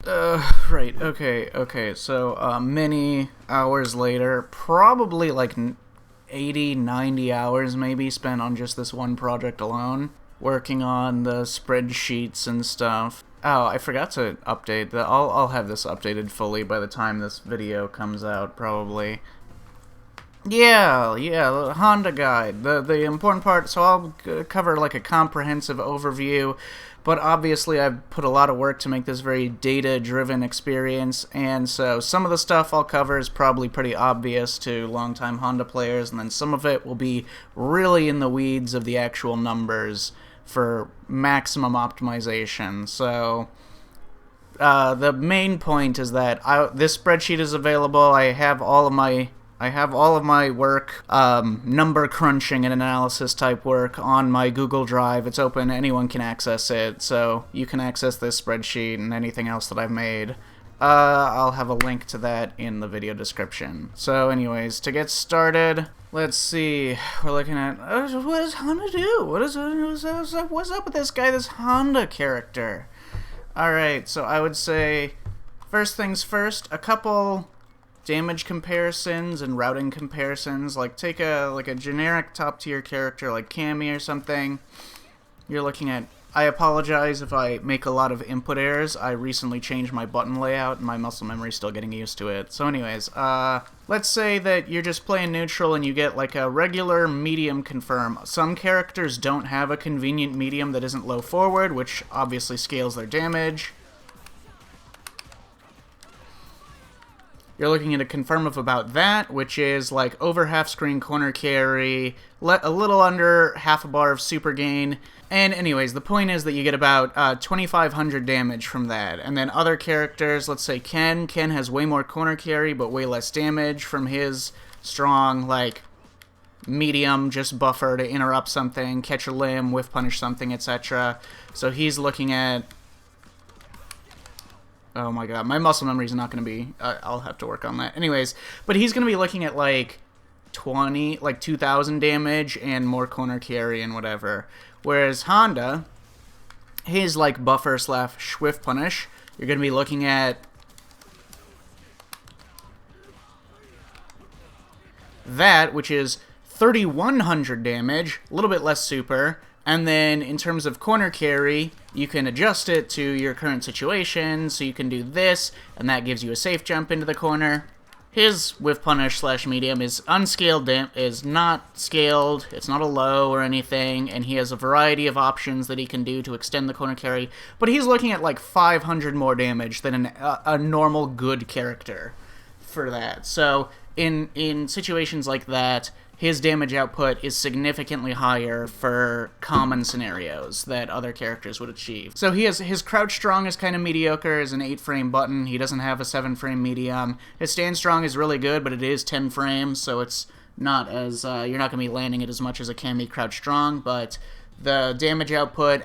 Right, okay, so, many hours later, probably like 80, 90 hours maybe spent on just this one project alone, working on the spreadsheets and stuff. Oh, I forgot to update that. I'll have this updated fully by the time this video comes out, probably. Yeah, the Honda guide. The important part, so I'll cover like a comprehensive overview, but obviously I've put a lot of work to make this very data-driven experience, and so some of the stuff I'll cover is probably pretty obvious to longtime Honda players, and then some of it will be really in the weeds of the actual numbers for maximum optimization. So the main point is that this spreadsheet is available. I have all of my work, number crunching and analysis type work on my Google Drive. It's open, anyone can access it, so you can access this spreadsheet and anything else that I've made. I'll have a link to that in the video description. So anyways, to get started, let's see, we're looking at, what does Honda do? What's up with this guy, this Honda character? Alright, so I would say, first things first, a couple damage comparisons and routing comparisons. Like take a generic top tier character like Cammy or something. You're looking at, I apologize if I make a lot of input errors. I recently changed my button layout and my muscle memory is still getting used to it. So anyways, let's say that you're just playing neutral and you get like a regular medium confirm. Some characters don't have a convenient medium that isn't low forward, which obviously scales their damage. You're looking at a confirm of about that, which is like over half screen corner carry, a little under half a bar of super gain. And anyways, the point is that you get about 2,500 damage from that. And then other characters, let's say Ken. Ken has way more corner carry, but way less damage from his strong, like, medium, just buffer to interrupt something, catch a limb, whiff punish something, etc. So he's looking at, oh my god, my muscle memory is not going to be, I'll have to work on that. Anyways, but he's going to be looking at like 2,000 damage and more corner carry and whatever. Whereas Honda, his like buffer slash whiff punish, you're going to be looking at that, which is 3,100 damage, a little bit less super. And then in terms of corner carry, you can adjust it to your current situation, so you can do this, and that gives you a safe jump into the corner. His whiff punish slash medium is unscaled, is not scaled, it's not a low or anything, and he has a variety of options that he can do to extend the corner carry, but he's looking at like 500 more damage than a normal good character for that. So in situations like that, his damage output is significantly higher for common scenarios that other characters would achieve. So his crouch strong is kind of mediocre as an 8-frame button. He doesn't have a 7-frame medium. His stand strong is really good, but it is 10 frames, so it's not as you're not going to be landing it as much as a Cammy crouch strong, but the damage output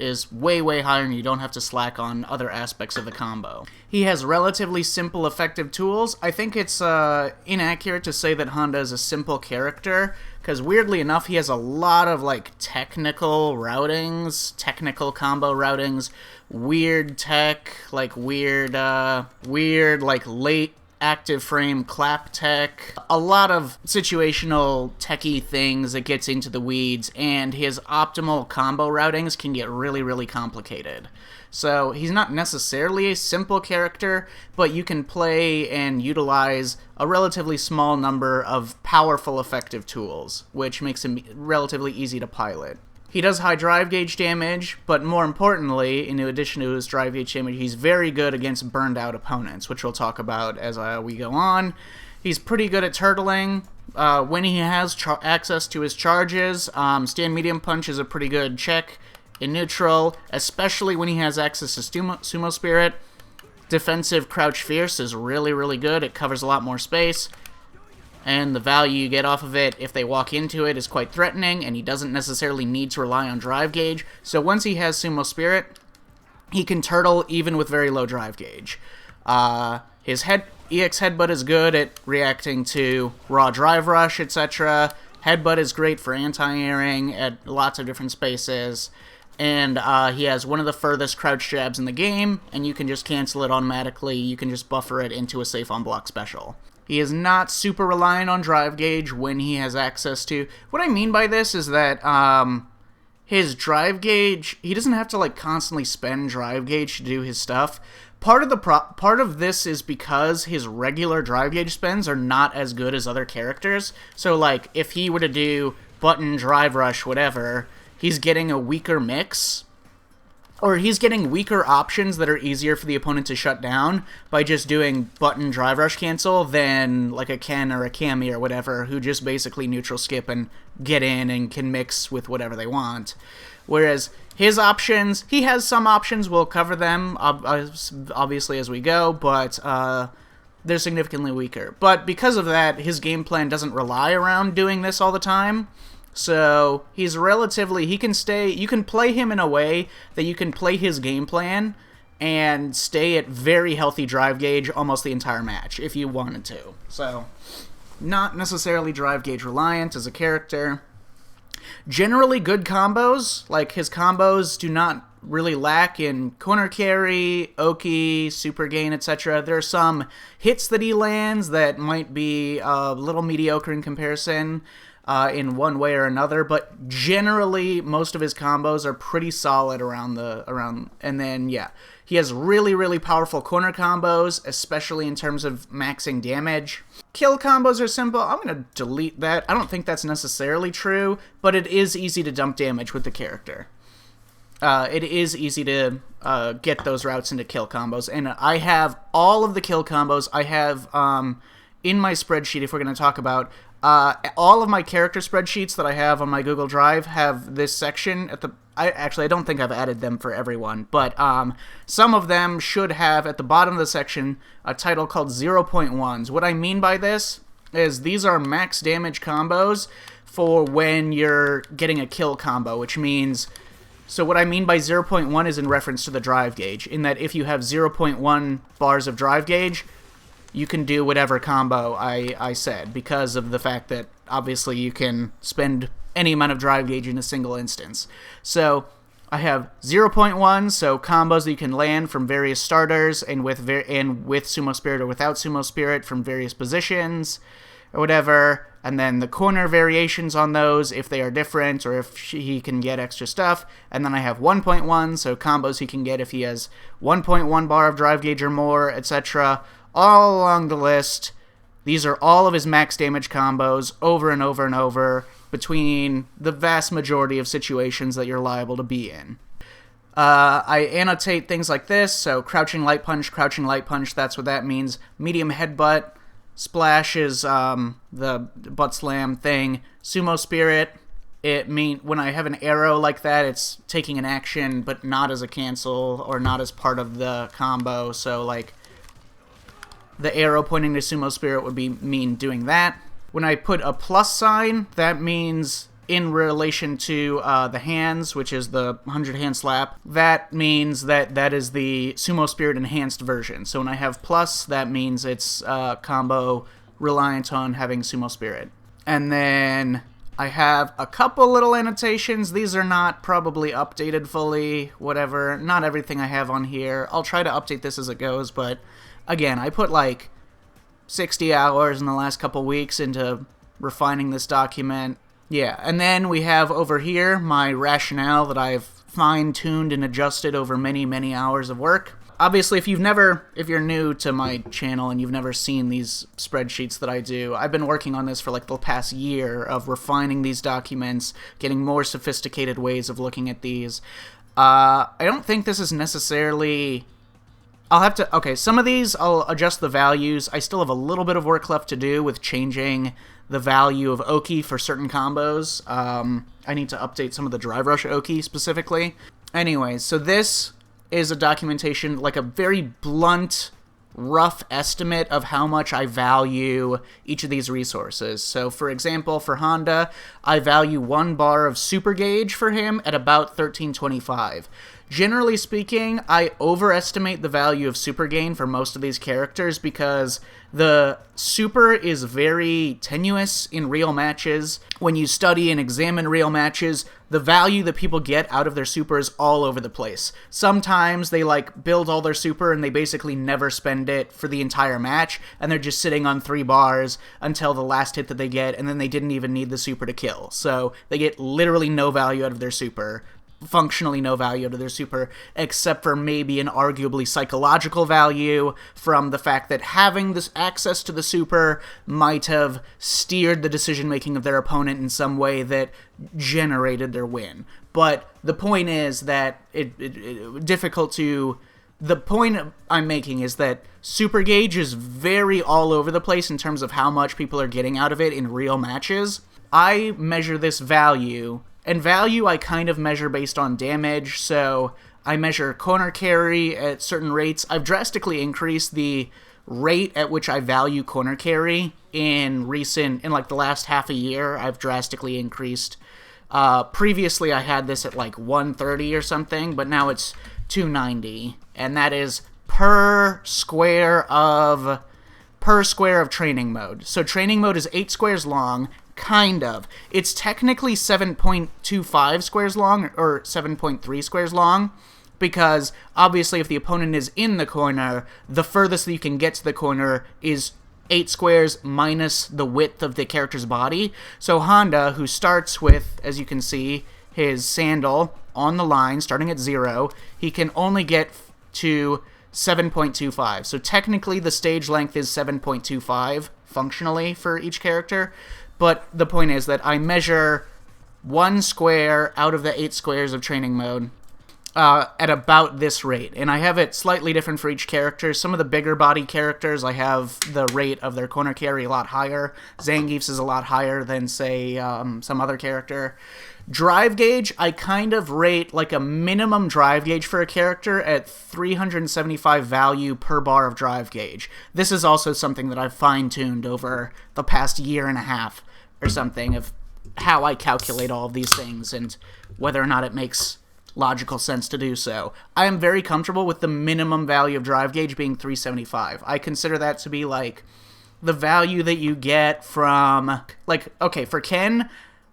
is way higher, and you don't have to slack on other aspects of the combo. He has relatively simple effective tools. I think it's inaccurate to say that Honda is a simple character, because weirdly enough he has a lot of like technical routings, technical combo routings, weird tech, like weird like late active frame clap tech, a lot of situational techie things that gets into the weeds, and his optimal combo routings can get really complicated. So he's not necessarily a simple character, but you can play and utilize a relatively small number of powerful effective tools, which makes him relatively easy to pilot. He does high drive gauge damage, but more importantly, in addition to his drive gauge damage, he's very good against burned out opponents, which we'll talk about as we go on. He's pretty good at turtling. When he has access to his charges, stand medium punch is a pretty good check in neutral, especially when he has access to Sumo Spirit. Defensive crouch fierce is really good. It covers a lot more space, and the value you get off of it if they walk into it is quite threatening, and he doesn't necessarily need to rely on drive gauge. So once he has Sumo Spirit, he can turtle even with very low drive gauge. His EX headbutt is good at reacting to raw drive rush, etc. Headbutt is great for anti-airing at lots of different spaces. and he has one of the furthest crouch jabs in the game, and you can just cancel it automatically. You can just buffer it into a safe on block special. He is not super reliant on drive gauge when he has access to... What I mean by this is that his drive gauge, he doesn't have to like constantly spend drive gauge to do his stuff. Part of this is because his regular drive gauge spends are not as good as other characters. So like if he were to do button, drive rush, whatever, he's getting a weaker mix, or he's getting weaker options that are easier for the opponent to shut down by just doing button, drive rush, cancel than like a Ken or a Cammy or whatever, who just basically neutral skip and get in and can mix with whatever they want. Whereas his options, he has some options, we'll cover them obviously as we go, but they're significantly weaker. But because of that, his game plan doesn't rely around doing this all the time. So he's relatively, you can play him in a way that you can play his game plan and stay at very healthy drive gauge almost the entire match if you wanted to. So not necessarily drive gauge reliant as a character. Generally good combos, like his combos do not really lack in corner carry, Oki, super gain, etc. There are some hits that he lands that might be a little mediocre in comparison in one way or another, but generally most of his combos are pretty solid and then yeah, he has really, really powerful corner combos, especially in terms of maxing damage. Kill combos are simple. I'm gonna delete that. I don't think that's necessarily true, but it is easy to dump damage with the character. It is easy to get those routes into kill combos, and I have all of the kill combos. I have in my spreadsheet, if we're going to talk about all of my character spreadsheets that I have on my Google Drive have this section at the... I don't think I've added them for everyone, but some of them should have at the bottom of the section a title called 0.1s. What I mean by this is these are max damage combos for when you're getting a kill combo, which means... So what I mean by 0.1 is in reference to the drive gauge, in that if you have 0.1 bars of drive gauge, you can do whatever combo I said, because of the fact that obviously you can spend any amount of drive gauge in a single instance. So I have 0.1, so combos that you can land from various starters and with Sumo Spirit or without Sumo Spirit from various positions or whatever, and then the corner variations on those if they are different or if he can get extra stuff. And then I have 1.1, so combos he can get if he has 1.1 bar of drive gauge or more, etc. All along the list. These are all of his max damage combos over and over and over between the vast majority of situations that you're liable to be in. I annotate things like this, so crouching light punch, that's what that means. Medium headbutt, splash is the butt slam thing. Sumo Spirit, when I have an arrow like that, it's taking an action but not as a cancel or not as part of the combo, so like the arrow pointing to Sumo Spirit would mean doing that. When I put a plus sign, that means in relation to the hands, which is the 100 hand slap. That means that is the Sumo Spirit enhanced version. So when I have plus, that means it's combo reliant on having Sumo Spirit. And then I have a couple little annotations. These are not probably updated fully, whatever. Not everything I have on here. I'll try to update this as it goes, but again, I put like 60 hours in the last couple weeks into refining this document. Yeah, and then we have over here my rationale that I've fine-tuned and adjusted over many, many hours of work. Obviously, if you're new to my channel and you've never seen these spreadsheets that I do, I've been working on this for like the past year of refining these documents, getting more sophisticated ways of looking at these. I don't think this is necessarily... Okay, some of these I'll adjust the values. I still have a little bit of work left to do with changing the value of Oki for certain combos. I need to update some of the drive rush Oki specifically. Anyways, so this is a documentation, like a very blunt, rough estimate of how much I value each of these resources. So for example, for Honda, I value 1 bar of super gauge for him at about 1325. Generally speaking, I overestimate the value of super gain for most of these characters because the super is very tenuous in real matches. When you study and examine real matches, the value that people get out of their super is all over the place. Sometimes they build all their super and they basically never spend it for the entire match, and they're just sitting on 3 bars until the last hit that they get, and then they didn't even need the super to kill. So they get literally no value out of their super. Functionally no value to their super, except for maybe an arguably psychological value from the fact that having this access to the super might have steered the decision-making of their opponent in some way that generated their win. But the point is that the point I'm making is that super gauge is very all over the place in terms of how much people are getting out of it in real matches. I measure this value, and value I kind of measure based on damage, so I measure corner carry at certain rates. I've drastically increased the rate at which I value corner carry in the last half a year. I've drastically increased. Previously I had this at 130 or something, but now it's 290, and that is per square of training mode. So training mode is 8 squares long. Kind of. It's technically 7.25 squares long, or 7.3 squares long, because obviously if the opponent is in the corner, the furthest that you can get to the corner is 8 squares minus the width of the character's body. So Honda, who starts with, as you can see, his sandal on the line, starting at 0, he can only get to 7.25. So technically the stage length is 7.25, functionally, for each character. But the point is that I measure 1 square out of the 8 squares of training mode at about this rate. And I have it slightly different for each character. Some of the bigger body characters, I have the rate of their corner carry a lot higher. Zangief's is a lot higher than, say, some other character. Drive gauge, I kind of rate a minimum drive gauge for a character at 375 value per bar of drive gauge. This is also something that I've fine-tuned over the past year and a half or something of how I calculate all of these things and whether or not it makes logical sense to do so. I am very comfortable with the minimum value of drive gauge being 375. I consider that to be the value that you get from for Ken,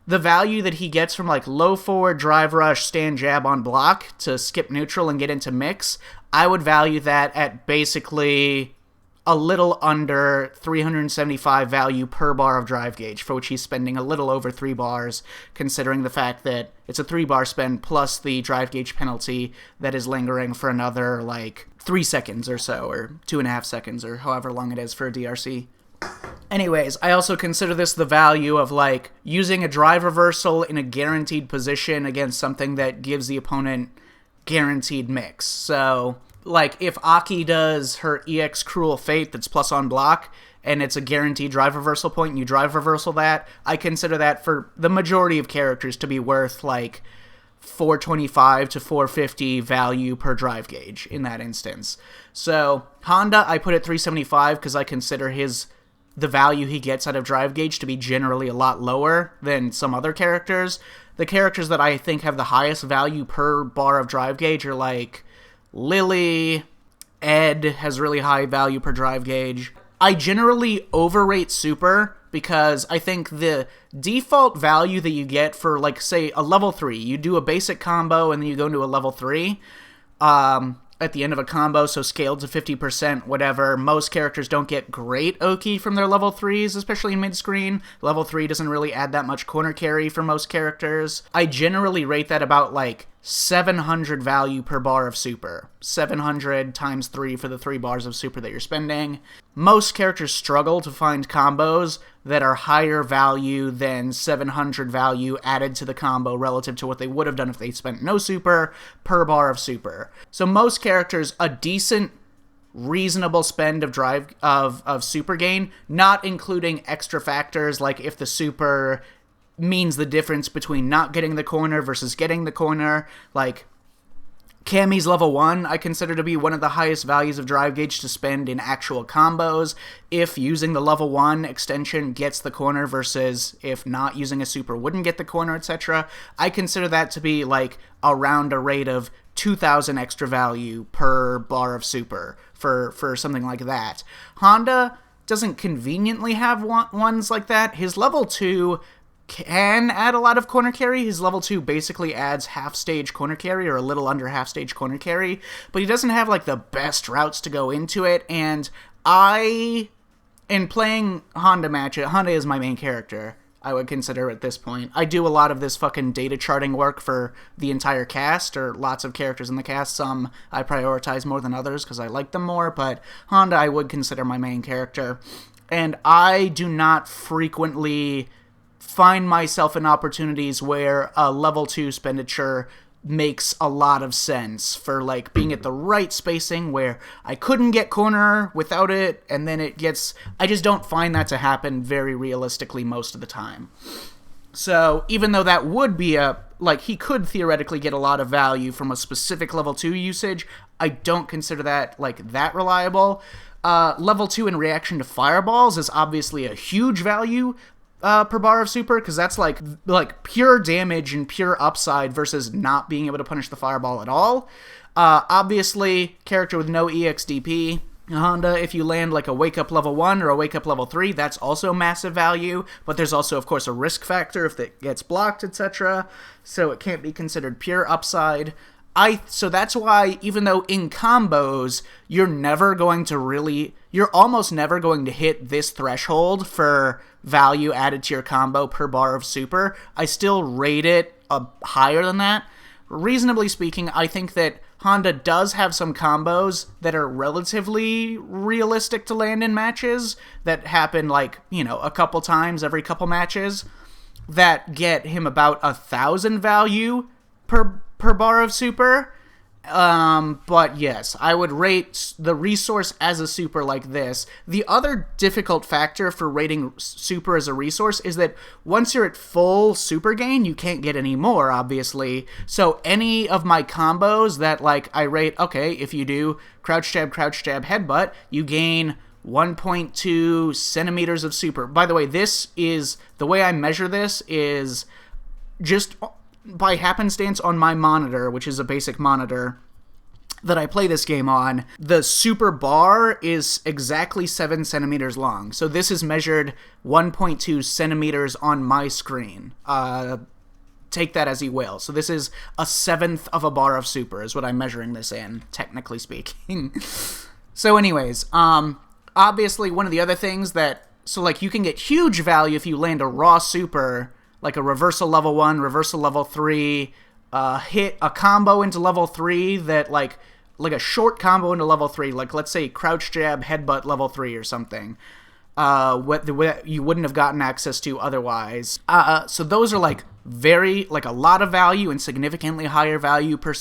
the value that he gets from low forward, drive rush, stand jab on block to skip neutral and get into mix, I would value that at basically a little under 375 value per bar of drive gauge, for which he's spending a little over 3 bars, considering the fact that it's a 3-bar spend plus the drive gauge penalty that is lingering for another 3 seconds or so, or 2.5 seconds, or however long it is for a DRC. Anyways, I also consider this the value of using a drive reversal in a guaranteed position against something that gives the opponent guaranteed mix. So if Aki does her EX Cruel Fate that's plus on block, and it's a guaranteed drive reversal point, and you drive reversal that, I consider that for the majority of characters to be worth 425 to 450 value per drive gauge in that instance. So Honda, I put at 375 because I consider the value he gets out of drive gauge to be generally a lot lower than some other characters. The characters that I think have the highest value per bar of drive gauge are Lily. Ed has really high value per drive gauge. I generally overrate super because I think the default value that you get for say a level 3, you do a basic combo and then you go into a level 3 at the end of a combo, so scaled to 50%, whatever. Most characters don't get great Oki from their level 3s, especially in mid-screen. Level 3 doesn't really add that much corner carry for most characters. I generally rate that about 700 value per bar of super. 700 times 3 for the 3 bars of super that you're spending. Most characters struggle to find combos that are higher value than 700 value added to the combo relative to what they would have done if they spent no super per bar of super. So most characters, a decent, reasonable spend of super gain, not including extra factors like if the super means the difference between not getting the corner versus getting the corner. Cammy's level 1 I consider to be one of the highest values of drive gauge to spend in actual combos if using the level 1 extension gets the corner versus if not using a super wouldn't get the corner, etc. I consider that to be like around a rate of 2,000 extra value per bar of super for something like that. Honda doesn't conveniently have ones like that. His level 2 can add a lot of corner carry. His level 2 basically adds half-stage corner carry, or a little under half-stage corner carry, but he doesn't have, like, the best routes to go into it, and in playing Honda matches, Honda is my main character, I would consider at this point. I do a lot of this fucking data charting work for the entire cast, or lots of characters in the cast. Some I prioritize more than others because I like them more, but Honda I would consider my main character, and I do not frequently find myself in opportunities where a level 2 expenditure makes a lot of sense for, like, being at the right spacing where I couldn't get corner without it, and then it gets... I just don't find that to happen very realistically most of the time. So, even though that would be like, he could theoretically get a lot of value from a specific level 2 usage, I don't consider that, like, that reliable. Level 2 in reaction to fireballs is obviously a huge value per bar of super, because that's like pure damage and pure upside versus not being able to punish the fireball at all. Obviously, character with no EXDP, Honda, if you land like a wake up level 1 or a wake up level 3, that's also massive value, but there's also, of course, a risk factor if it gets blocked, etc., so it can't be considered pure upside. So that's why, even though in combos, you're almost never going to hit this threshold for value added to your combo per bar of super, I still rate it higher than that. Reasonably speaking, I think that Honda does have some combos that are relatively realistic to land in matches that happen, like, you know, a couple times every couple matches that get him about 1,000 value per bar of super. But yes, I would rate the resource as a super like this. The other difficult factor for rating super as a resource is that once you're at full super gain, you can't get any more, obviously. So any of my combos that, like, I rate, okay, if you do crouch jab, headbutt, you gain 1.2 centimeters of super. By the way, the way I measure this is just by happenstance on my monitor, which is a basic monitor that I play this game on. The super bar is exactly 7 centimeters long. So this is measured 1.2 centimeters on my screen. Take that as you will. So this is 1/7 of a bar of super is what I'm measuring this in, technically speaking. So anyways, obviously one of the other things so like you can get huge value if you land a raw super, like a reversal level 1, reversal level 3, hit a combo into level 3 that, like a short combo into level 3, like, let's say, crouch jab, headbutt level 3 or something, what you wouldn't have gotten access to otherwise. So those are, like, a lot of value and significantly higher value per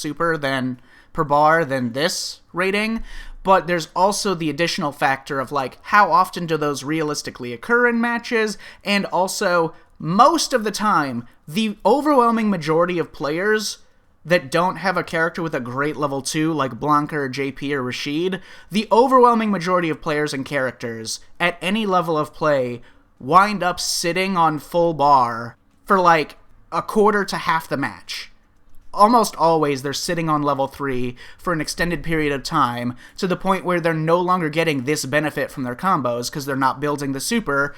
bar than this rating. But there's also the additional factor of, like, how often do those realistically occur in matches, and also, most of the time, the overwhelming majority of players that don't have a character with a great level 2, like Blanca or JP or Rashid, the overwhelming majority of players and characters at any level of play wind up sitting on full bar for, like, a quarter to half the match. Almost always they're sitting on level 3 for an extended period of time, to the point where they're no longer getting this benefit from their combos because they're not building the super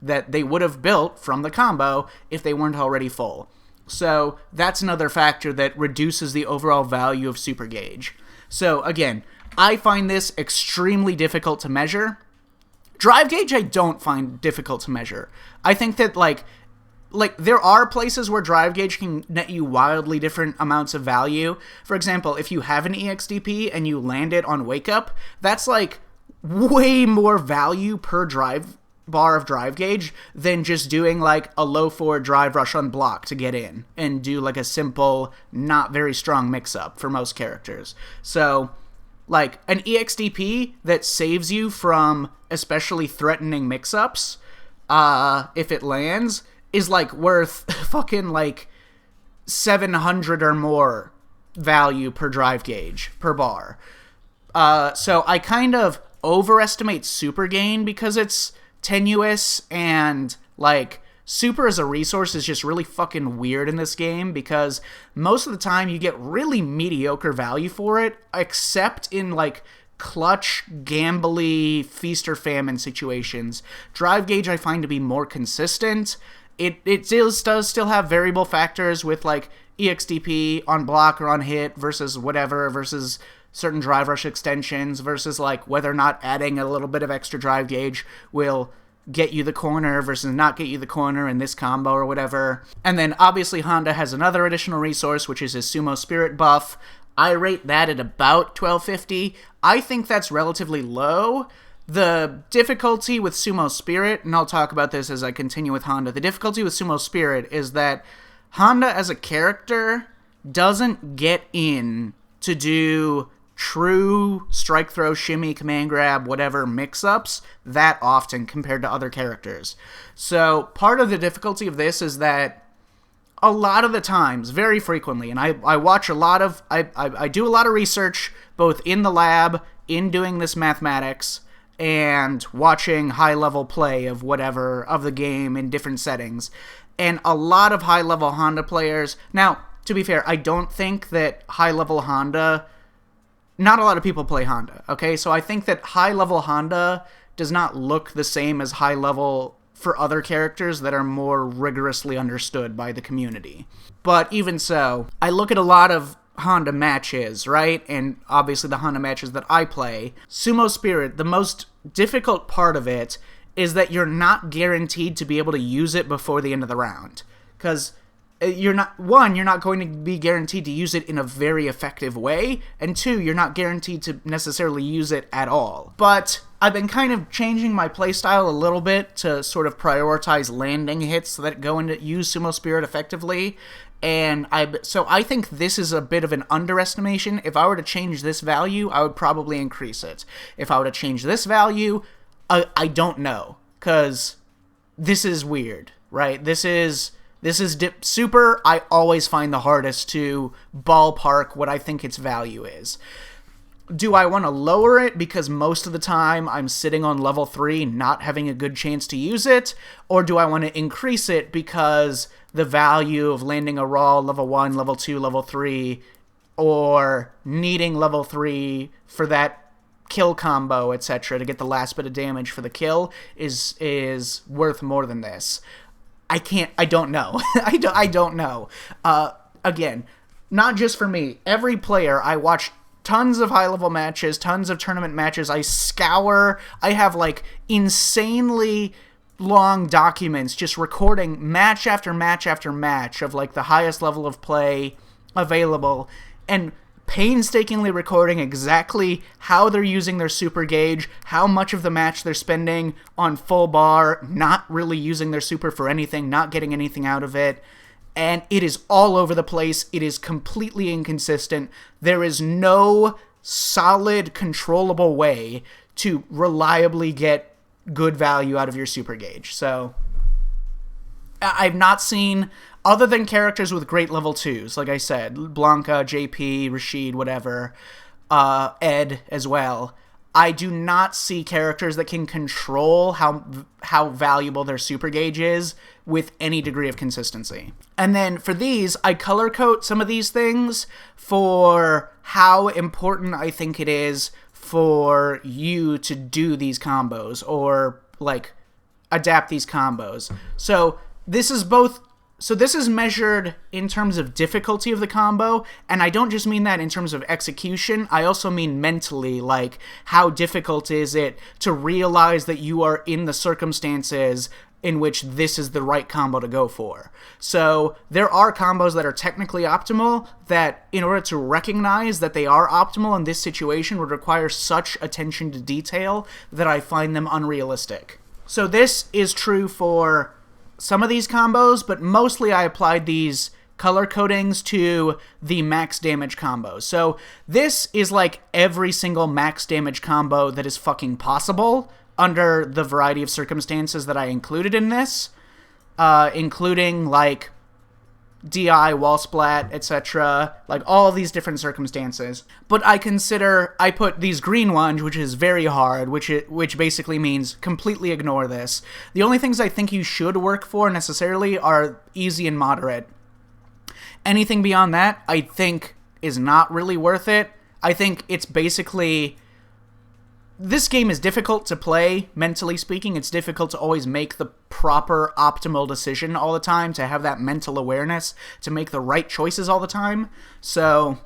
that they would have built from the combo if they weren't already full. So that's another factor that reduces the overall value of super gauge. So again, I find this extremely difficult to measure. Drive gauge I don't find difficult to measure. I think that, like there are places where drive gauge can net you wildly different amounts of value. For example, if you have an EXDP and you land it on wake up, that's, like, way more value per bar of drive gauge than just doing, like, a low forward drive rush on block to get in and do, like, a simple, not very strong mix-up for most characters. So, like, an EXDP that saves you from especially threatening mix-ups, if it lands, is, like, worth fucking, like, 700 or more value per drive gauge, per bar. So I kind of overestimate super gain because it's tenuous, and like super as a resource is just really fucking weird in this game because most of the time you get really mediocre value for it, except in like clutch, gambly, feast or famine situations. Drive gauge I find to be more consistent. It does still have variable factors with like EXDP on block or on hit versus whatever, versus certain drive rush extensions, versus like whether or not adding a little bit of extra drive gauge will get you the corner versus not get you the corner in this combo or whatever. And then obviously Honda has another additional resource, which is his Sumo Spirit buff. I rate that at about 1250. I think that's relatively low. The difficulty with Sumo Spirit, and I'll talk about this as I continue with Honda, the difficulty with Sumo Spirit is that Honda as a character doesn't get in to do true strike throw, shimmy, command grab, whatever mix-ups that often compared to other characters. So part of the difficulty of this is that a lot of the times, very frequently, and I watch a lot of, I do a lot of research, both in the lab, in doing this mathematics, and watching high-level play of whatever, of the game in different settings. And a lot of high-level Honda players, now, to be fair, I don't think that high-level Honda, not a lot of people play Honda, okay? So I think that high-level Honda does not look the same as high-level for other characters that are more rigorously understood by the community. But even so, I look at a lot of Honda matches, right? And obviously the Honda matches that I play. Sumo Spirit, the most difficult part of it is that you're not guaranteed to be able to use it before the end of the round. Because you're not going to be guaranteed to use it in a very effective way, and two, you're not guaranteed to necessarily use it at all. But I've been kind of changing my playstyle a little bit to sort of prioritize landing hits that go into use Sumo Spirit effectively, and so I think this is a bit of an underestimation. If I were to change this value, I would probably increase it. If I were to change this value, I don't know, because this is weird, right? This is super. I always find the hardest to ballpark what I think its value is. Do I want to lower it because most of the time I'm sitting on level 3 not having a good chance to use it? Or do I want to increase it because the value of landing a raw level 1, level 2, level 3, or needing level 3 for that kill combo, etc., to get the last bit of damage for the kill is worth more than this? I don't know. I don't know. Again, not just for me. Every player, I watch tons of high-level matches, tons of tournament matches. I scour. I have, like, insanely long documents just recording match after match after match of, like, the highest level of play available, and painstakingly recording exactly how they're using their super gauge, how much of the match they're spending on full bar, not really using their super for anything, not getting anything out of it. And it is all over the place. It is completely inconsistent. There is no solid, controllable way to reliably get good value out of your super gauge. So I've not seen, other than characters with great level 2s, like I said, Blanca, JP, Rashid, whatever, Ed as well, I do not see characters that can control how valuable their super gauge is with any degree of consistency. And then for these, I color code some of these things for how important I think it is for you to do these combos or, like, adapt these combos. So this is measured in terms of difficulty of the combo, and I don't just mean that in terms of execution, I also mean mentally, like, how difficult is it to realize that you are in the circumstances in which this is the right combo to go for. So there are combos that are technically optimal that, in order to recognize that they are optimal in this situation, would require such attention to detail that I find them unrealistic. So this is true for some of these combos, but mostly I applied these color codings to the max damage combos. So this is like every single max damage combo that is fucking possible under the variety of circumstances that I included in this, including, like, DI, wall splat, etc. Like all of these different circumstances. But I put these green ones, which is very hard, which basically means completely ignore this. The only things I think you should work for necessarily are easy and moderate. Anything beyond that, I think, is not really worth it. I think it's basically... This game is difficult to play, mentally speaking. It's difficult to always make the proper optimal decision all the time, to have that mental awareness, to make the right choices all the time. So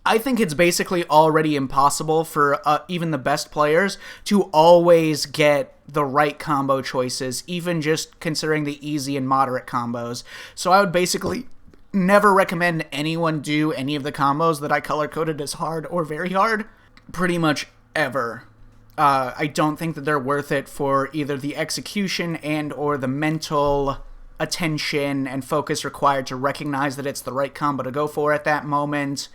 I think it's basically already impossible for even the best players to always get the right combo choices, even just considering the easy and moderate combos. So I would basically never recommend anyone do any of the combos that I color-coded as hard or very hard, pretty much ever. I don't think that they're worth it for either the execution and or the mental attention and focus required to recognize that it's the right combo to go for at that moment,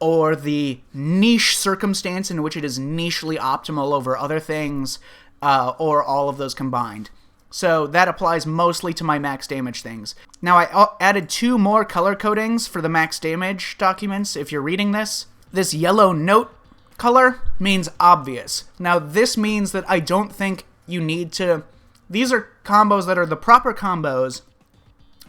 or the niche circumstance in which it is nichely optimal over other things, or all of those combined. So that applies mostly to my max damage things. Now I added 2 more color codings for the max damage documents if you're reading this. This yellow note color means obvious. Now this means that I don't think you need to... These are combos that are the proper combos,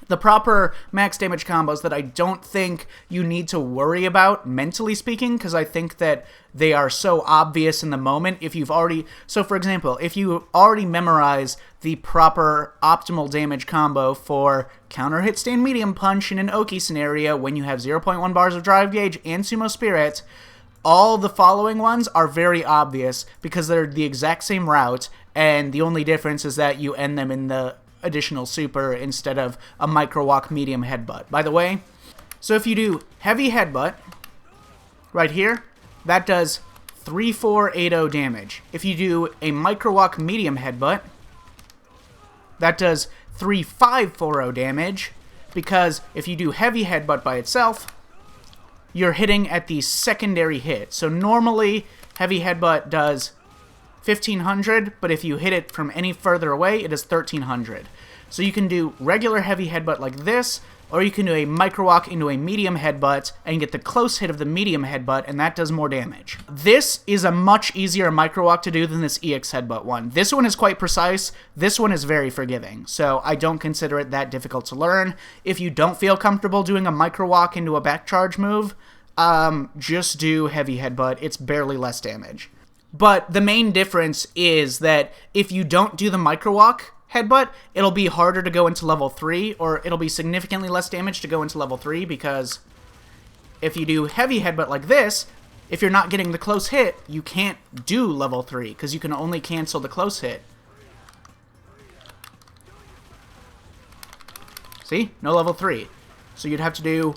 the proper max damage combos that I don't think you need to worry about, mentally speaking, because I think that they are so obvious in the moment if you've already... So for example, if you already memorize the proper optimal damage combo for counter hit stand medium punch in an Oki scenario when you have 0.1 bars of drive gauge and Sumo Spirit, all the following ones are very obvious because they're the exact same route, and the only difference is that you end them in the additional super instead of a micro walk medium headbutt. By the way, so if you do heavy headbutt right here, that does 3480 damage. If you do a micro walk medium headbutt, that does 3540 damage, because if you do heavy headbutt by itself, you're hitting at the secondary hit. So normally, heavy headbutt does 1500, but if you hit it from any further away, it is 1300. So you can do regular heavy headbutt like this, or you can do a micro walk into a medium headbutt and get the close hit of the medium headbutt, and that does more damage. This is a much easier micro walk to do than this EX headbutt one. This one is quite precise. This one is very forgiving, so I don't consider it that difficult to learn. If you don't feel comfortable doing a micro walk into a back charge move, just do heavy headbutt. It's barely less damage. But the main difference is that if you don't do the micro walk headbutt, it'll be harder to go into level 3, or it'll be significantly less damage to go into level 3, because if you do heavy headbutt like this, if you're not getting the close hit, you can't do level 3, because you can only cancel the close hit. See? No level 3. So you'd have to do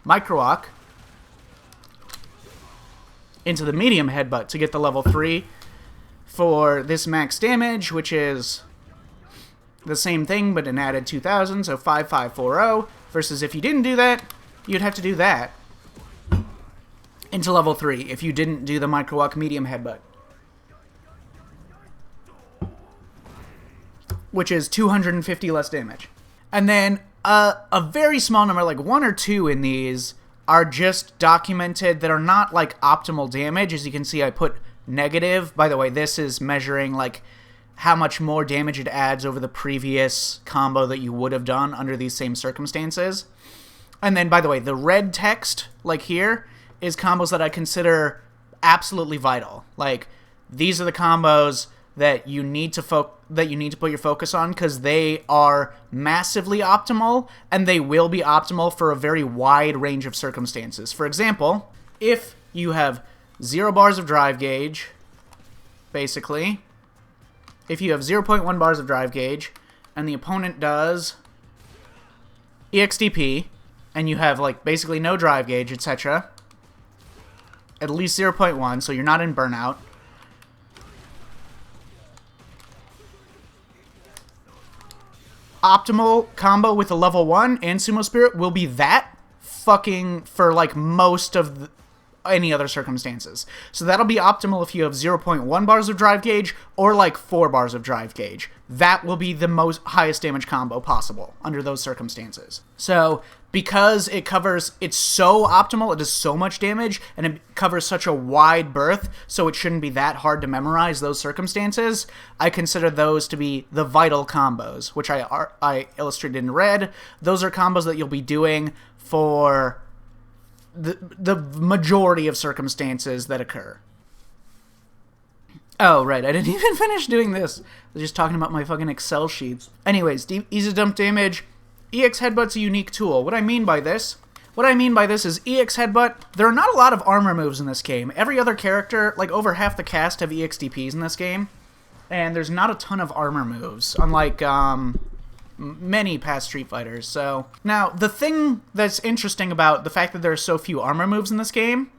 micro walk into the medium headbutt to get the level 3 for this max damage, which is the same thing, but an added 2000, so 5540, versus if you didn't do that, you'd have to do that into level 3 if you didn't do the micro walk medium headbutt, which is 250 less damage. And then a very small number, like 1 or 2 in these, are just documented that are not like optimal damage. As you can see, I put negative. By the way, this is measuring like how much more damage it adds over the previous combo that you would have done under these same circumstances. And then, by the way, the red text, like here, is combos that I consider absolutely vital. Like, these are the combos that you need to put your focus on, because they are massively optimal, and they will be optimal for a very wide range of circumstances. For example, if you have 0 bars of drive gauge, basically, if you have 0.1 bars of drive gauge, and the opponent does EXDP, and you have, like, basically no drive gauge, etc., at least 0.1, so you're not in burnout, optimal combo with a level 1 and Sumo Spirit will be that fucking for, like, most of any other circumstances. So that'll be optimal if you have 0.1 bars of drive gauge or, like, 4 bars of drive gauge. that will be the highest damage combo possible under those circumstances. So because it's so optimal, it does so much damage, and it covers such a wide berth, so it shouldn't be that hard to memorize those circumstances, I consider those to be the vital combos, which I illustrated in red. Those are combos that you'll be doing for the majority of circumstances that occur. Oh, right, I didn't even finish doing this. I was just talking about my fucking Excel sheets. Anyways, easy dump damage. EX Headbutt's a unique tool. What I mean by this is EX Headbutt, there are not a lot of armor moves in this game. Every other character, like over half the cast, have EXDPs in this game. And there's not a ton of armor moves, unlike many past Street Fighters. So, now, the thing that's interesting about the fact that there are so few armor moves in this game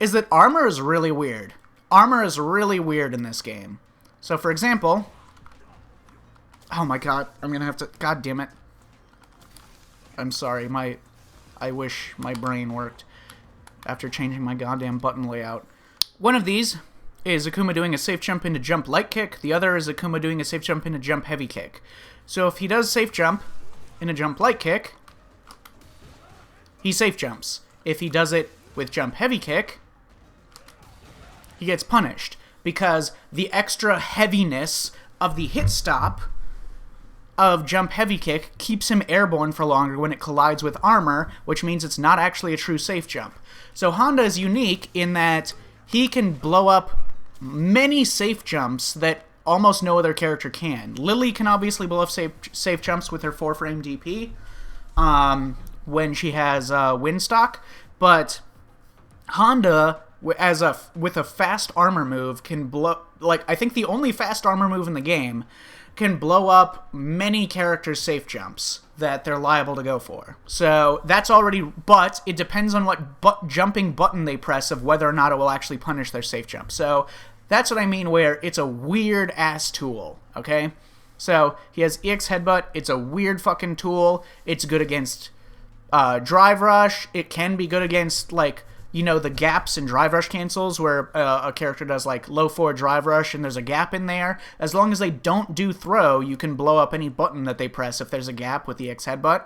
is that armor is really weird. Armor is really weird in this game. So, for example... Oh my god, I'm gonna have to... God damn it. I'm sorry, I wish my brain worked after changing my goddamn button layout. One of these is Akuma doing a safe jump into jump light kick. The other is Akuma doing a safe jump into jump heavy kick. So if he does safe jump in a jump light kick, he safe jumps. If he does it with jump heavy kick, he gets punished, because the extra heaviness of the hit stop of jump heavy kick keeps him airborne for longer when it collides with armor, which means it's not actually a true safe jump. So Honda is unique in that he can blow up many safe jumps that almost no other character can. Lily can obviously blow up safe jumps with her 4-frame DP when she has Windstock, but Honda, with a fast armor move, can blow... Like, I think the only fast armor move in the game can blow up many characters' safe jumps that they're liable to go for. So that's already... But it depends on what jumping button they press of whether or not it will actually punish their safe jump. So that's what I mean where it's a weird-ass tool, okay? So he has EX Headbutt. It's a weird fucking tool. It's good against Drive Rush. It can be good against, like... You know, the gaps in Drive Rush cancels where a character does, like, low forward Drive Rush and there's a gap in there. As long as they don't do throw, you can blow up any button that they press if there's a gap with the EX Headbutt.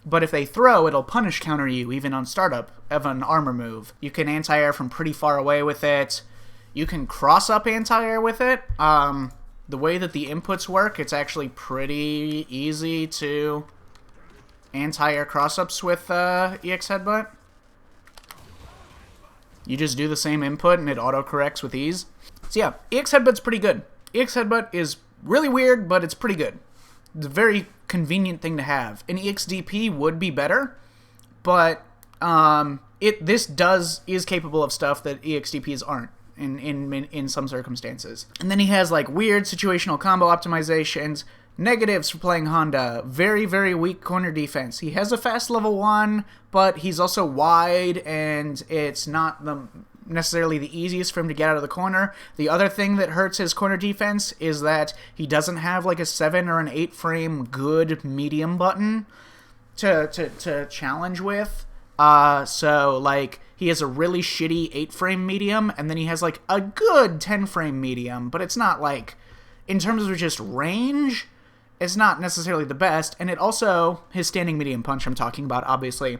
But if they throw, it'll punish counter you, even on startup of an armor move. You can anti-air from pretty far away with it. You can cross-up anti-air with it. The way that the inputs work, it's actually pretty easy to anti-air cross-ups with EX Headbutt. You just do the same input and it auto-corrects with ease. So yeah, EX Headbutt's pretty good. EX Headbutt is really weird, but it's pretty good. It's a very convenient thing to have. An EXDP would be better, but this is capable of stuff that EXDPs aren't in some circumstances. And then he has like weird situational combo optimizations. Negatives for playing Honda. Very, very weak corner defense. He has a fast level 1, but he's also wide, and it's not necessarily the easiest for him to get out of the corner. The other thing that hurts his corner defense is that he doesn't have like a 7 or an 8 frame good medium button to challenge with. So like he has a really shitty 8 frame medium, and then he has like a good 10 frame medium, but it's not like, in terms of just range, it's not necessarily the best. And it also, his standing medium punch I'm talking about, obviously,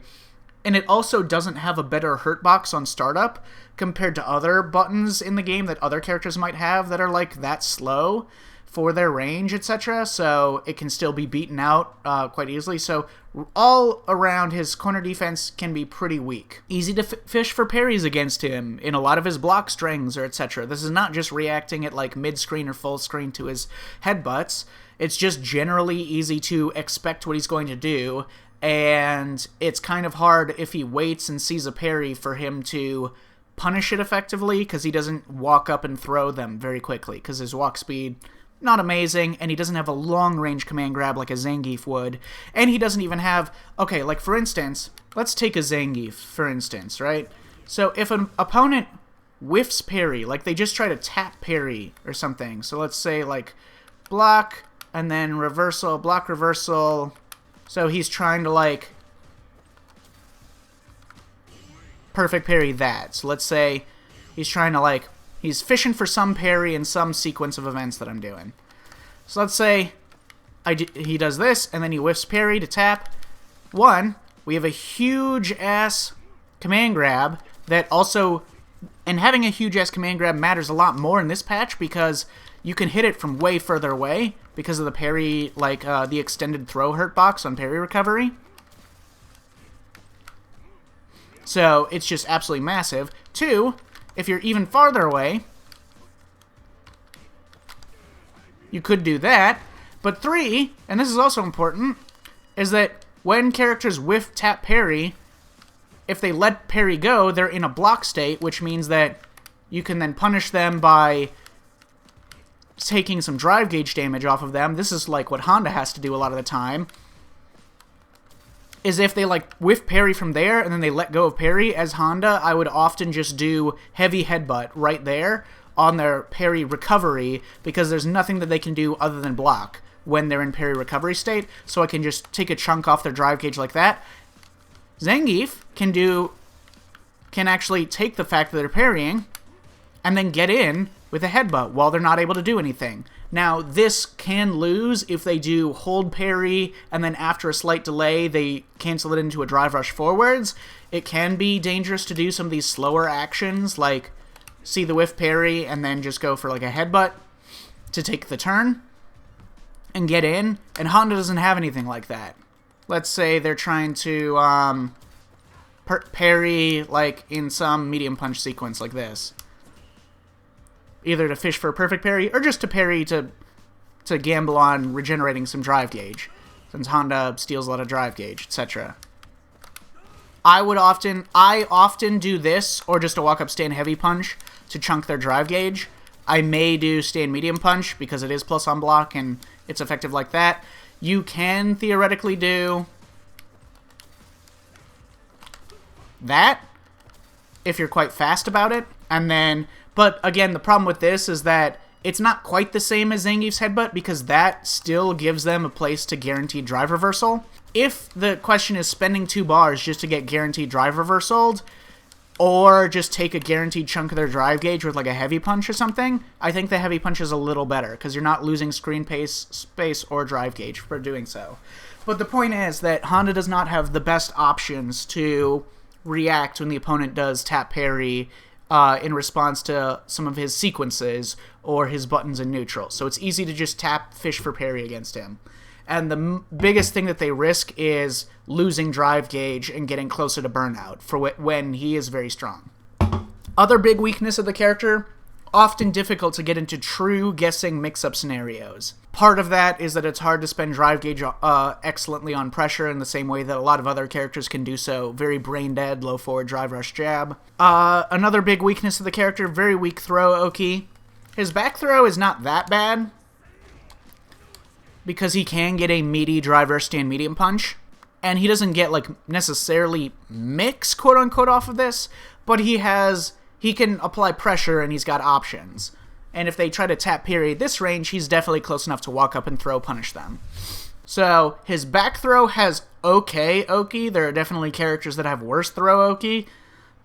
and it also doesn't have a better hurt box on startup compared to other buttons in the game that other characters might have that are like that slow for their range, etc. So it can still be beaten out quite easily. So all around, his corner defense can be pretty weak. Easy to fish for parries against him in a lot of his block strings or etc. This is not just reacting at like mid-screen or full screen to his headbutts. It's just generally easy to expect what he's going to do, and it's kind of hard if he waits and sees a parry for him to punish it effectively, because he doesn't walk up and throw them very quickly, because his walk speed, not amazing, and he doesn't have a long-range command grab like a Zangief would, and he doesn't even have... Okay, like for instance, let's take a Zangief, for instance, right? So if an opponent whiffs parry, like they just try to tap parry or something, so let's say like block... and then reversal, block reversal. So he's trying to like perfect parry that. So let's say he's trying to like, he's fishing for some parry in some sequence of events that I'm doing. So let's say he does this, and then he whiffs parry to tap. One, we have a huge-ass command grab that also... And having a huge-ass command grab matters a lot more in this patch because you can hit it from way further away because of the parry, like the extended throw hurt box on parry recovery. So it's just absolutely massive. Two, if you're even farther away, you could do that. But three, and this is also important, is that when characters whiff tap parry, if they let parry go, they're in a block state, which means that you can then punish them by taking some drive gauge damage off of them. This is like what Honda has to do a lot of the time. Is if they like whiff parry from there and then they let go of parry, as Honda, I would often just do heavy headbutt right there on their parry recovery because there's nothing that they can do other than block when they're in parry recovery state, so I can just take a chunk off their drive gauge like that. Zangief can actually take the fact that they're parrying and then get in with a headbutt while they're not able to do anything. Now, this can lose if they do hold parry and then after a slight delay they cancel it into a drive rush forwards. It can be dangerous to do some of these slower actions like see the whiff parry and then just go for like a headbutt to take the turn and get in, and Honda doesn't have anything like that. Let's say they're trying to parry like in some medium punch sequence like this. Either to fish for a perfect parry or just to parry to gamble on regenerating some drive gauge, since Honda steals a lot of drive gauge, etc. I often do this or just a walk up stand heavy punch to chunk their drive gauge. I may do stand medium punch because it is plus on block and it's effective like that. You can theoretically do that if you're quite fast about it. And then, but again, the problem with this is that it's not quite the same as Zangief's headbutt because that still gives them a place to guaranteed drive reversal. If the question is spending 2 bars just to get guaranteed drive reversaled, or just take a guaranteed chunk of their drive gauge with like a heavy punch or something, I think the heavy punch is a little better because you're not losing screen space or drive gauge for doing so. But the point is that Honda does not have the best options to react when the opponent does tap parry in response to some of his sequences or his buttons in neutral. So it's easy to just tap fish for parry against him. And the biggest thing that they risk is losing drive gauge and getting closer to burnout for when he is very strong. Other big weakness of the character, often difficult to get into true guessing mix-up scenarios. Part of that is that it's hard to spend drive gauge excellently on pressure in the same way that a lot of other characters can do so. Very brain-dead, low forward drive rush jab. Another big weakness of the character, very weak throw Oki. His back throw is not that bad, because he can get a meaty drive rush stand medium punch, and he doesn't get like necessarily mix quote unquote off of this, but he can apply pressure and he's got options. And if they try to tap parry at this range, he's definitely close enough to walk up and throw punish them. So his back throw has okay Oki. There are definitely characters that have worse throw Oki.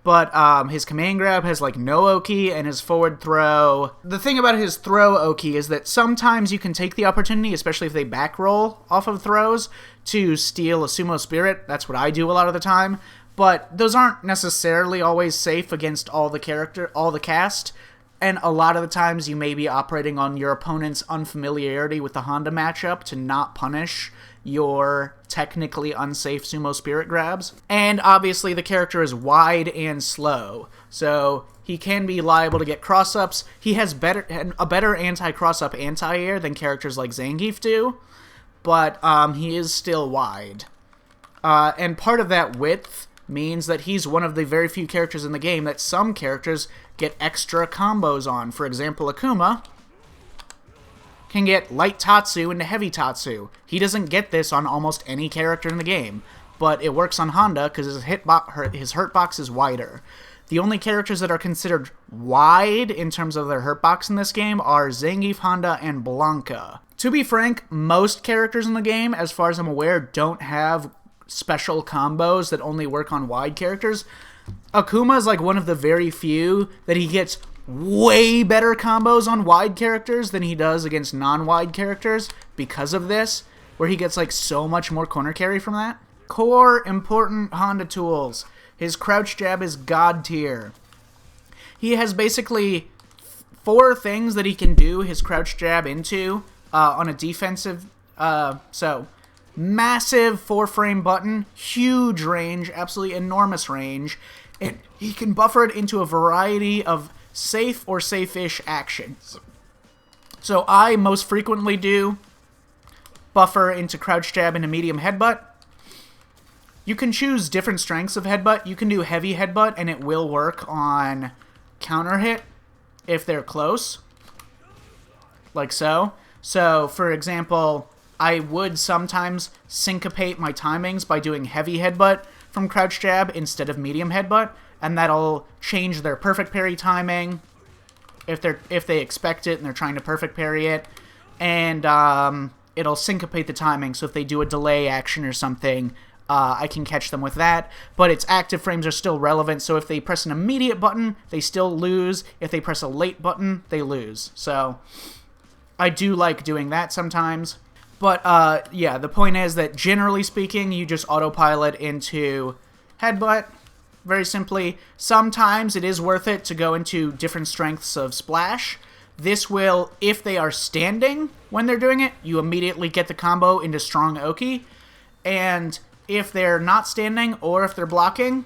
But his command grab has like no Oki, and his forward throw... The thing about his throw Oki is that sometimes you can take the opportunity, especially if they back roll off of throws, to steal a Sumo Spirit. That's what I do a lot of the time. But those aren't necessarily always safe against all the cast. And a lot of the times you may be operating on your opponent's unfamiliarity with the Honda matchup to not punish your technically unsafe Sumo Spirit grabs. And obviously the character is wide and slow, so he can be liable to get cross-ups. He has a better anti-cross-up anti-air than characters like Zangief do, but he is still wide. And part of that width means that he's one of the very few characters in the game that some characters get extra combos on. For example, Akuma can get light Tatsu into heavy Tatsu. He doesn't get this on almost any character in the game, but it works on Honda because his hurt box is wider. The only characters that are considered wide in terms of their hurt box in this game are Zangief, Honda, and Blanca. To be frank, most characters in the game, as far as I'm aware, don't have special combos that only work on wide characters. Akuma is like one of the very few that he gets way better combos on wide characters than he does against non-wide characters because of this, where he gets like so much more corner carry from that. Core important Honda tools. His crouch jab is god tier. He has basically 4 things that he can do his crouch jab into on a defensive. So, massive 4-frame button, huge range, absolutely enormous range, and he can buffer it into a variety of safe or safe-ish actions. So I most frequently do buffer into crouch jab into medium headbutt. You can choose different strengths of headbutt. You can do heavy headbutt and it will work on counter hit if they're close. Like so. So, for example, I would sometimes syncopate my timings by doing heavy headbutt from crouch jab instead of medium headbutt, and that'll change their perfect parry timing if they expect it and they're trying to perfect parry it, and it'll syncopate the timing, so if they do a delay action or something, I can catch them with that, but its active frames are still relevant, so if they press an immediate button, they still lose. If they press a late button, they lose. So I do like doing that sometimes. But, yeah, the point is that generally speaking, you just autopilot into headbutt, very simply. Sometimes it is worth it to go into different strengths of splash. This will, if they are standing when they're doing it, you immediately get the combo into strong Oki. And if they're not standing or if they're blocking,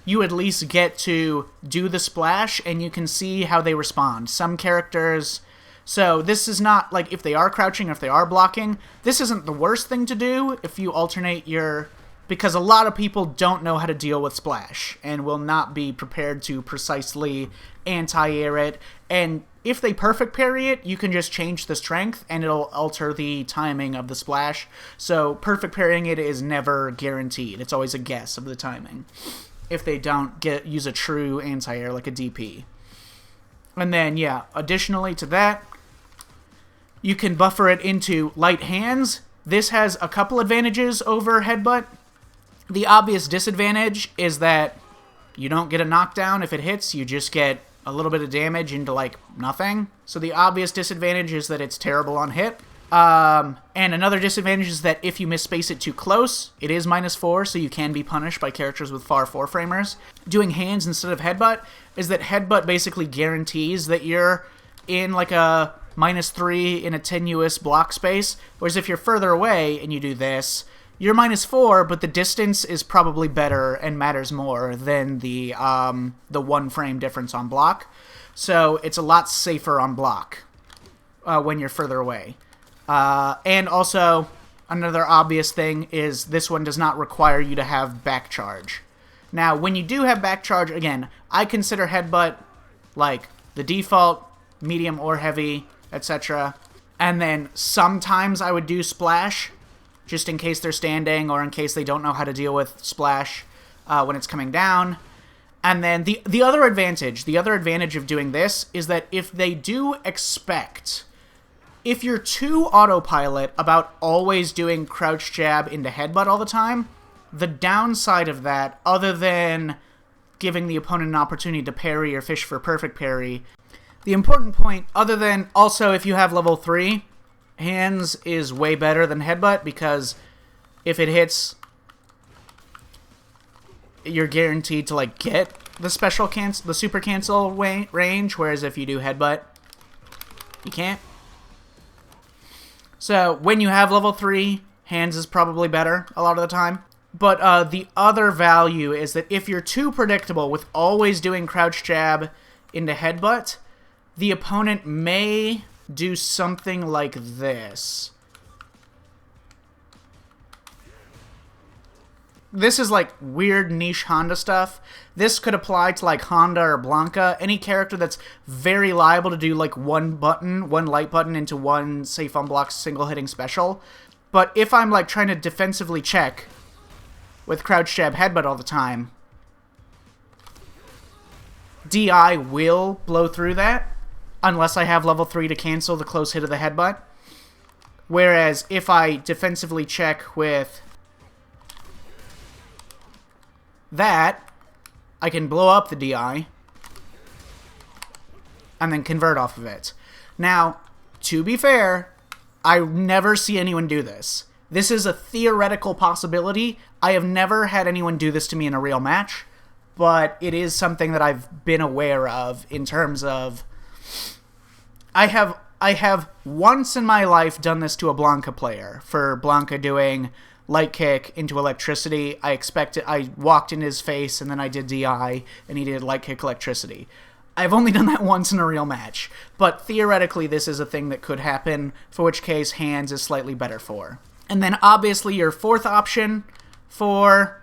you at least get to do the splash and you can see how they respond. Some characters... So this is not, like, if they are crouching or if they are blocking, this isn't the worst thing to do if you alternate your... Because a lot of people don't know how to deal with splash and will not be prepared to precisely anti-air it. And if they perfect parry it, you can just change the strength and it'll alter the timing of the splash. So perfect parrying it is never guaranteed. It's always a guess of the timing if they don't use a true anti-air like a DP. And then, yeah, additionally to that, you can buffer it into light hands. This has a couple advantages over headbutt. The obvious disadvantage is that you don't get a knockdown if it hits. You just get a little bit of damage into, like, nothing. So the obvious disadvantage is that it's terrible on hit. And another disadvantage is that if you misspace it too close, it is -4, so you can be punished by characters with far 4-framers. Doing hands instead of headbutt is that headbutt basically guarantees that you're in, like, a -3 in a tenuous block space, whereas if you're further away and you do this, you're -4, but the distance is probably better and matters more than the 1-frame difference on block. So it's a lot safer on block when you're further away. And also, another obvious thing is this one does not require you to have back charge. Now, when you do have back charge, again, I consider headbutt like the default, medium or heavy, etc. And then sometimes I would do splash, just in case they're standing or in case they don't know how to deal with splash when it's coming down. And then the other advantage of doing this is that if they do expect... If you're too autopilot about always doing crouch jab into headbutt all the time, the downside of that, other than giving the opponent an opportunity to parry or fish for perfect parry, the important point, other than also if you have level 3, hands is way better than headbutt because if it hits, you're guaranteed to, like, get the the super cancel range, whereas if you do headbutt, you can't. So, when you have level 3, hands is probably better a lot of the time. But the other value is that if you're too predictable with always doing crouch jab into headbutt, the opponent may do something like this. This is like weird niche Honda stuff. This could apply to like Honda or Blanca, any character that's very liable to do like one light button into one safe unblocked single hitting special. But if I'm like trying to defensively check with crouch jab headbutt all the time, DI will blow through that unless I have level 3 to cancel the close hit of the headbutt. Whereas if I defensively check with that, I can blow up the DI. and then convert off of it. Now, to be fair, I never see anyone do this. This is a theoretical possibility. I have never had anyone do this to me in a real match, but it is something that I've been aware of in terms of... I have once in my life done this to a Blanca player, for Blanca doing light kick into electricity. I walked in his face, and then I did DI, and he did light kick electricity. I've only done that once in a real match, but theoretically this is a thing that could happen, for which case hands is slightly better for. And then obviously your fourth option for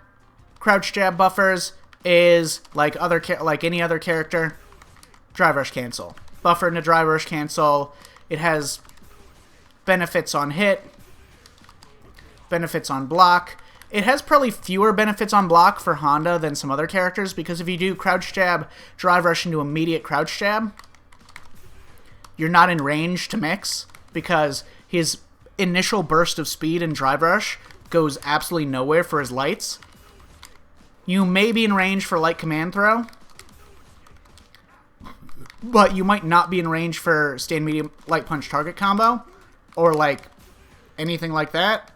crouch jab buffers is like any other character, drive rush cancel. Buffer into drive rush cancel. It has benefits on hit, benefits on block. It has probably fewer benefits on block for Honda than some other characters, because if you do crouch jab, drive rush into immediate crouch jab, you're not in range to mix, because his initial burst of speed and drive rush goes absolutely nowhere for his lights. You may be in range for light command throw, but you might not be in range for stand medium light punch target combo, or like anything like that.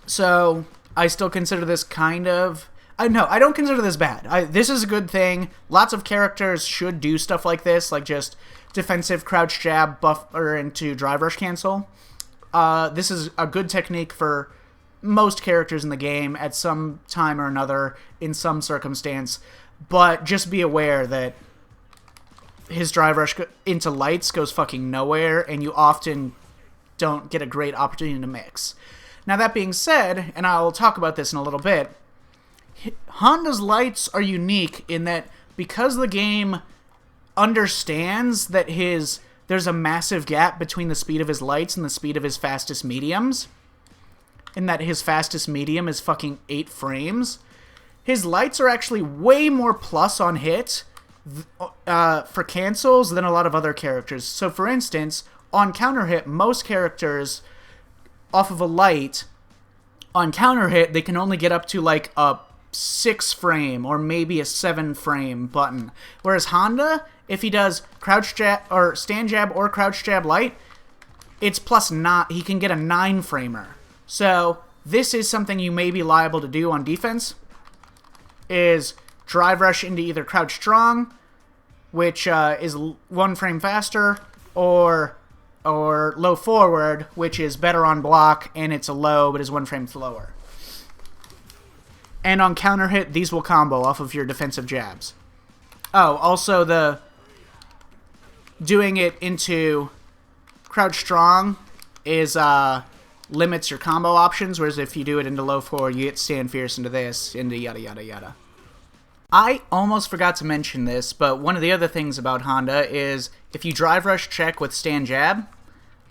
So I still consider this kind of... No, I don't consider this bad. This is a good thing. Lots of characters should do stuff like this, like just defensive crouch jab buffer into drive rush cancel. This is a good technique for most characters in the game at some time or another in some circumstance, but just be aware that his drive rush into lights goes fucking nowhere, and you often don't get a great opportunity to mix. Now, that being said, and I'll talk about this in a little bit, Honda's lights are unique in that because the game understands that there's a massive gap between the speed of his lights and the speed of his fastest mediums, and that his fastest medium is fucking 8 frames, his lights are actually way more plus on hit for cancels than a lot of other characters. So, for instance, on counter hit, most characters off of a light, on counter hit, they can only get up to like a 6 frame or maybe a 7 frame button. Whereas Honda, if he does crouch jab or stand jab or crouch jab light, it's plus not. He can get a 9 framer. So this is something you may be liable to do on defense, is drive rush into either crouch strong, which is 1 frame faster, or low forward, which is better on block, and it's a low, but is 1 frame slower. And on counter hit, these will combo off of your defensive jabs. Oh, also doing it into crouch strong is limits your combo options, whereas if you do it into low forward, you get stand fierce into this, into yada yada yada. I almost forgot to mention this, but one of the other things about Honda is if you drive rush check with stand jab,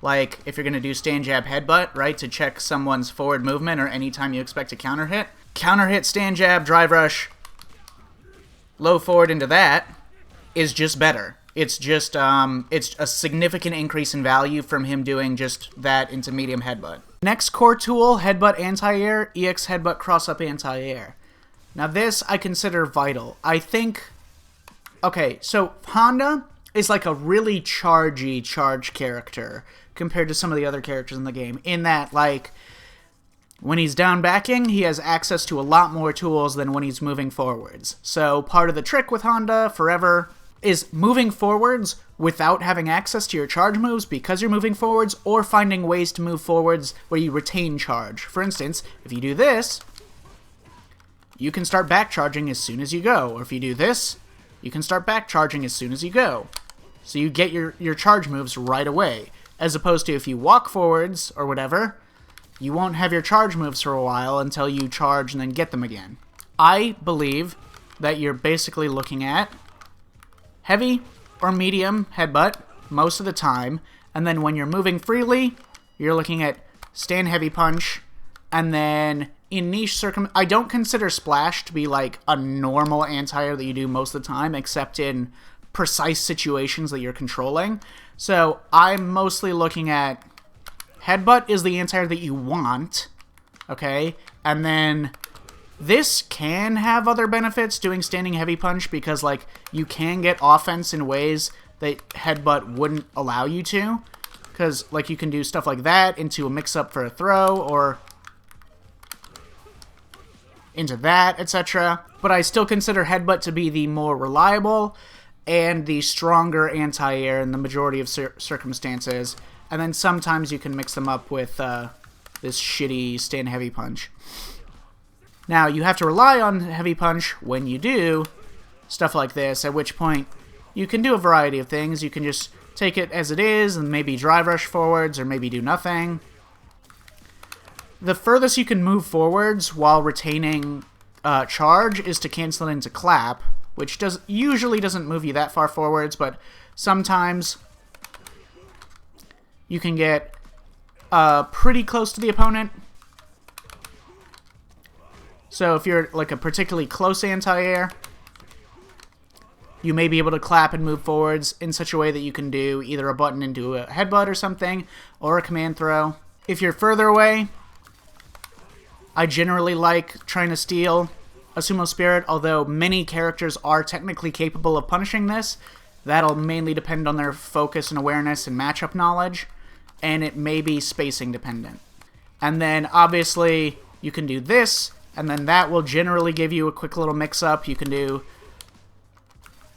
like if you're going to do stand jab headbutt, right, to check someone's forward movement or anytime you expect a counter hit, stand jab, drive rush, low forward into that is just better. It's just, it's a significant increase in value from him doing just that into medium headbutt. Next core tool, headbutt anti-air, EX headbutt cross-up anti-air. Now this I consider vital. I think, okay, so Honda is like a really charge character compared to some of the other characters in the game, in that, like, when he's down backing, he has access to a lot more tools than when he's moving forwards. So part of the trick with Honda forever is moving forwards without having access to your charge moves because you're moving forwards, or finding ways to move forwards where you retain charge. For instance, if you do this, you can start back charging as soon as you go. Or if you do this, you can start back charging as soon as you go. So you get your charge moves right away. As opposed to if you walk forwards or whatever, you won't have your charge moves for a while until you charge and then get them again. I believe that you're basically looking at heavy or medium headbutt most of the time, and then when you're moving freely, you're looking at stand heavy punch, and then in niche I don't consider splash to be like a normal anti-air that you do most of the time, except in precise situations that you're controlling. So I'm mostly looking at headbutt is the anti-air that you want, okay? And then this can have other benefits, doing standing heavy punch, because like you can get offense in ways that headbutt wouldn't allow you to. Because, like, you can do stuff like that into a mix-up for a throw, or into that, etc. But I still consider headbutt to be the more reliable and the stronger anti-air in the majority of circumstances. And then sometimes you can mix them up with this shitty stand heavy punch. Now, you have to rely on heavy punch when you do stuff like this, at which point you can do a variety of things. You can just take it as it is and maybe drive rush forwards or maybe do nothing. The furthest you can move forwards while retaining charge is to cancel it into clap, which usually doesn't move you that far forwards, but sometimes you can get pretty close to the opponent. So if you're like a particularly close anti-air, you may be able to clap and move forwards in such a way that you can do either a button into a headbutt or something, or a command throw. If you're further away, I generally like trying to steal a Sumo Spirit, although many characters are technically capable of punishing this. That'll mainly depend on their focus and awareness and matchup knowledge, and it may be spacing dependent. And then, obviously, you can do this, and then that will generally give you a quick little mix-up. You can do,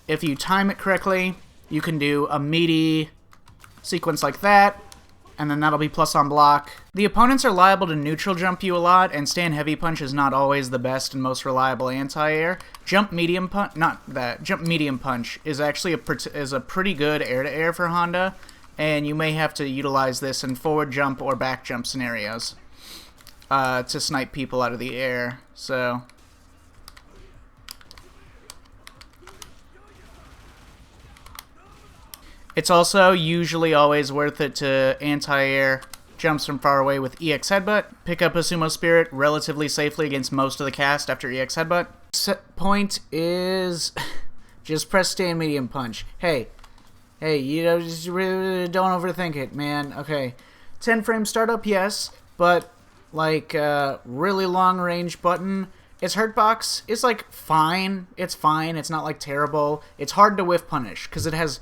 if you time it correctly, you can do a meaty sequence like that, and then that'll be plus on block. The opponents are liable to neutral jump you a lot, and stand heavy punch is not always the best and most reliable anti-air. Jump medium punch, jump medium punch is actually a pretty good air-to-air for Honda, and you may have to utilize this in forward jump or back jump scenarios to snipe people out of the air. So it's also usually always worth it to anti-air jumps from far away with EX Headbutt. Pick up a Sumo Spirit relatively safely against most of the cast after EX Headbutt. Set point is just press stand medium punch. Hey, you know, just really don't overthink it, man. Okay, 10 frame startup, yes, but like really long range button. Its hurtbox is like fine. It's fine. It's not like terrible. It's hard to whiff punish because it has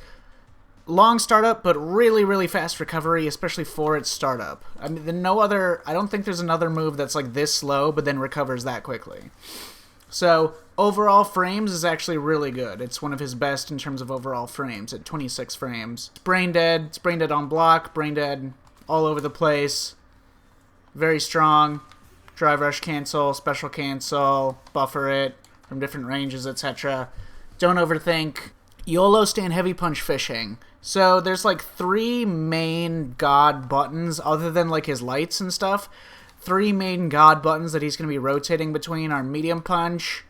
long startup, but really, really fast recovery, especially for its startup. I mean, I don't think there's another move that's like this slow, but then recovers that quickly. So, overall frames is actually really good. It's one of his best in terms of overall frames at 26 frames. It's brain dead on block, brain dead all over the place. Very strong. Drive rush cancel, special cancel, buffer it from different ranges, etc. Don't overthink. YOLO stand heavy punch fishing. So there's like 3 main god buttons other than like his lights and stuff. 3 main god buttons that he's going to be rotating between are medium punch,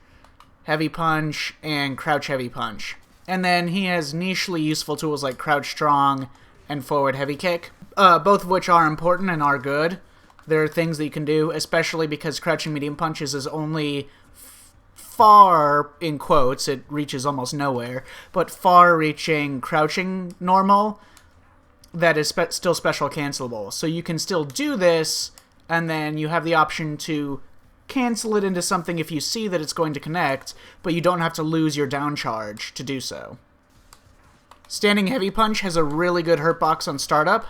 heavy punch, and crouch heavy punch. And then he has nichely useful tools like crouch strong and forward heavy kick, both of which are important and are good. There are things that you can do, especially because crouching medium punches is only far, in quotes, it reaches almost nowhere, but far-reaching crouching normal that is still special cancelable. So you can still do this, and then you have the option to cancel it into something if you see that it's going to connect, but you don't have to lose your down charge to do so. Standing heavy punch has a really good hurtbox on startup,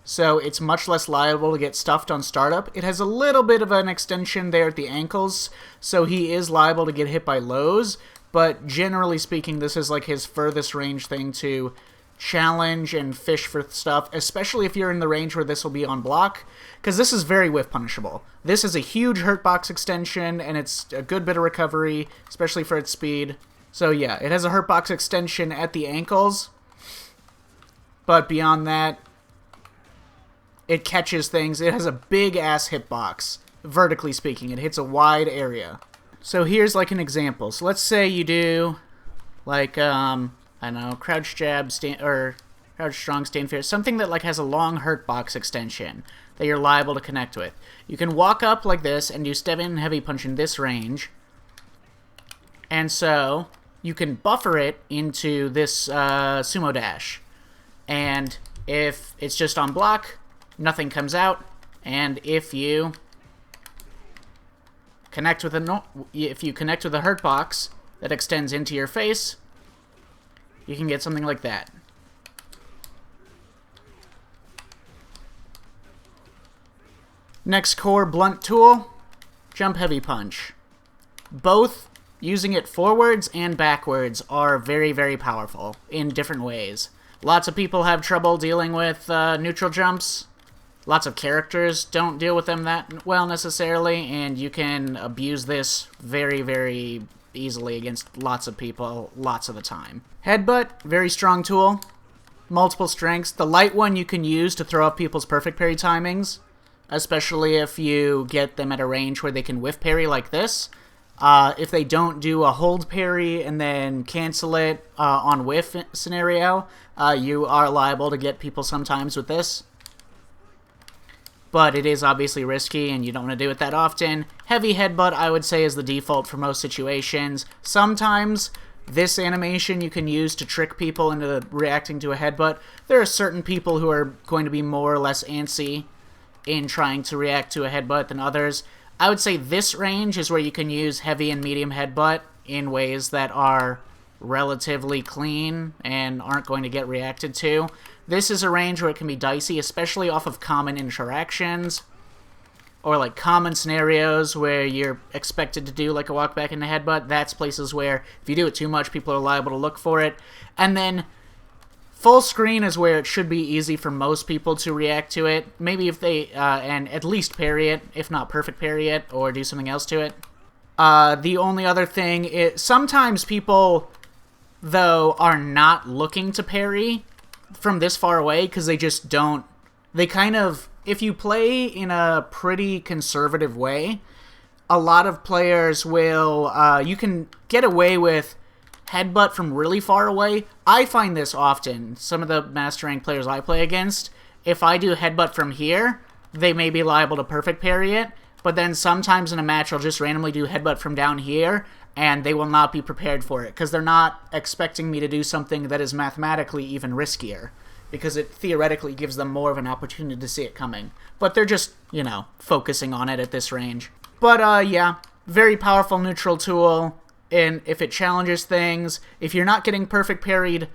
so it's much less liable to get stuffed on startup. It has a little bit of an extension there at the ankles, so he is liable to get hit by lows, but generally speaking, this is like his furthest range thing to challenge and fish for stuff, especially if you're in the range where this will be on block, because this is very whiff punishable. This is a huge hurtbox extension, and it's a good bit of recovery, especially for its speed. So yeah, it has a hurtbox extension at the ankles, but beyond that, it catches things. It has a big-ass hitbox, vertically speaking. It hits a wide area. So here's like an example. So let's say you do, like, I don't know, crouch jab, or crouch strong, stand fierce, something that like has a long hurtbox extension that you're liable to connect with. You can walk up like this and do step in heavy punch in this range. And so you can buffer it into this sumo dash. And if it's just on block, nothing comes out, and if you connect with a hurtbox that extends into your face, you can get something like that. Next core blunt tool, jump heavy punch. Both using it forwards and backwards are very, very powerful in different ways. Lots of people have trouble dealing with neutral jumps. Lots of characters don't deal with them that well necessarily, and you can abuse this very, very easily against lots of people lots of the time. Headbutt, very strong tool. Multiple strengths. The light one you can use to throw off people's perfect parry timings, especially if you get them at a range where they can whiff parry like this. If they don't do a hold parry and then cancel it on whiff scenario, you are liable to get people sometimes with this. But it is obviously risky and you don't want to do it that often. Heavy headbutt, I would say, is the default for most situations. Sometimes this animation you can use to trick people into reacting to a headbutt. There are certain people who are going to be more or less antsy in trying to react to a headbutt than others. I would say this range is where you can use heavy and medium headbutt in ways that are relatively clean and aren't going to get reacted to. This is a range where it can be dicey, especially off of common interactions or like common scenarios where you're expected to do like a walk back into headbutt. That's places where if you do it too much, people are liable to look for it. And then full screen is where it should be easy for most people to react to it. Maybe if they, and at least parry it, if not perfect parry it, or do something else to it. The only other thing is, sometimes people, though, are not looking to parry from this far away because they just don't, they kind of, if you play in a pretty conservative way, a lot of players will, you can get away with headbutt from really far away. I find this often. Some of the master rank players I play against, if I do headbutt from here, they may be liable to perfect parry it, but then sometimes in a match I'll just randomly do headbutt from down here, and they will not be prepared for it, because they're not expecting me to do something that is mathematically even riskier, because it theoretically gives them more of an opportunity to see it coming. But they're just, you know, focusing on it at this range. But, yeah, very powerful neutral tool. And if it challenges things, if you're not getting perfect parried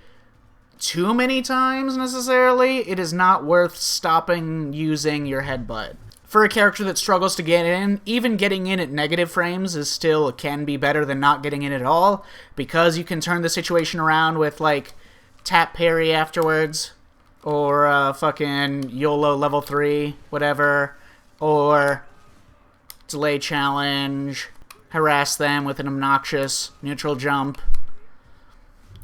too many times necessarily, it is not worth stopping using your headbutt. For a character that struggles to get in, even getting in at negative frames is still can be better than not getting in at all, because you can turn the situation around with like tap parry afterwards, or fucking YOLO level 3, whatever, or delay challenge, harass them with an obnoxious neutral jump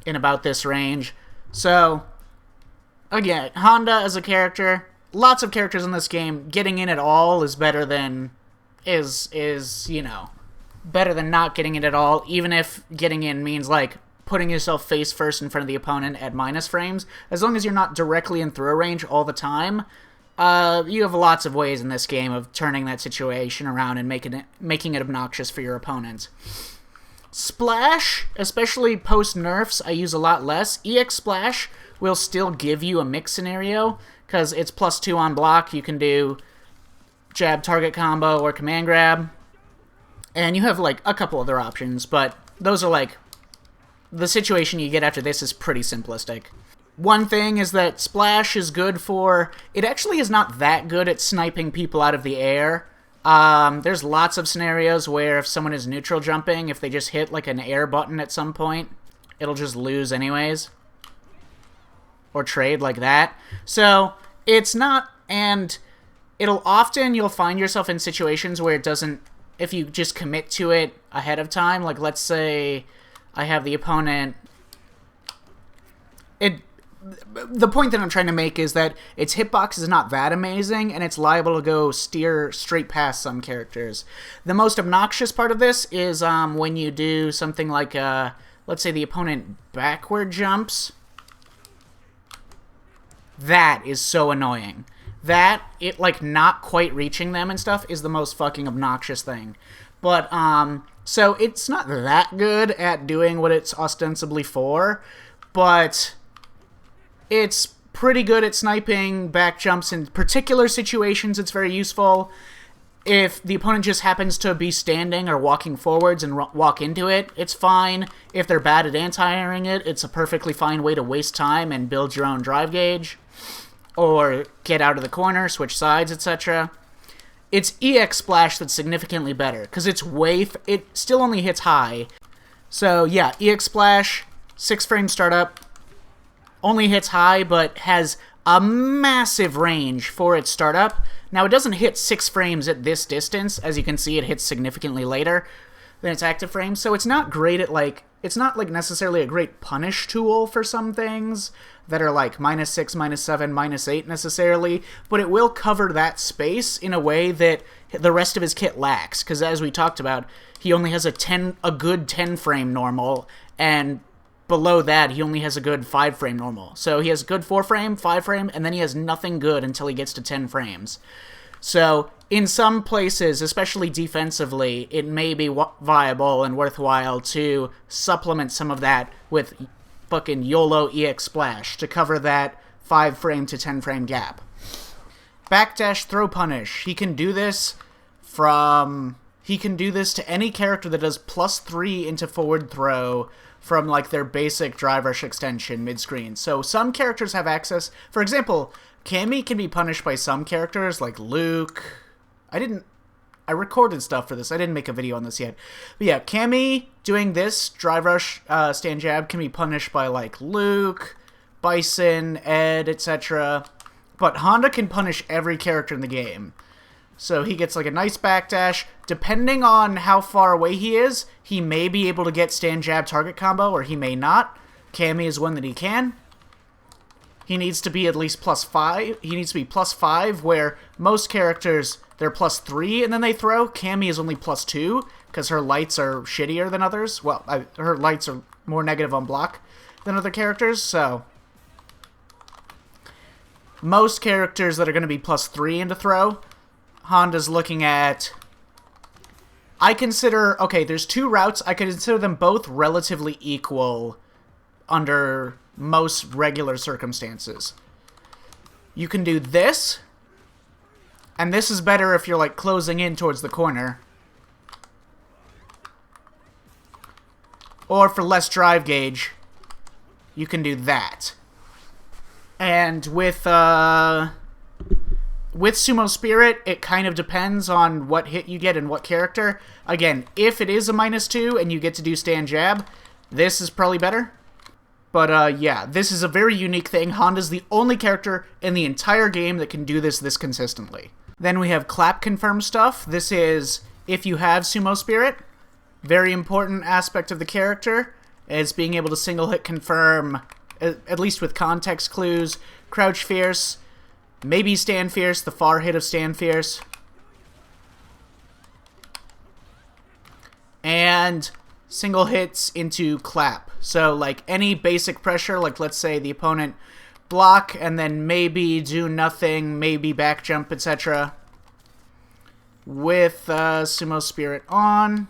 in about this range. So, again, Honda as a character, lots of characters in this game, getting in at all is better than, you know, better than not getting in at all, even if getting in means, like, putting yourself face first in front of the opponent at minus frames. As long as you're not directly in throw range all the time, you have lots of ways in this game of turning that situation around and making it obnoxious for your opponent. Splash, especially post-nerfs, I use a lot less. EX Splash will still give you a mix scenario, because it's +2 on block. You can do jab target combo or command grab. And you have, like, a couple other options, but those are, like, the situation you get after this is pretty simplistic. One thing is that Splash is good for, it actually is not that good at sniping people out of the air. There's lots of scenarios where if someone is neutral jumping, if they just hit like an air button at some point, it'll just lose anyways. Or trade like that. So, it's not, and you'll find yourself in situations where it doesn't, if you just commit to it ahead of time, like let's say I have the opponent, the point that I'm trying to make is that its hitbox is not that amazing, and it's liable to go steer straight past some characters. The most obnoxious part of this is when you do something like, let's say the opponent backward jumps. That is so annoying. That, it like not quite reaching them and stuff is the most fucking obnoxious thing. But, so it's not that good at doing what it's ostensibly for, but it's pretty good at sniping back jumps in particular situations. It's very useful. If the opponent just happens to be standing or walking forwards and walk into it, it's fine. If they're bad at anti-airing it, it's a perfectly fine way to waste time and build your own drive gauge. Or get out of the corner, switch sides, etc. It's EX Splash that's significantly better, because it still only hits high. So yeah, EX Splash, 6-frame startup, only hits high, but has a massive range for its startup. Now, it doesn't hit 6 frames at this distance. As you can see, it hits significantly later than its active frames. So it's not great at, like, it's not, like, necessarily a great punish tool for some things that are, like, -6, -7, -8 necessarily. But it will cover that space in a way that the rest of his kit lacks. Because as we talked about, he only has a good 10-frame normal, and below that, he only has a good 5-frame normal. So he has a good 4-frame, 5-frame, and then he has nothing good until he gets to 10 frames. So in some places, especially defensively, it may be viable and worthwhile to supplement some of that with fucking YOLO EX Splash to cover that 5-frame to 10-frame gap. Backdash Throw Punish. He can do this to any character that does +3 into forward throw from, like, their basic drive rush extension mid-screen. So some characters have access. For example, Cammy can be punished by some characters, like Luke. I recorded stuff for this. I didn't make a video on this yet. But yeah, Cammy doing this drive rush stand jab can be punished by, like, Luke, Bison, Ed, etc. But Honda can punish every character in the game. So he gets, like, a nice backdash. Depending on how far away he is, he may be able to get stand jab target combo, or he may not. Cammy is one that he can. He needs to be at least +5. He needs to be +5, where most characters, they're +3 and then they throw. Cammy is only +2, because her lights are shittier than others. Well, her lights are more negative on block than other characters, so most characters that are going to be +3 into throw, Honda's looking at... okay, there's 2 routes. I consider them both relatively equal under most regular circumstances. You can do this, and this is better if you're, like, closing in towards the corner. Or for less drive gauge, you can do that. And with Sumo Spirit, it kind of depends on what hit you get and what character. Again, if it is a -2 and you get to do stand jab, this is probably better. But yeah, this is a very unique thing. Honda's the only character in the entire game that can do this consistently. Then we have clap confirm stuff. This is if you have Sumo Spirit. Very important aspect of the character is being able to single hit confirm, at least with context clues, crouch fierce, maybe stand fierce, the far hit of stand fierce. And single hits into clap. So, like, any basic pressure, like, let's say the opponent block and then maybe do nothing, maybe back jump, etc. With Sumo Spirit on.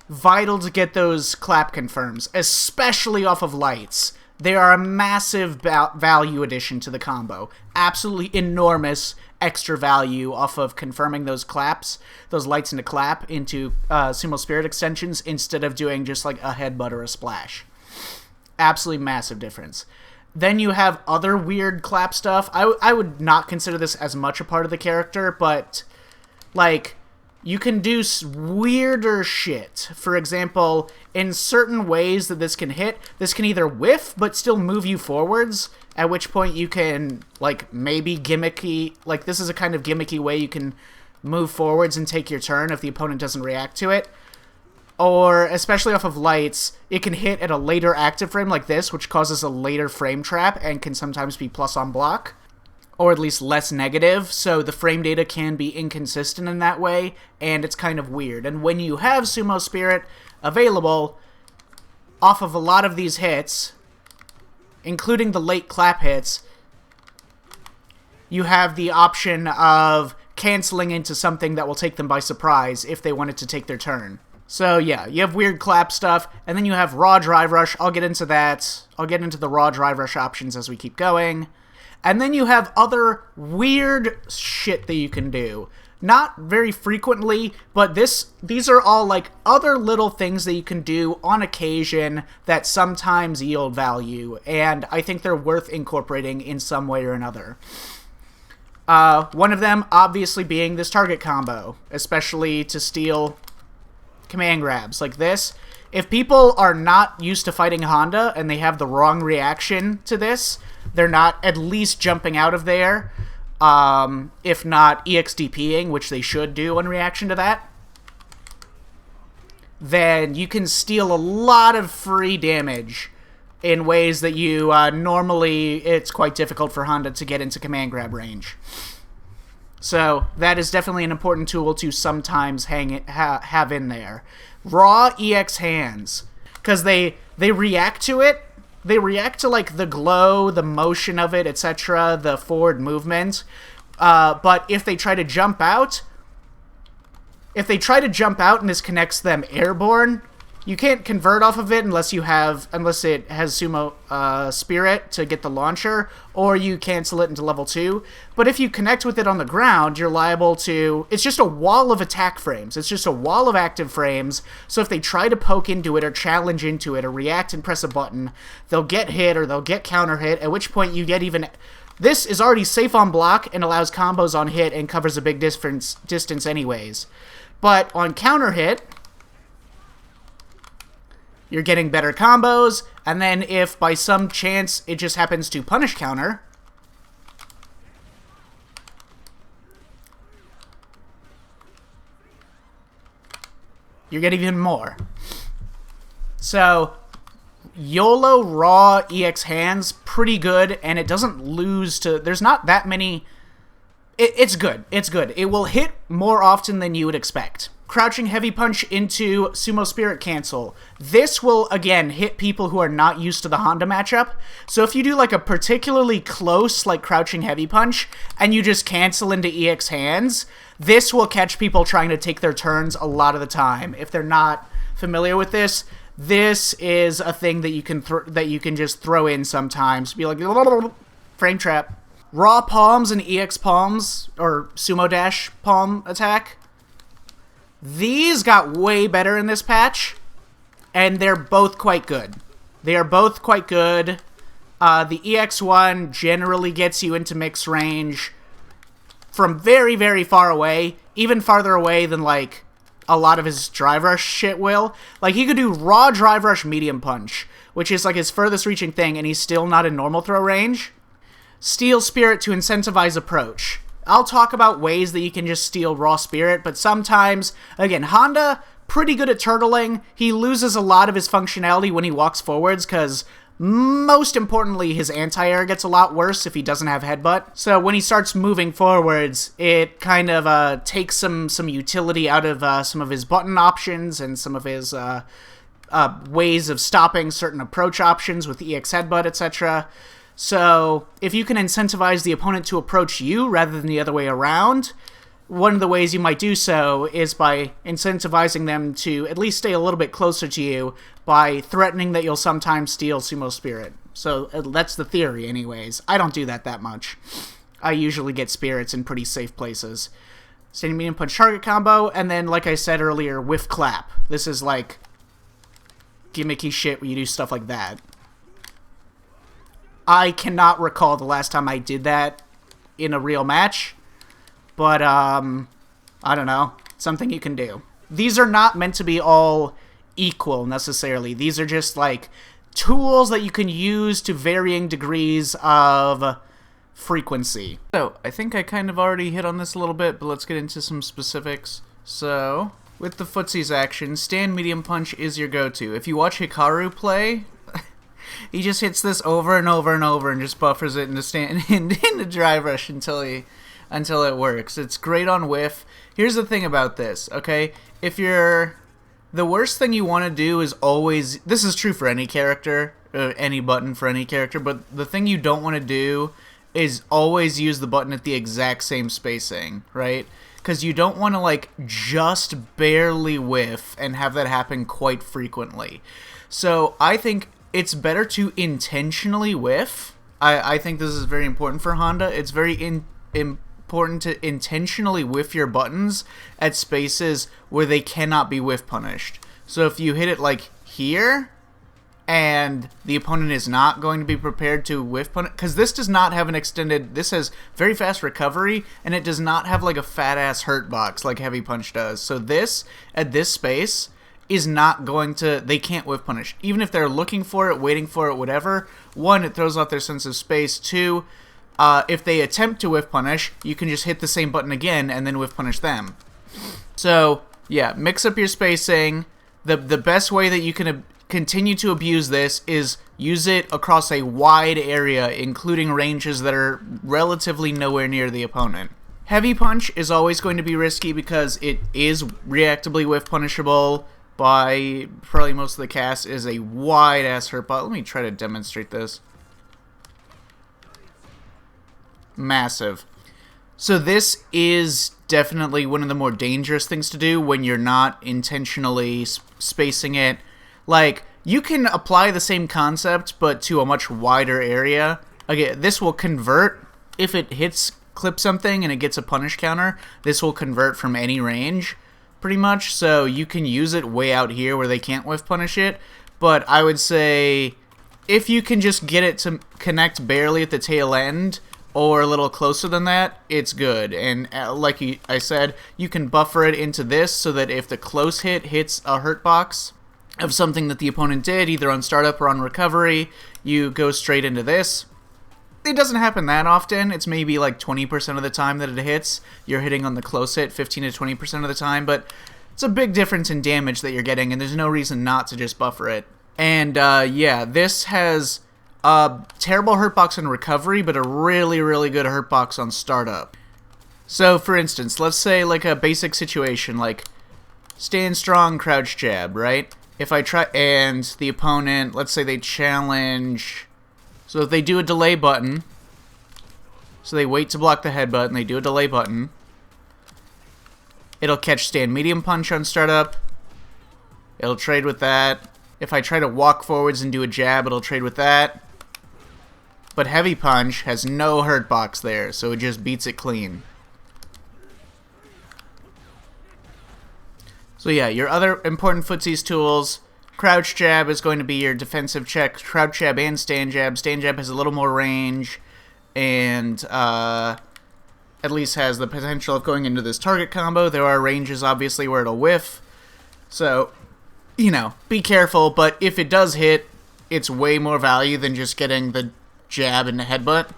Vital to get those clap confirms, especially off of lights. They are a massive value addition to the combo. Absolutely enormous extra value off of confirming those claps, those lights into clap, into Sumo Spirit extensions, instead of doing just like a headbutt or a splash. Absolutely massive difference. Then you have other weird clap stuff. I would not consider this as much a part of the character, but, like, you can do weirder shit. For example, in certain ways that this can hit, this can either whiff but still move you forwards, at which point you can, like, maybe gimmicky, like, this is a kind of gimmicky way you can move forwards and take your turn if the opponent doesn't react to it. Or, especially off of lights, it can hit at a later active frame like this, which causes a later frame trap and can sometimes be plus on block, or at least less negative, so the frame data can be inconsistent in that way, and it's kind of weird. And when you have Sumo Spirit available, off of a lot of these hits, including the late clap hits, you have the option of canceling into something that will take them by surprise if they wanted to take their turn. So yeah, you have weird clap stuff, and then you have raw drive rush. I'll get into that. I'll get into the raw drive rush options as we keep going. And then you have other weird shit that you can do. Not very frequently, but these are all like other little things that you can do on occasion that sometimes yield value, and I think they're worth incorporating in some way or another. One of them obviously being this target combo, especially to steal command grabs like this. If people are not used to fighting Honda and they have the wrong reaction to this, they're not at least jumping out of there, if not EXDPing, which they should do in reaction to that, then you can steal a lot of free damage in ways that you normally it's quite difficult for Honda to get into command grab range. So that is definitely an important tool to sometimes have in there. Raw EX hands, because they react to it. They react to like the glow, the motion of it, etc., the forward movement. But if they try to jump out, and this connects them airborne, you can't convert off of it unless it has Sumo Spirit to get the launcher, or you cancel it into level 2. But if you connect with it on the ground, you're liable to... It's just a wall of attack frames. It's just a wall of active frames. So if they try to poke into it or challenge into it or react and press a button, they'll get hit or they'll get counter hit, at which point you get even... This is already safe on block and allows combos on hit and covers a big distance anyways. But on counter hit, you're getting better combos, and then if by some chance it just happens to punish counter, you're getting even more. So, YOLO raw EX hands, pretty good, and it doesn't lose to... There's not that many... It's good. It's good. It will hit more often than you would expect. Crouching heavy punch into Sumo Spirit cancel. This will, again, hit people who are not used to the Honda matchup. So if you do like a particularly close, like crouching heavy punch, and you just cancel into EX hands, this will catch people trying to take their turns a lot of the time. If they're not familiar with this, this is a thing that you can just throw in sometimes. Be like, frame trap. Raw palms and EX palms, or Sumo Dash palm attack. These got way better in this patch, and they're both quite good. They are both quite good. The EX1 generally gets you into mix range from very, very far away, even farther away than, like, a lot of his drive rush shit will. Like, he could do raw drive rush medium punch, which is, like, his furthest reaching thing, and he's still not in normal throw range. Steal Spirit to incentivize approach. I'll talk about ways that you can just steal raw Spirit, but sometimes, again, Honda, pretty good at turtling. He loses a lot of his functionality when he walks forwards, because most importantly, his anti-air gets a lot worse if he doesn't have headbutt. So when he starts moving forwards, it kind of takes some utility out of some of his button options and some of his ways of stopping certain approach options with EX headbutt, etc. So, if you can incentivize the opponent to approach you rather than the other way around, one of the ways you might do so is by incentivizing them to at least stay a little bit closer to you by threatening that you'll sometimes steal Sumo Spirit. So, that's the theory anyways. I don't do that much. I usually get spirits in pretty safe places. Standing medium punch target combo, and then, like I said earlier, whiff clap. This is like gimmicky shit where you do stuff like that. I cannot recall the last time I did that in a real match, but, I don't know, something you can do. These are not meant to be all equal, necessarily. These are just, like, tools that you can use to varying degrees of frequency. So, I think I kind of already hit on this a little bit, but let's get into some specifics. So, with the Footies action, stand medium punch is your go-to. If you watch Hikaru play... He just hits this over and over and over and just buffers it into drive rush until it works. It's great on whiff. Here's the thing about this, okay? The worst thing you want to do is always... This is true for any character, any button for any character, but the thing you don't want to do is always use the button at the exact same spacing, right? because you don't want to like just barely whiff and have that happen quite frequently. So I think it's better to intentionally whiff. I think this is very important for Honda. It's very important to intentionally whiff your buttons at spaces where they cannot be whiff punished. So if you hit it like here, and the opponent is not going to be prepared to whiff punish, because this does not have an extended, this has very fast recovery, and it does not have like a fat ass hurt box like Heavy Punch does. So this, at this space, is not going to, they can't whiff punish. Even if they're looking for it, waiting for it, whatever, one, it throws off their sense of space. Two, if they attempt to whiff punish, you can just hit the same button again and then whiff punish them. So, yeah, mix up your spacing. The best way that you can continue to abuse this is use it across a wide area, including ranges that are relatively nowhere near the opponent. Heavy Punch is always going to be risky because it is reactively whiff punishable by probably most of the cast. It is a wide ass hurt bot. Let me try to demonstrate this. Massive. So this is definitely one of the more dangerous things to do when you're not intentionally spacing it. Like, you can apply the same concept, but to a much wider area. Again, this will convert. If it clips something and it gets a punish counter, this will convert from any range, pretty much. So you can use it way out here where they can't whiff punish it. But I would say, if you can just get it to connect barely at the tail end, or a little closer than that, it's good. And like I said, you can buffer it into this so that if the close hit hits a hurt box of something that the opponent did, either on startup or on recovery, you go straight into this. It doesn't happen that often. It's maybe like 20% of the time that it hits. You're hitting on the close hit 15 to 20% of the time, but it's a big difference in damage that you're getting, and there's no reason not to just buffer it. And yeah, this has terrible hurtbox on recovery, but a really, really good hurtbox on startup. So, for instance, let's say like a basic situation, like stand strong, crouch jab, right? If I try, and the opponent, let's say they challenge, so if they do a delay button, so they wait to block the headbutt and they do a delay button, it'll catch stand medium punch on startup, it'll trade with that. If I try to walk forwards and do a jab, it'll trade with that. But Heavy Punch has no hurt box there, so it just beats it clean. So yeah, your other important Footies tools, Crouch Jab is going to be your defensive check, Crouch Jab and Stand Jab. Stand Jab has a little more range, and at least has the potential of going into this target combo. There are ranges, obviously, where it'll whiff. So, you know, be careful, but if it does hit, it's way more value than just getting the jab and the headbutt,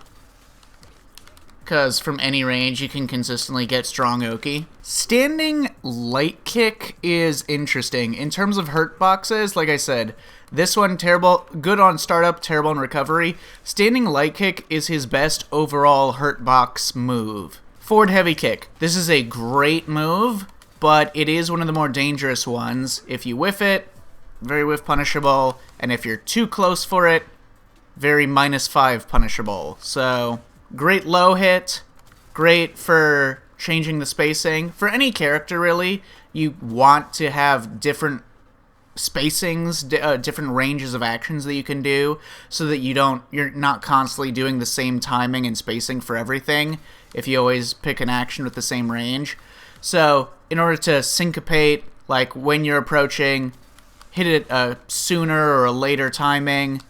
because from any range you can consistently get strong Oki. Standing light kick is interesting. In terms of hurt boxes, like I said, this one terrible, good on startup, terrible on recovery. Standing light kick is his best overall hurt box move. Forward heavy kick. This is a great move, but it is one of the more dangerous ones. If you whiff it, very whiff punishable, and if you're too close for it, very -5 punishable. So, great low hit, great for changing the spacing. For any character, really, you want to have different spacings, different ranges of actions that you can do, so that you're not constantly doing the same timing and spacing for everything if you always pick an action with the same range. So, in order to syncopate, like when you're approaching, hit it a sooner or a later timing,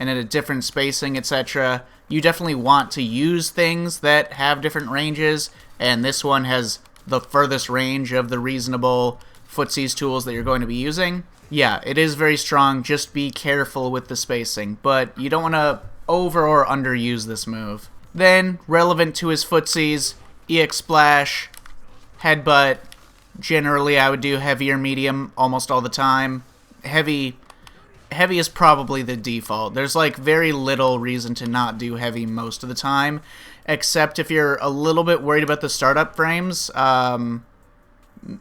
and at a different spacing, etc., you definitely want to use things that have different ranges, and this one has the furthest range of the reasonable Footies tools that you're going to be using. Yeah, it is very strong, just be careful with the spacing, but you don't want to over or underuse this move. Then, relevant to his Footsies, EX Splash, Headbutt. Generally, I would do heavy or medium almost all the time. Heavy is probably the default. There's like very little reason to not do heavy most of the time, except if you're a little bit worried about the startup frames.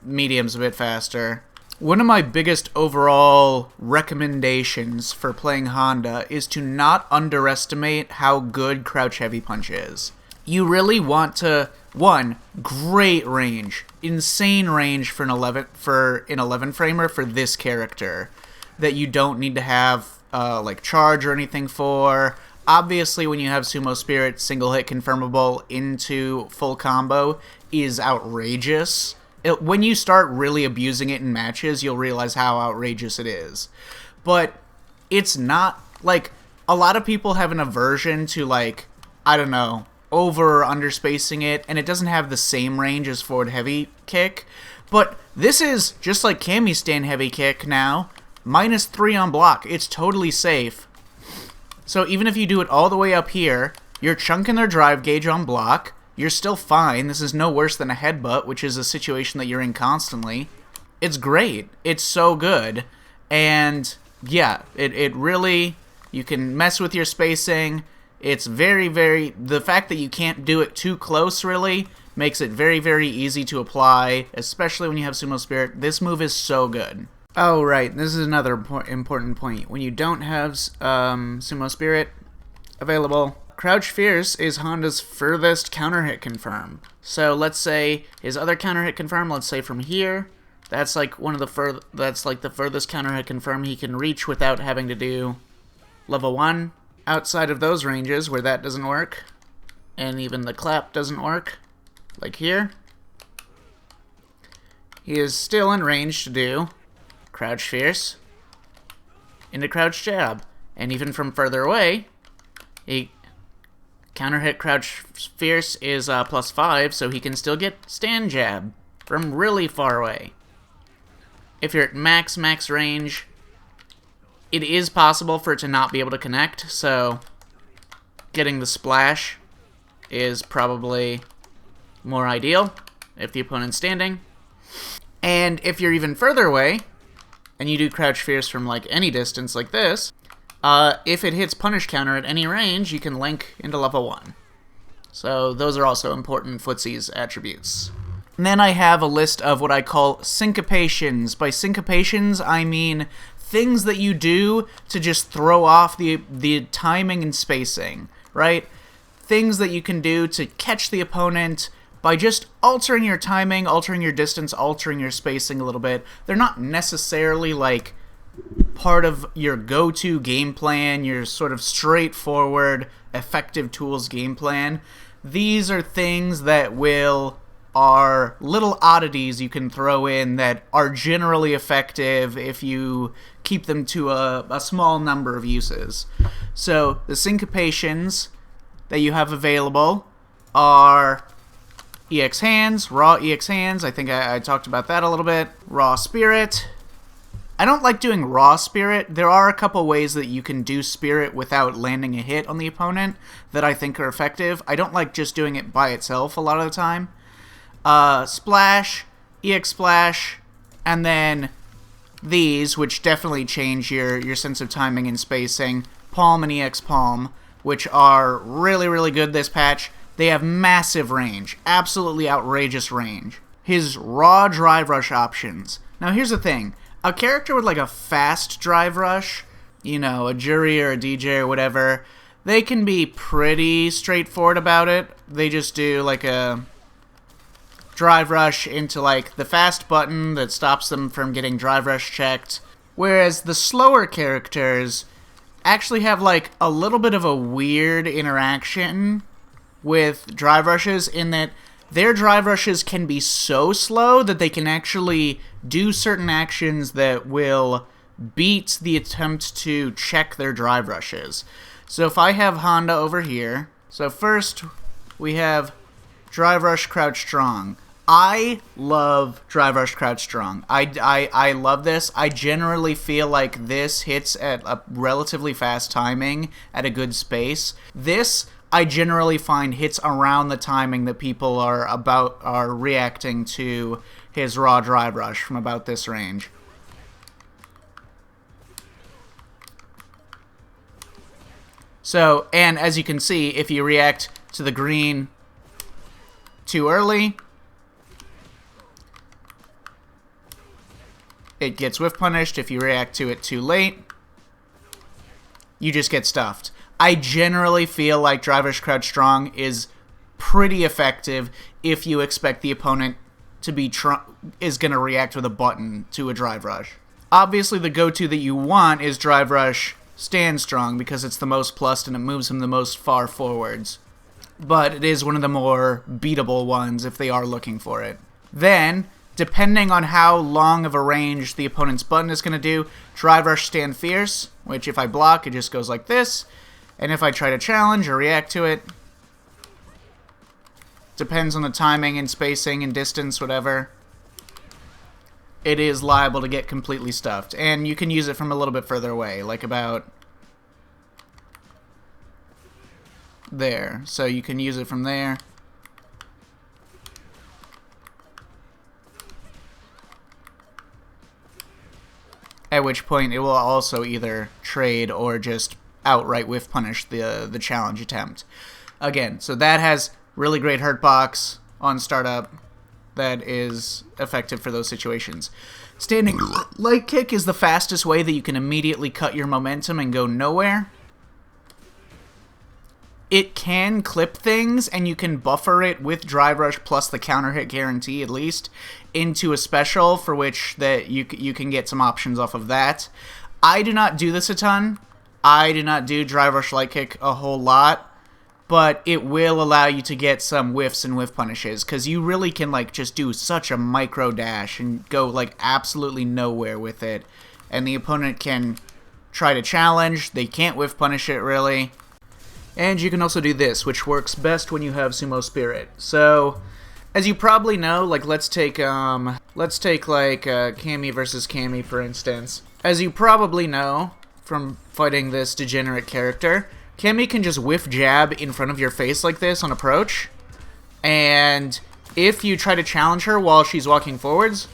Medium's a bit faster. One of my biggest overall recommendations for playing Honda is to not underestimate how good Crouch Heavy Punch is. you really want to, one, great range, insane range for an 11 framer for this character that you don't need to have like charge or anything for. Obviously, when you have Sumo Spirit, single hit confirmable into full combo is outrageous. When you start really abusing it in matches, you'll realize how outrageous it is. But it's not, like, a lot of people have an aversion to, like, I don't know, over or under spacing it, and it doesn't have the same range as forward heavy kick. But this is, just like Cammy stand heavy kick now, -3 on block. It's totally safe. So even if you do it all the way up here, you're chunking their drive gauge on block, you're still fine. This is no worse than a headbutt, which is a situation that you're in constantly. It's great. It's so good. And yeah, it really, you can mess with your spacing. It's very, very, the fact that you can't do it too close really makes it very, very easy to apply, especially when you have Sumo Spirit. This move is so good. Oh, right, this is another important point. When you don't have Sumo Spirit available, Crouch Fierce is Honda's furthest counter hit confirm. So let's say his other counter hit confirm, let's say from here, that's like one of the the furthest counter hit confirm he can reach without having to do level 1. Outside of those ranges where that doesn't work, and even the clap doesn't work, like here, he is still in range to do Crouch Fierce into Crouch Jab. And even from further away, he counter hit Crouch Fierce is +5, so he can still get Stand Jab from really far away. If you're at max range, it is possible for it to not be able to connect, so getting the splash is probably more ideal if the opponent's standing. And if you're even further away, and you do Crouch Fierce from like any distance like this, if it hits Punish Counter at any range, you can link into level 1. So those are also important Footsies attributes. And then I have a list of what I call syncopations. By syncopations, I mean things that you do to just throw off the timing and spacing, right? Things that you can do to catch the opponent by just altering your timing, altering your distance, altering your spacing a little bit. They're not necessarily like part of your go-to game plan, your sort of straightforward, effective tools game plan. These are things that are little oddities you can throw in that are generally effective if you keep them to a small number of uses. So the syncopations that you have available are EX Hands, Raw EX Hands. I think I talked about that a little bit. Raw Spirit. I don't like doing Raw Spirit. There are a couple ways that you can do Spirit without landing a hit on the opponent that I think are effective. I don't like just doing it by itself a lot of the time. Splash, EX Splash, and then these, which definitely change your sense of timing and spacing. Palm and EX Palm, which are really, really good this patch. They have massive range, absolutely outrageous range. His raw drive rush options. Now here's the thing, a character with like a fast drive rush, you know, a Jury or a DJ or whatever, they can be pretty straightforward about it. They just do like a drive rush into like the fast button that stops them from getting drive rush checked. Whereas the slower characters actually have like a little bit of a weird interaction with drive rushes in that their drive rushes can be so slow that they can actually do certain actions that will beat the attempt to check their drive rushes. So if I have Honda over here, so first we have drive rush crouch strong. I love drive rush crouch strong. I love this. I generally feel like this hits at a relatively fast timing at a good space. This I generally find hits around the timing that people are reacting to his raw drive rush from about this range. So, and as you can see, if you react to the green too early, it gets whiff punished. If you react to it too late, you just get stuffed. I generally feel like drive rush crouch strong is pretty effective if you expect the opponent to be is going to react with a button to a drive rush. Obviously, the go-to that you want is drive rush stand strong because it's the most plussed and it moves him the most far forwards. But it is one of the more beatable ones if they are looking for it. Then, depending on how long of a range the opponent's button is going to do, drive rush stand fierce, which if I block, it just goes like this. And if I try to challenge or react to it, depends on the timing and spacing and distance, whatever, it is liable to get completely stuffed. And you can use it from a little bit further away, like about there. So you can use it from there. At which point it will also either trade or just outright whiff punish the challenge attempt. Again, so that has really great hurt box on startup that is effective for those situations. Standing light kick is the fastest way that you can immediately cut your momentum and go nowhere. It can clip things, and you can buffer it with drive rush plus the counter hit guarantee at least into a special for which that you can get some options off of that. I do not do this a ton. I do not do drive rush light kick a whole lot, but it will allow you to get some whiffs and whiff punishes because you really can like just do such a micro dash and go like absolutely nowhere with it, and the opponent can try to challenge. They can't whiff punish it really. And you can also do this, which works best when you have Sumo Spirit. So, as you probably know, like let's take like Cammy versus Cammy for instance. As you probably know from fighting this degenerate character, Cammy can just whiff jab in front of your face like this on approach, and if you try to challenge her while she's walking forwards,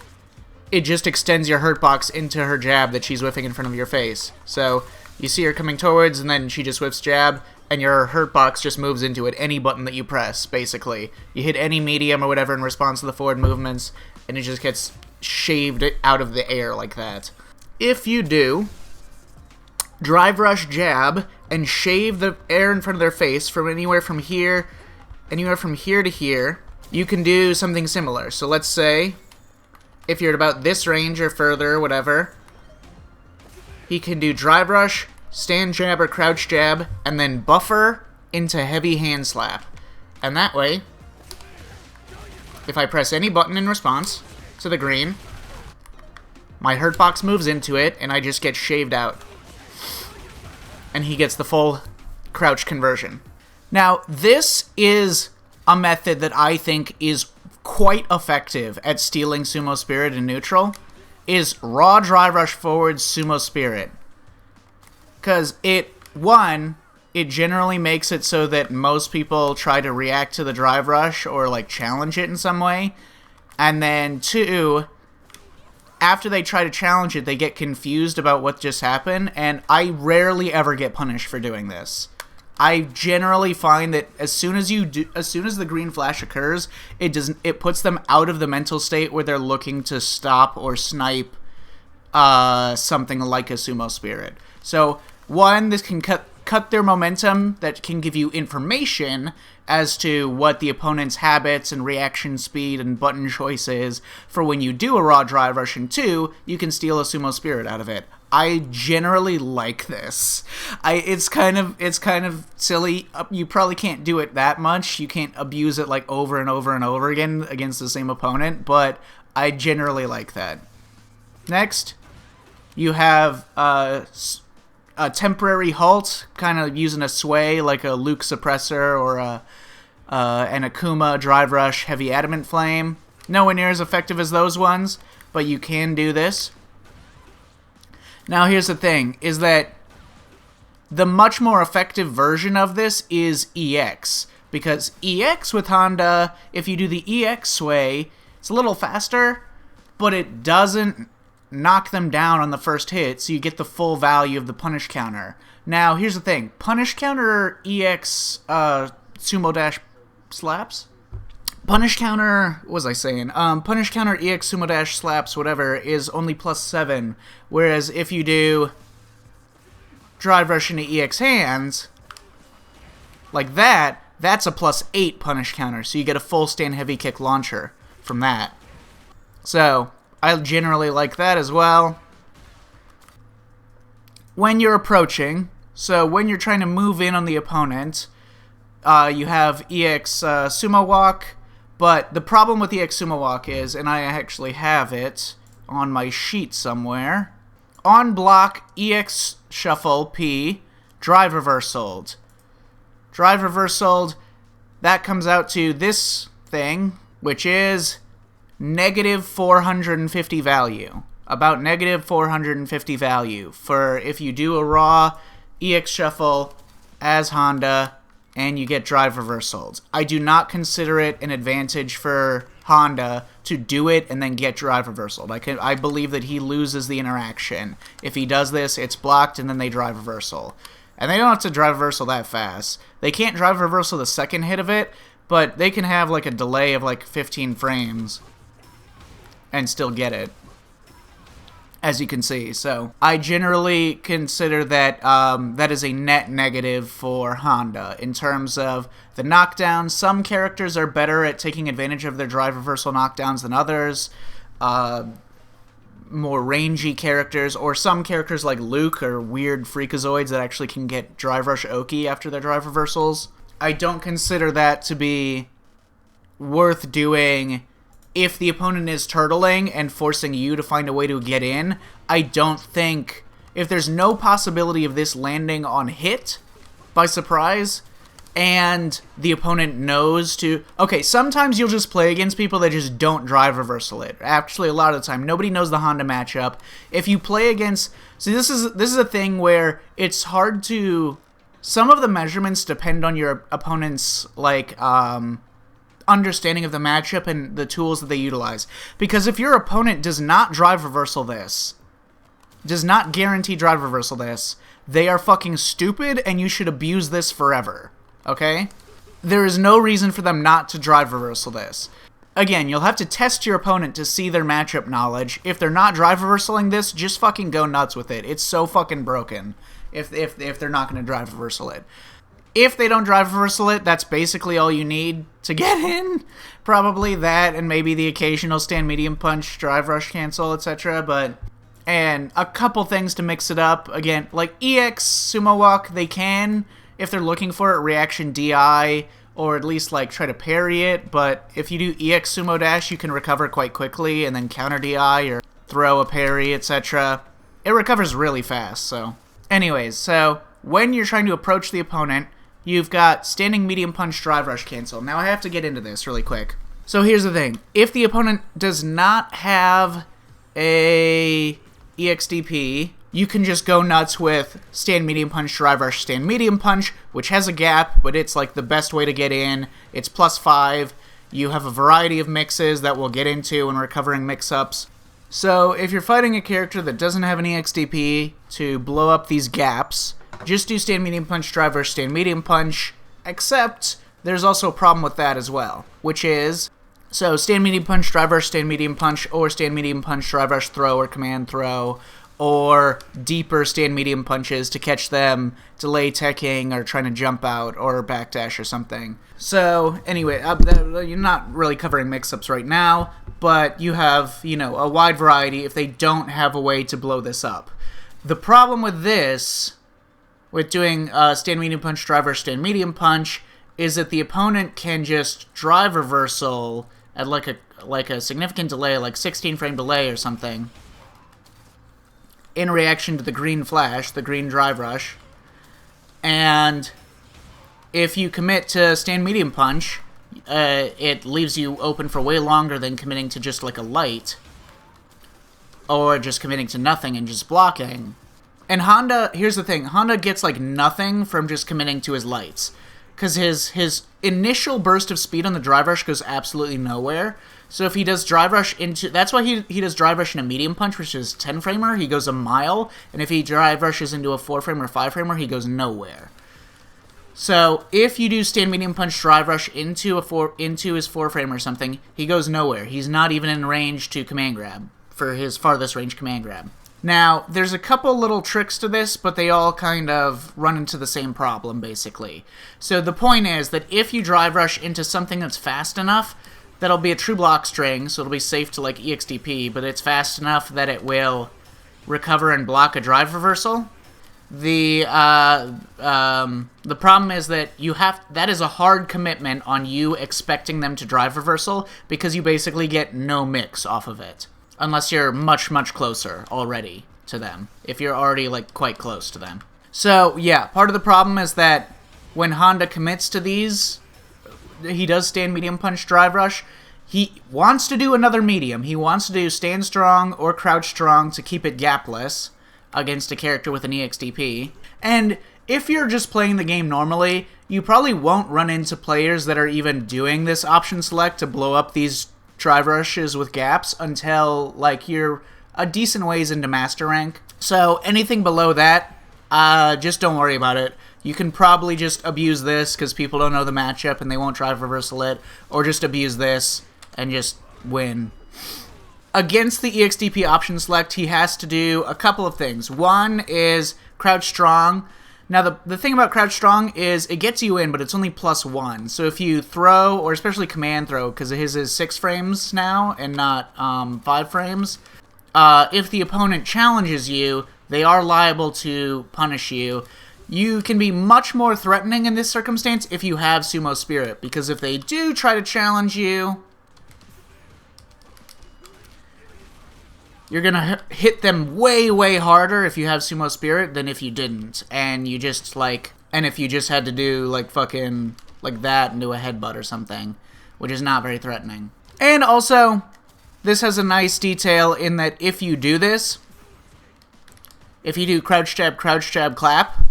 it just extends your hurt box into her jab that she's whiffing in front of your face. So you see her coming towards, and then she just whiffs jab, and your hurt box just moves into it, any button that you press, basically. You hit any medium or whatever in response to the forward movements, and it just gets shaved out of the air like that. If you do drive rush jab and shave the air in front of their face from anywhere from here to here, you can do something similar. So let's say if you're at about this range or further, whatever, he can do drive rush, stand jab or crouch jab, and then buffer into heavy hand slap. And that way, if I press any button in response to the green, my hurt box moves into it, and I just get shaved out. And he gets the full crouch conversion. Now, this is a method that I think is quite effective at stealing Sumo Spirit in neutral, is raw drive rush forward Sumo Spirit. Because it generally makes it so that most people try to react to the drive rush or like challenge it in some way. And then 2, after they try to challenge it, they get confused about what just happened, and I rarely ever get punished for doing this. I generally find that as soon as the green flash occurs, it puts them out of the mental state where they're looking to stop or snipe something like a Sumo Spirit. So 1, this can cut their momentum, that can give you information as to what the opponent's habits and reaction speed and button choice is for when you do a raw drive rush, and 2, you can steal a Sumo Spirit out of it. I generally like this. It's kind of silly. You probably can't do it that much. You can't abuse it like over and over and over again against the same opponent, but I generally like that. Next, you have a temporary halt, kind of using a sway like a Luke Suppressor or an Akuma Drive Rush Heavy Adamant Flame. Nowhere near as effective as those ones, but you can do this. Now here's the thing, is that the much more effective version of this is EX, because EX with Honda, if you do the EX sway, it's a little faster, but it doesn't knock them down on the first hit, so you get the full value of the punish counter. Now, here's the thing. Punish counter EX sumo dash slaps? Punish counter, what was I saying? Punish counter EX sumo dash slaps, whatever, is only +7, whereas if you do drive rush into EX hands, like that, that's a +8 punish counter, so you get a full stand heavy kick launcher from that. So, I generally like that as well. When you're approaching, so when you're trying to move in on the opponent, you have EX Sumo Walk, but the problem with EX Sumo Walk is, and I actually have it on my sheet somewhere, on block, EX Shuffle P, drive reversaled. Drive reversaled, that comes out to this thing, which is negative 450 value. About negative 450 value for if you do a raw EX Shuffle as Honda and you get drive reversals. I do not consider it an advantage for Honda to do it and then get drive reversal. I believe that he loses the interaction. If he does this, it's blocked and then they drive reversal. And they don't have to drive reversal that fast. They can't drive reversal the second hit of it, but they can have like a delay of like 15 frames and still get it, as you can see. So I generally consider that that is a net negative for Honda in terms of the knockdown. Some characters are better at taking advantage of their drive reversal knockdowns than others. More rangy characters, or some characters like Luke are weird freakazoids that actually can get drive rush Oki after their drive reversals. I don't consider that to be worth doing if the opponent is turtling and forcing you to find a way to get in. I don't think, if there's no possibility of this landing on hit by surprise, and the opponent knows to... Okay, sometimes you'll just play against people that just don't drive reversal it. Actually, a lot of the time, nobody knows the Honda matchup. If you play against... See, this is a thing where it's hard to... Some of the measurements depend on your opponent's, like, understanding of the matchup and the tools that they utilize. Because if your opponent does not drive reversal this, does not guarantee drive reversal this, they are fucking stupid and you should abuse this forever. Okay? There is no reason for them not to drive reversal this. Again, you'll have to test your opponent to see their matchup knowledge. If they're not drive reversaling this, just fucking go nuts with it. It's so fucking broken if they're not going to drive reversal it. If they don't drive reversal it, that's basically all you need to get in. Probably that, and maybe the occasional stand medium punch, drive rush cancel, etc. And a couple things to mix it up. Again, like EX Sumo Walk, they can, if they're looking for it, reaction DI, or at least like try to parry it. But if you do EX Sumo Dash, you can recover quite quickly and then counter DI or throw a parry, etc. It recovers really fast. So anyways, so when you're trying to approach the opponent, you've got standing medium punch, drive rush cancel. Now I have to get into this really quick. So here's the thing. If the opponent does not have a EXDP, you can just go nuts with stand medium punch, drive rush, stand medium punch, which has a gap, but it's like the best way to get in. It's +5. You have a variety of mixes that we'll get into when we're covering mix-ups. So if you're fighting a character that doesn't have an EXDP to blow up these gaps, just do stand medium punch, drive rush, stand medium punch, except there's also a problem with that as well, which is, so stand medium punch, drive rush, stand medium punch, or stand medium punch, drive rush, throw, or command throw, or deeper stand medium punches to catch them delay teching or trying to jump out or backdash or something. So anyway, you're not really covering mix-ups right now, but you have, a wide variety if they don't have a way to blow this up. The problem with this, with doing stand medium punch, drive rush, stand medium punch, is that the opponent can just drive reversal at like a significant delay, like 16 frame delay or something, in reaction to the green flash, the green drive rush. And if you commit to stand medium punch, it leaves you open for way longer than committing to just like a light, or just committing to nothing and just blocking. And Honda, here's the thing, Honda gets like nothing from just committing to his lights, because his initial burst of speed on the drive rush goes absolutely nowhere. So if he does drive rush into... That's why he does drive rush in a medium punch, which is 10-framer. He goes a mile. And if he drive rushes into a 4-framer or 5-framer, he goes nowhere. So if you do stand medium punch, drive rush into his 4-frame or something, he goes nowhere. He's not even in range to command grab, for his farthest range command grab. Now, there's a couple little tricks to this, but they all kind of run into the same problem, basically. So the point is that if you drive rush into something that's fast enough, that'll be a true block string, so it'll be safe to, like, EXDP, but it's fast enough that it will recover and block a drive reversal. The problem is that that is a hard commitment on you expecting them to drive reversal, because you basically get no mix off of it. Unless you're much, much closer already to them. If you're already, like, quite close to them. So, yeah, part of the problem is that when Honda commits to these, he does stand medium punch drive rush. He wants to do another medium. He wants to do stand strong or crouch strong to keep it gapless against a character with an EXDP. And if you're just playing the game normally, you probably won't run into players that are even doing this option select to blow up these drive rushes with gaps until, like, you're a decent ways into master rank. So anything below that, just don't worry about it. You can probably just abuse this because people don't know the matchup and they won't drive reversal it, or just abuse this and just win. Against the EXDP option select, he has to do a couple of things. One is crouch strong. Now, the thing about crouch strong is it gets you in, but it's only +1. So if you throw, or especially command throw, because his is 6 frames now and not 5 frames, if the opponent challenges you, they are liable to punish you. You can be much more threatening in this circumstance if you have Sumo Spirit, because if they do try to challenge you, you're going to hit them way, way harder if you have Sumo Spirit than if you didn't. And you just, like, and if you just had to do, like, fucking, like that and do a headbutt or something, which is not very threatening. And also, this has a nice detail in that if you do this, if you do crouch jab, clap,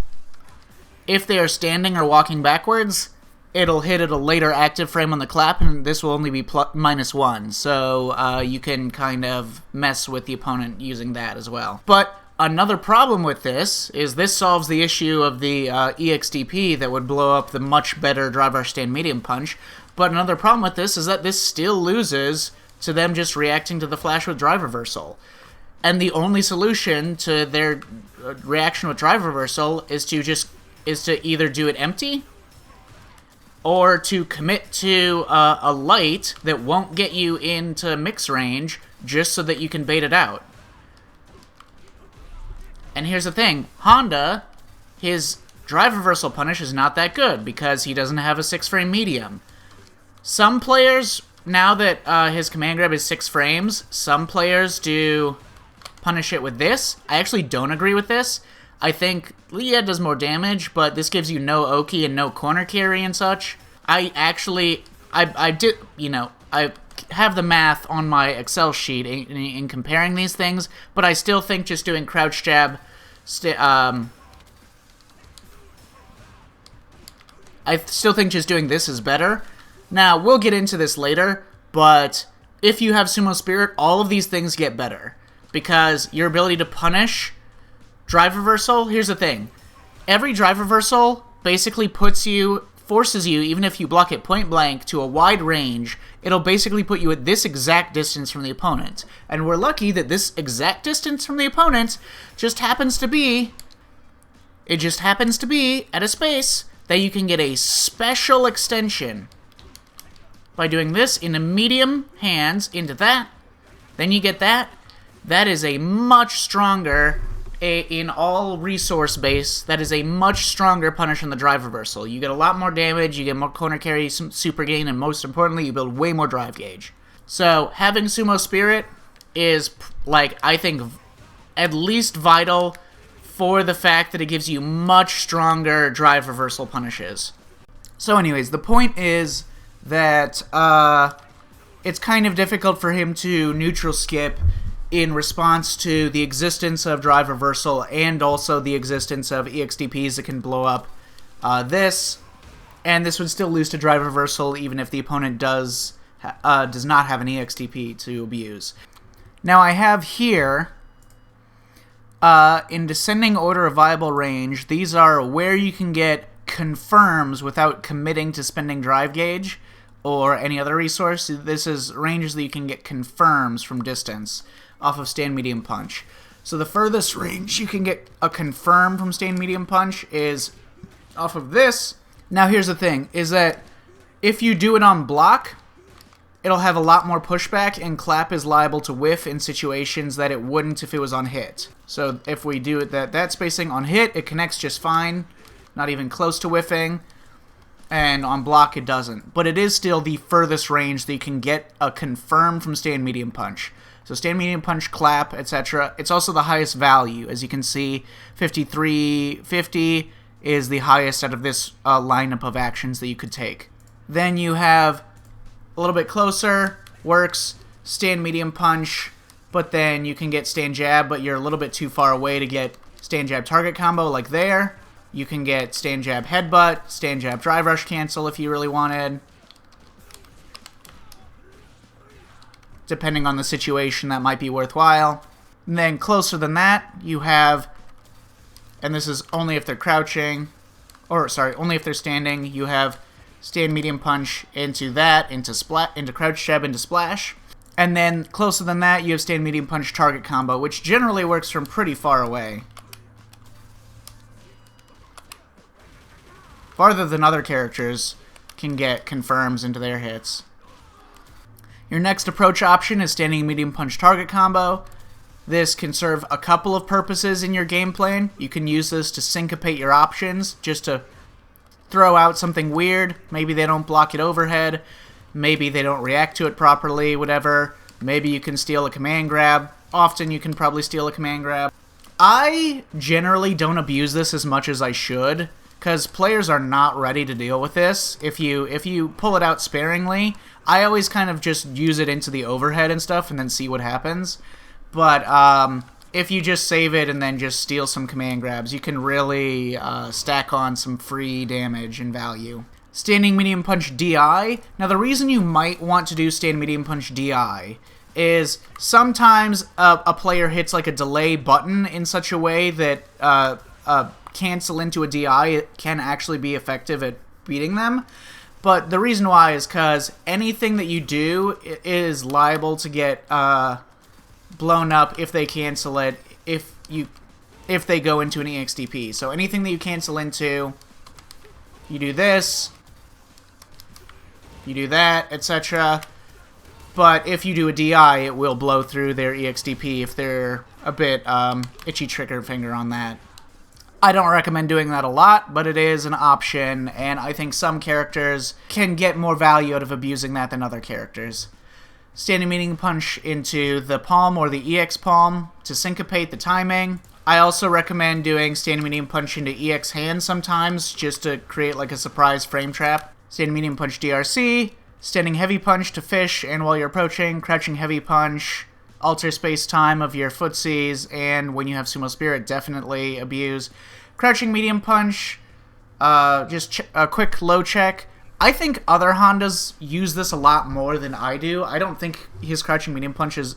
if they are standing or walking backwards, it'll hit at a later active frame on the clap, and this will only be -1. So you can kind of mess with the opponent using that as well. But another problem with this is this solves the issue of the EXDP that would blow up the much better drive rush stand medium punch. But another problem with this is that this still loses to them just reacting to the flash with drive reversal. And the only solution to their reaction with drive reversal is to either do it empty, or to commit to a light that won't get you into mix range just so that you can bait it out. And here's the thing. Honda, his drive reversal punish is not that good because he doesn't have a 6-frame medium. Some players, now that his command grab is 6 frames, some players do punish it with this. I actually don't agree with this. I think, yeah, it does more damage, but this gives you no Oki and no corner carry and such. I did, you know, I have the math on my Excel sheet in comparing these things, but I still think just doing crouch jab, I still think just doing this is better. Now, we'll get into this later, but if you have Sumo Spirit, all of these things get better, because your ability to punish drive reversal, here's the thing. Every drive reversal basically forces you, even if you block it point blank, to a wide range. It'll basically put you at this exact distance from the opponent. And we're lucky that this exact distance from the opponent just happens to be at a space that you can get a special extension by doing this into medium hands, into that. Then you get that. That is a much stronger, in all resource base, that is a much stronger punish on the drive reversal. You get a lot more damage, you get more corner carry, some super gain, and most importantly, you build way more drive gauge. So having Sumo Spirit is, like, I think at least vital for the fact that it gives you much stronger drive reversal punishes. So anyways, the point is that it's kind of difficult for him to neutral skip in response to the existence of drive reversal and also the existence of EXDPs that can blow up this, and this would still lose to drive reversal even if the opponent does not have an EXDP to abuse. Now I have here, in descending order of viable range, these are where you can get confirms without committing to spending drive gauge or any other resource. This is ranges that you can get confirms from distance off of stand medium punch. So the furthest range you can get a confirm from stand medium punch is off of this. Now here's the thing, is that if you do it on block, it'll have a lot more pushback, and clap is liable to whiff in situations that it wouldn't if it was on hit. So if we do it that spacing on hit, it connects just fine, not even close to whiffing, and on block it doesn't. But it is still the furthest range that you can get a confirm from stand medium punch. So stand medium punch, clap, etc. It's also the highest value. As you can see, 5350 is the highest out of this lineup of actions that you could take. Then you have a little bit closer, works, stand medium punch, but then you can get stand jab, but you're a little bit too far away to get stand jab target combo like there. You can get stand jab headbutt, stand jab drive rush cancel if you really wanted. Depending on the situation, that might be worthwhile. And then closer than that, you have, and this is only if they're crouching, or sorry, only if they're standing, you have stand medium punch into that, into crouch jab, into splash. And then closer than that, you have stand medium punch target combo, which generally works from pretty far away. Farther than other characters can get confirms into their hits. Your next approach option is standing medium punch target combo. This can serve a couple of purposes in your game plan. You can use this to syncopate your options, just to throw out something weird. Maybe they don't block it overhead. Maybe they don't react to it properly, whatever. Maybe you can steal a command grab. Often you can probably steal a command grab. I generally don't abuse this as much as I should, because players are not ready to deal with this. If you pull it out sparingly, I always kind of just use it into the overhead and stuff and then see what happens. But if you just save it and then just steal some command grabs, you can really stack on some free damage and value. Standing medium punch DI. Now the reason you might want to do stand medium punch DI is sometimes a player hits like a delay button in such a way that cancel into a DI can actually be effective at beating them. But the reason why is because anything that you do is liable to get blown up if they cancel it, if they go into an EXDP. So anything that you cancel into, you do this, you do that, etc. But if you do a DI, it will blow through their EXDP if they're a bit itchy trigger finger on that. I don't recommend doing that a lot, but it is an option, and I think some characters can get more value out of abusing that than other characters. Standing medium punch into the palm or the EX palm to syncopate the timing. I also recommend doing standing medium punch into EX hand sometimes, just to create like a surprise frame trap. Standing medium punch DRC, standing heavy punch to fish, and while you're approaching, crouching heavy punch, alter space time of your footsies, and when you have Sumo Spirit, definitely abuse. Crouching medium punch, just a quick low check. I think other Hondas use this a lot more than I do. I don't think his crouching medium punch his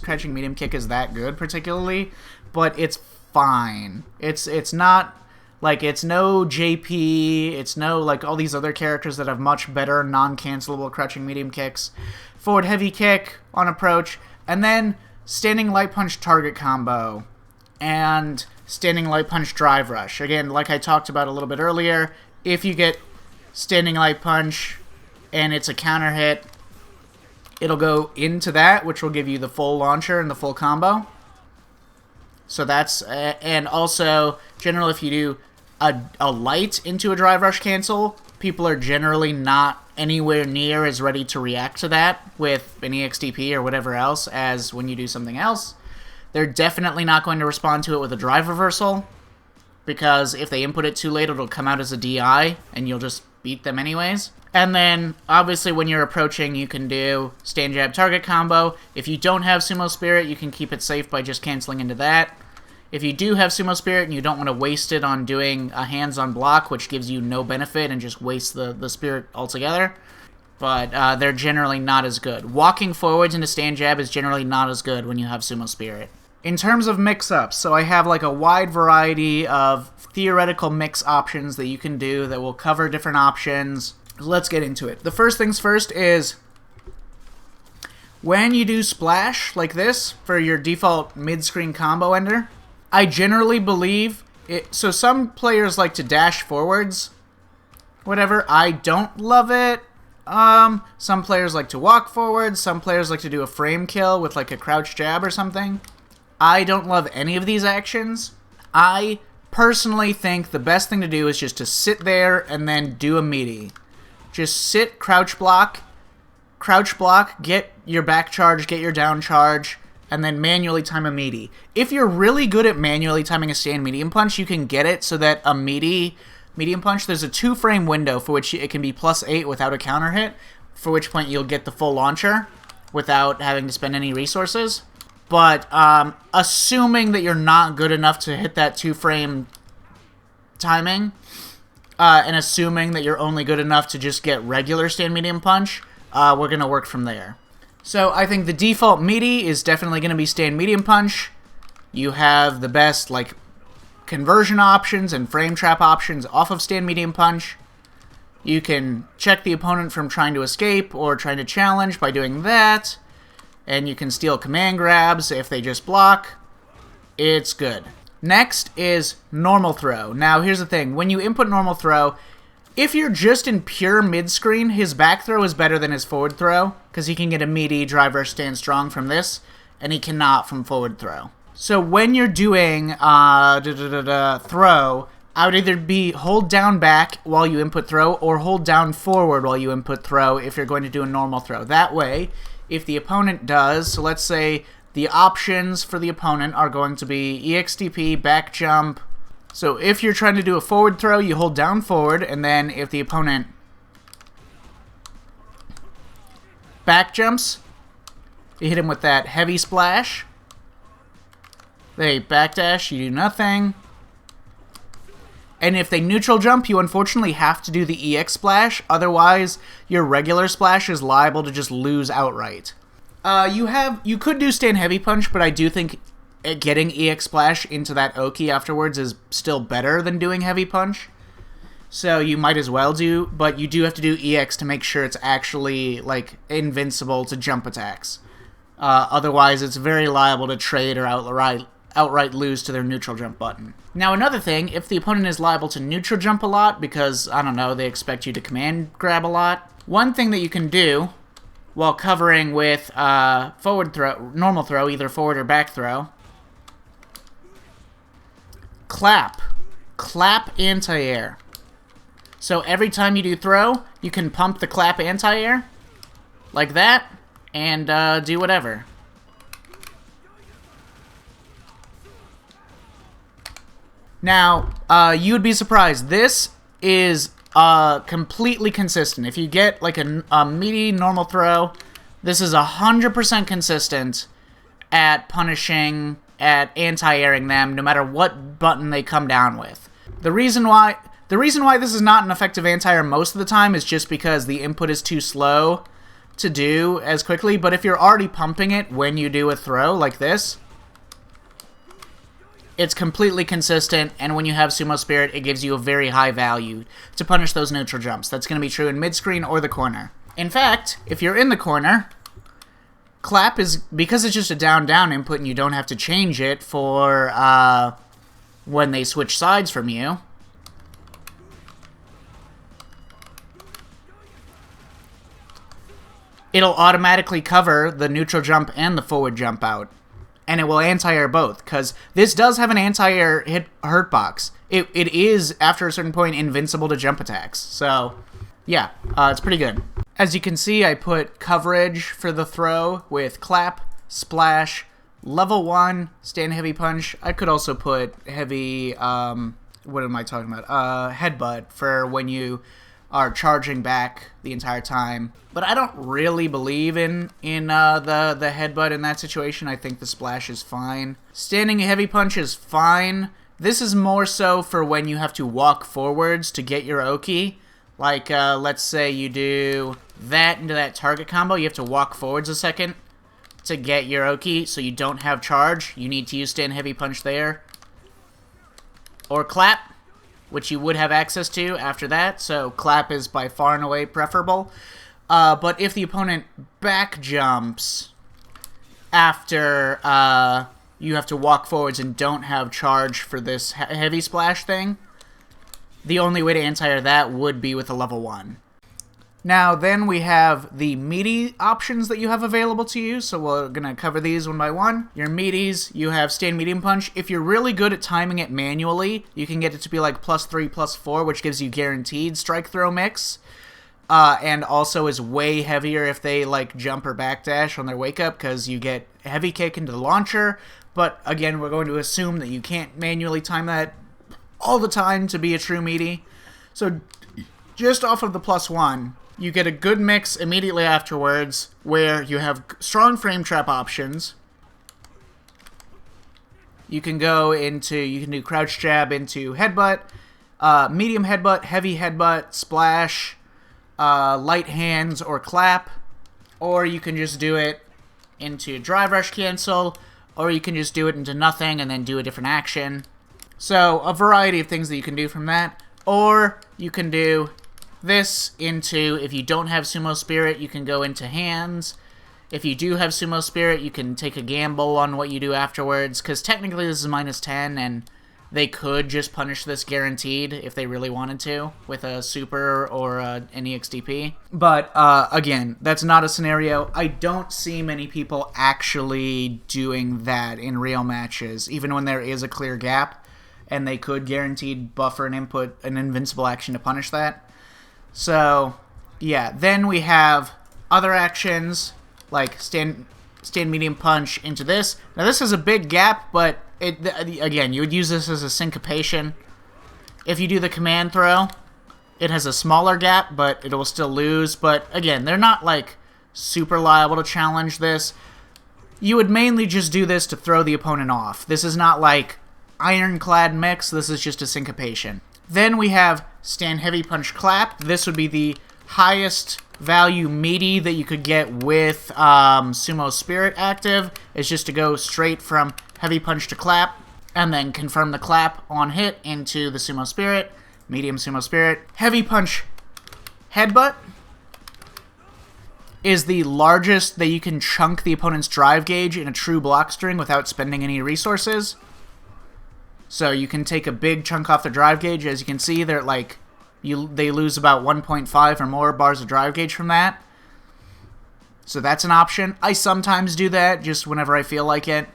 crouching medium kick is that good particularly, but it's fine. It's not like, it's no JP, it's no like all these other characters that have much better non-cancelable crouching medium kicks. Forward heavy kick on approach, and then standing light punch target combo and standing light punch drive rush. Again, like I talked about a little bit earlier, if you get standing light punch and it's a counter hit, it'll go into that, which will give you the full launcher and the full combo. So that's, and also, generally if you do a light into a drive rush cancel, people are generally not anywhere near as ready to react to that with an EXDP or whatever else as when you do something else. They're definitely not going to respond to it with a drive reversal, because if they input it too late, it'll come out as a DI, and you'll just beat them anyways. And then, obviously, when you're approaching, you can do stand jab target combo. If you don't have Sumo Spirit, you can keep it safe by just canceling into that. If you do have Sumo Spirit and you don't want to waste it on doing a hands-on block, which gives you no benefit and just wastes the Spirit altogether, but they're generally not as good. Walking forwards into stand jab is generally not as good when you have Sumo Spirit. In terms of mix-ups, so I have like a wide variety of theoretical mix options that you can do that will cover different options. Let's get into it. The first things first is When you do splash like this for your default mid-screen combo ender, I generally believe it. So some players like to dash forwards, whatever. I don't love it. Some players like to walk forward. Some players like to do a frame kill with like a crouch jab or something. I don't love any of these actions. I personally think the best thing to do is just to sit there and then do a meaty. Just sit, crouch block, get your back charge, get your down charge, and then manually time a meaty. If you're really good at manually timing a stand medium punch, you can get it so that a medium punch, there's a 2-frame window for which it can be +8 without a counter hit, for which point you'll get the full launcher without having to spend any resources. But assuming that you're not good enough to hit that 2-frame timing, and assuming that you're only good enough to just get regular stand medium punch, we're going to work from there. So I think the default meaty is definitely going to be stand medium punch. You have the best like conversion options and frame trap options off of stand medium punch. You can check the opponent from trying to escape or trying to challenge by doing that. And you can steal command grabs if they just block. It's good. Next is normal throw. Now here's the thing. When you input normal throw, if you're just in pure mid-screen, his back throw is better than his forward throw, because he can get a meaty driver stand strong from this, and he cannot from forward throw. So when you're doing throw, I would either be hold down back while you input throw, or hold down forward while you input throw if you're going to do a normal throw. That way, if the opponent does, so let's say the options for the opponent are going to be EXTP, back jump. So if you're trying to do a forward throw, you hold down forward, and then if the opponent back jumps, you hit him with that heavy splash. They backdash, you do nothing. And if they neutral jump, you unfortunately have to do the EX splash, otherwise your regular splash is liable to just lose outright. You could do stand heavy punch, but I do think getting EX splash into that Oki afterwards is still better than doing heavy punch. So you might as well do, but you do have to do EX to make sure it's actually like invincible to jump attacks. Otherwise it's very liable to trade or outright lose to their neutral jump button. Now another thing, if the opponent is liable to neutral jump a lot because, I don't know, they expect you to command grab a lot, one thing that you can do while covering with forward throw, normal throw, either forward or back throw, clap anti-air. So every time you do throw, you can pump the clap anti-air like that and do whatever. Now, you would be surprised. This is completely consistent. If you get like a meaty normal throw, this is 100% consistent at punishing, at anti-airing them, no matter what button they come down with. The reason why this is not an effective anti-air most of the time is just because the input is too slow to do as quickly, but if you're already pumping it when you do a throw like this, it's completely consistent, and when you have Sumo Spirit, it gives you a very high value to punish those neutral jumps. That's going to be true in mid-screen or the corner. In fact, if you're in the corner, clap is, because it's just a down-down input and you don't have to change it for when they switch sides from you, it'll automatically cover the neutral jump and the forward jump out. And it will anti-air both, because this does have an anti-air hurt box. It is, after a certain point, invincible to jump attacks. So, yeah, it's pretty good. As you can see, I put coverage for the throw with clap, splash, level 1, stand heavy punch. I could also put heavy, what am I talking about? Headbutt for when you are charging back the entire time. But I don't really believe in the headbutt in that situation. I think the splash is fine. Standing heavy punch is fine. This is more so for when you have to walk forwards to get your Oki. Like, let's say you do that into that target combo. You have to walk forwards a second to get your Oki, so you don't have charge. You need to use stand heavy punch there. Or clap, which you would have access to after that, so clap is by far and away preferable. But if the opponent back jumps after you have to walk forwards and don't have charge for this heavy splash thing, the only way to anti-air that would be with a level 1. Now, then we have the meaty options that you have available to you, so we're going to cover these one by one. Your meaties, you have stand medium punch. If you're really good at timing it manually, you can get it to be like +3, +4, which gives you guaranteed strike throw mix. And also is way heavier if they like jump or backdash on their wake up, because you get heavy kick into the launcher. But again, we're going to assume that you can't manually time that all the time to be a true meaty. So just off of the +1, you get a good mix immediately afterwards where you have strong frame trap options. You can do crouch jab into headbutt, medium headbutt, heavy headbutt, splash, light hands or clap, or you can just do it into drive rush cancel, or you can just do it into nothing and then do a different action. So a variety of things that you can do from that, or you can do this into, if you don't have Sumo Spirit, you can go into hands. If you do have Sumo Spirit, you can take a gamble on what you do afterwards, because technically this is -10, and they could just punish this guaranteed if they really wanted to, with a super or an EXDP. But, again, that's not a scenario. I don't see many people actually doing that in real matches, even when there is a clear gap, and they could guaranteed buffer and input an invincible action to punish that. So, yeah, then we have other actions, like stand medium punch into this. Now, this is a big gap, but again, you would use this as a syncopation. If you do the command throw, it has a smaller gap, but it will still lose. But again, they're not like super liable to challenge this. You would mainly just do this to throw the opponent off. This is not like ironclad mix, this is just a syncopation. Then we have stand heavy punch clap. This would be the highest value meaty that you could get with Sumo Spirit active. It's just to go straight from heavy punch to clap, and then confirm the clap on hit into the Sumo Spirit, medium Sumo Spirit. Heavy punch headbutt is the largest that you can chunk the opponent's drive gauge in a true block string without spending any resources. So you can take a big chunk off the drive gauge. As you can see, they're like they lose about 1.5 or more bars of drive gauge from that. So that's an option. I sometimes do that just whenever I feel like it.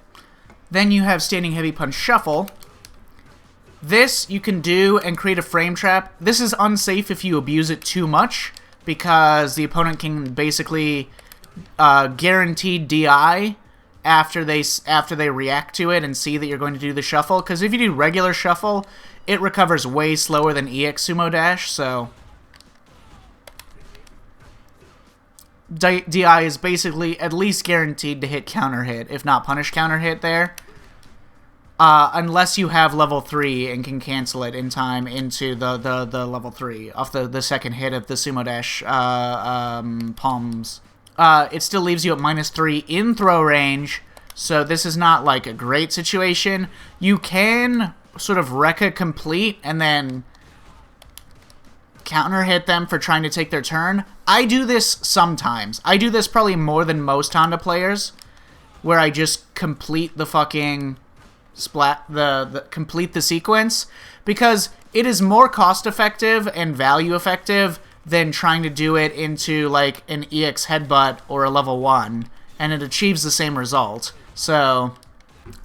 Then you have standing heavy punch shuffle. This you can do and create a frame trap. This is unsafe if you abuse it too much, because the opponent can basically guaranteed DI after they react to it and see that you're going to do the shuffle. Because if you do regular shuffle, it recovers way slower than EX Sumo Dash, so DI is basically at least guaranteed to hit counter hit, if not punish counter hit there. Unless you have level 3 and can cancel it in time into the level 3 off the second hit of the Sumo Dash palms. It still leaves you at -3 in throw range, so this is not like a great situation. You can sort of Rekka complete and then counter hit them for trying to take their turn. I do this sometimes. I do this probably more than most Honda players, where I just complete the fucking complete the sequence, because it is more cost effective and value effective than trying to do it into like an EX headbutt or a level 1, and it achieves the same result. So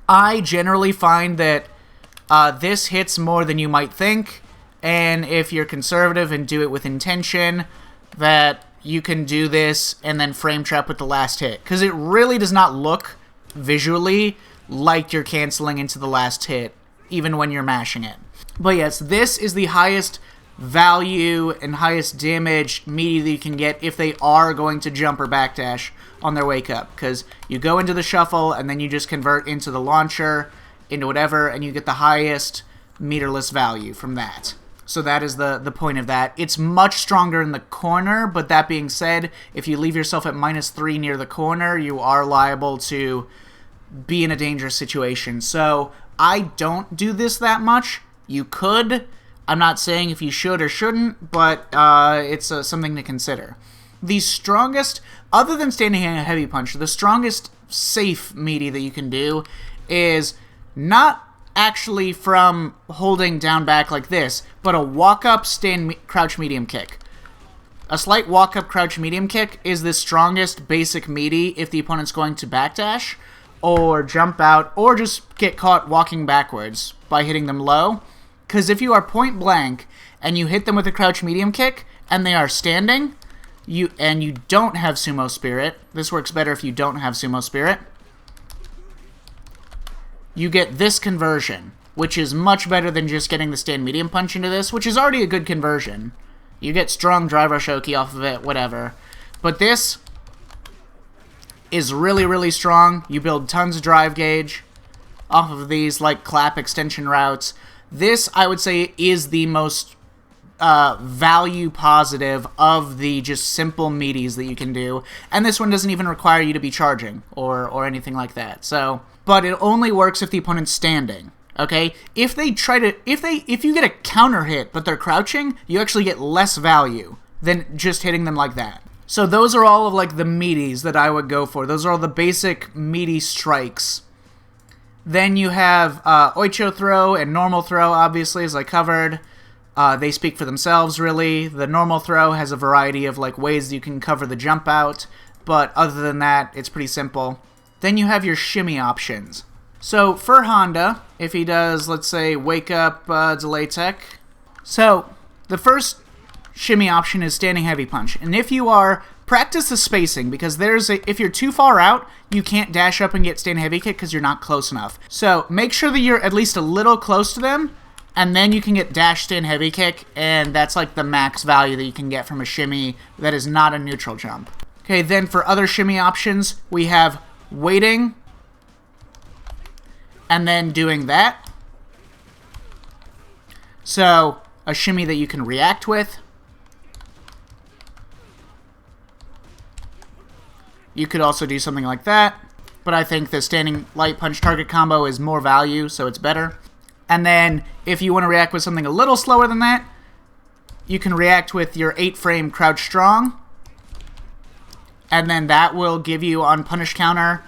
I generally find that this hits more than you might think, and if you're conservative and do it with intention, that you can do this and then frame trap with the last hit, because it really does not look visually like you're canceling into the last hit, even when you're mashing it. But yes, this is the highest value and highest damage meaty that you can get if they are going to jump or backdash on their wake up, because you go into the shuffle and then you just convert into the launcher, into whatever, and you get the highest meterless value from that. So that is the point of that. It's much stronger in the corner, but that being said, if you leave yourself at -3 near the corner, you are liable to be in a dangerous situation. So I don't do this that much. You could. I'm not saying if you should or shouldn't, but it's something to consider. the strongest, other than standing heavy punch, the strongest safe meaty that you can do is not actually from holding down back like this, but a walk-up, crouch medium kick. A slight walk-up, crouch medium kick is the strongest basic meaty if the opponent's going to backdash, or jump out, or just get caught walking backwards by hitting them low. Because if you are point blank, and you hit them with a crouch medium kick, and they are standing, you don't have Sumo Spirit, this works better if you don't have Sumo Spirit, you get this conversion, which is much better than just getting the stand medium punch into this, which is already a good conversion. You get strong drive rush Oki off of it, whatever. But this is really, really strong. You build tons of drive gauge off of these, like, clap extension routes. This, I would say, is the most value positive of the just simple meaties that you can do. And this one doesn't even require you to be charging or anything like that. So, but it only works if the opponent's standing. Okay? If you get a counter hit but they're crouching, you actually get less value than just hitting them like that. So those are all of, like, the meaties that I would go for. Those are all the basic meaty strikes. Then you have Oicho throw and normal throw, obviously, as I covered. They speak for themselves, really. The normal throw has a variety of, like, ways you can cover the jump out, but other than that, it's pretty simple. Then you have your shimmy options. So for Honda, if he does, let's say, wake up, delay tech. So the first shimmy option is standing heavy punch. And if you are, practice the spacing, because if you're too far out, you can't dash up and get stand heavy kick because you're not close enough. So make sure that you're at least a little close to them, and then you can get dash stand heavy kick, and that's like the max value that you can get from a shimmy that is not a neutral jump. Okay, then for other shimmy options, we have waiting, and then doing that. So a shimmy that you can react with. You could also do something like that, but I think the standing light punch target combo is more value, so it's better. And then if you want to react with something a little slower than that, you can react with your 8-frame crouch strong, and then that will give you on punish counter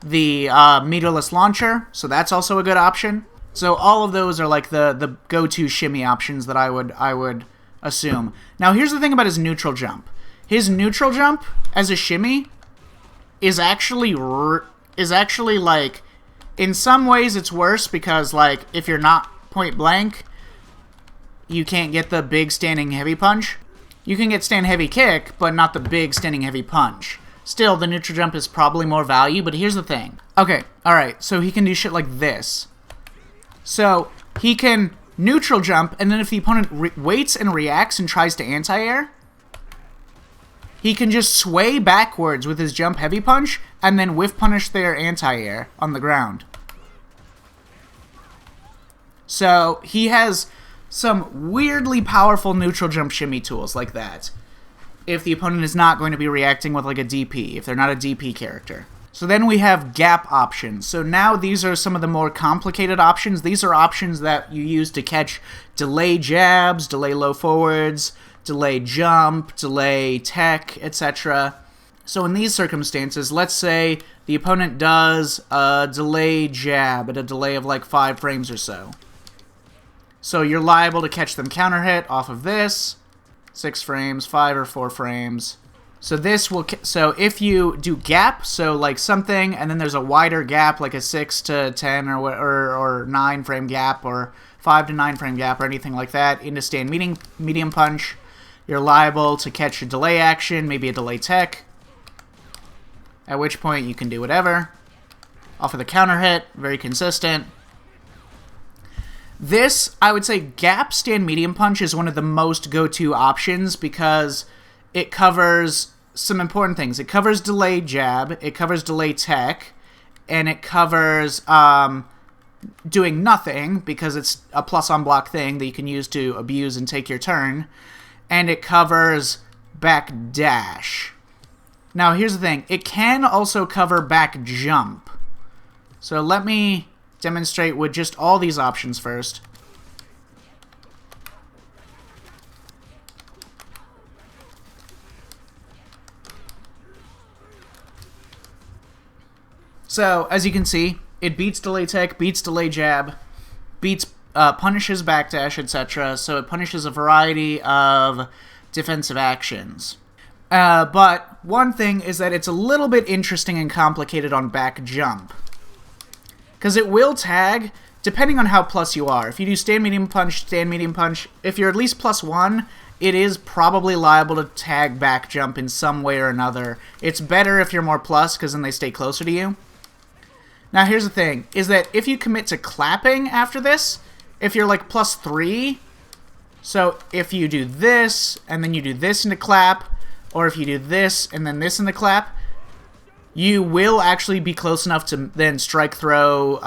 the meterless launcher, so that's also a good option. So all of those are like the go-to shimmy options that I would assume. Now here's the thing about his neutral jump. His neutral jump as a shimmy is actually like, in some ways it's worse because, like, if you're not point blank, you can't get the big standing heavy punch. You can get stand heavy kick, but not the big standing heavy punch. Still, the neutral jump is probably more value, but here's the thing. Okay, alright, so he can do shit like this. So he can neutral jump, and then if the opponent waits and reacts and tries to anti-air, he can just sway backwards with his jump heavy punch and then whiff punish their anti-air on the ground. So he has some weirdly powerful neutral jump shimmy tools like that, if the opponent is not going to be reacting with, like, a DP, if they're not a DP character. So then we have gap options. So now these are some of the more complicated options. These are options that you use to catch delay jabs, delay low forwards, delay jump, delay tech, etc. So in these circumstances, let's say the opponent does a delay jab at a delay of like 5 frames or so. So you're liable to catch them counter hit off of this, 6 frames, 5 or 4 frames. So this will, so if you do gap, so like something, and then there's a wider gap, like a 6 to 10 or 9 frame gap, or 5 to 9 frame gap, or anything like that, into stand medium punch, you're liable to catch a delay action, maybe a delay tech, at which point you can do whatever. Off of the counter hit, very consistent. This, I would say, gap stand medium punch is one of the most go-to options because it covers some important things. It covers delay jab, it covers delay tech, and it covers doing nothing because it's a plus on block thing that you can use to abuse and take your turn. And it covers back dash. Now here's the thing, it can also cover back jump. So let me demonstrate with just all these options first. So, as you can see, it beats delay tech, beats delay jab, beats punishes backdash, etc. So it punishes a variety of defensive actions. But one thing is that it's a little bit interesting and complicated on back jump. Because it will tag, depending on how plus you are. If you do stand medium punch, if you're at least +1, it is probably liable to tag back jump in some way or another. It's better if you're more plus, because then they stay closer to you. Now here's the thing, is that if you commit to clapping after this, if you're like +3, so if you do this, and then you do this into clap, or if you do this, and then this in the clap, you will actually be close enough to then strike throw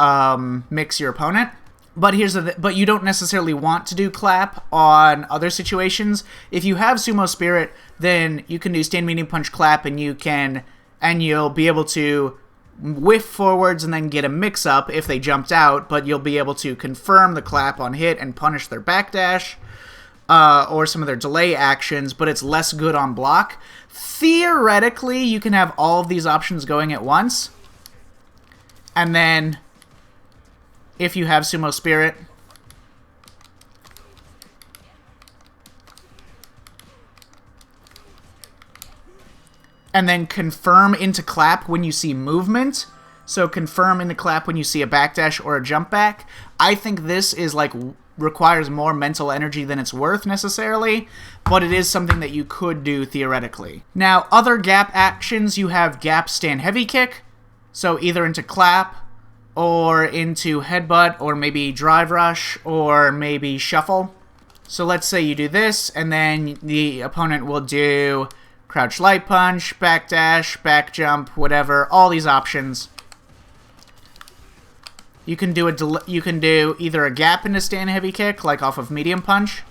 mix your opponent. But but you don't necessarily want to do clap on other situations. If you have Sumo Spirit, then you can do stand medium punch clap, and you'll be able to whiff forwards and then get a mix-up if they jumped out, but you'll be able to confirm the clap on hit and punish their backdash or some of their delay actions, but it's less good on block. Theoretically, you can have all of these options going at once, and then if you have Sumo Spirit, and then confirm into clap when you see movement. So confirm into clap when you see a backdash or a jump back. I think this is like requires more mental energy than it's worth necessarily, but it is something that you could do theoretically. Now, other gap actions, you have gap stand heavy kick. So either into clap or into headbutt or maybe drive rush or maybe shuffle. So let's say you do this and then the opponent will do crouch light punch, backdash, back jump, whatever, all these options. You can do either a gap into stand heavy kick, like off of medium punch.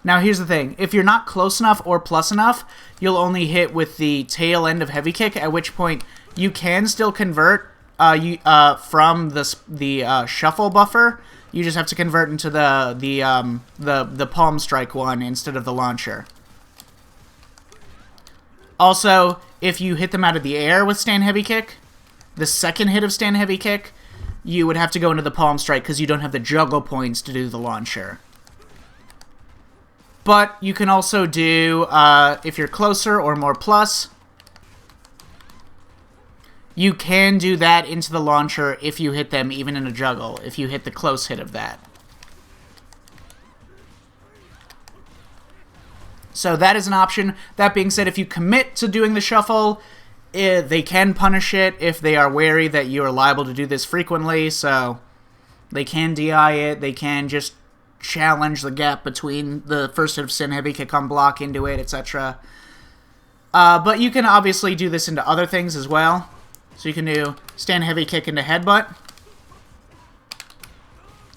Now here's the thing, if you're not close enough or plus enough, you'll only hit with the tail end of heavy kick, at which point you can still convert from the shuffle buffer. You just have to convert into the palm strike one instead of the launcher. Also, if you hit them out of the air with stand heavy kick, the second hit of stand heavy kick, you would have to go into the palm strike because you don't have the juggle points to do the launcher. But you can also do, if you're closer or more plus, you can do that into the launcher if you hit them even in a juggle, if you hit the close hit of that. So that is an option. That being said, if you commit to doing the shuffle, they can punish it if they are wary that you are liable to do this frequently, so they can DI it, they can just challenge the gap between the first hit of stand heavy kick on block into it, etc. But you can obviously do this into other things as well. So you can do stand heavy kick into headbutt,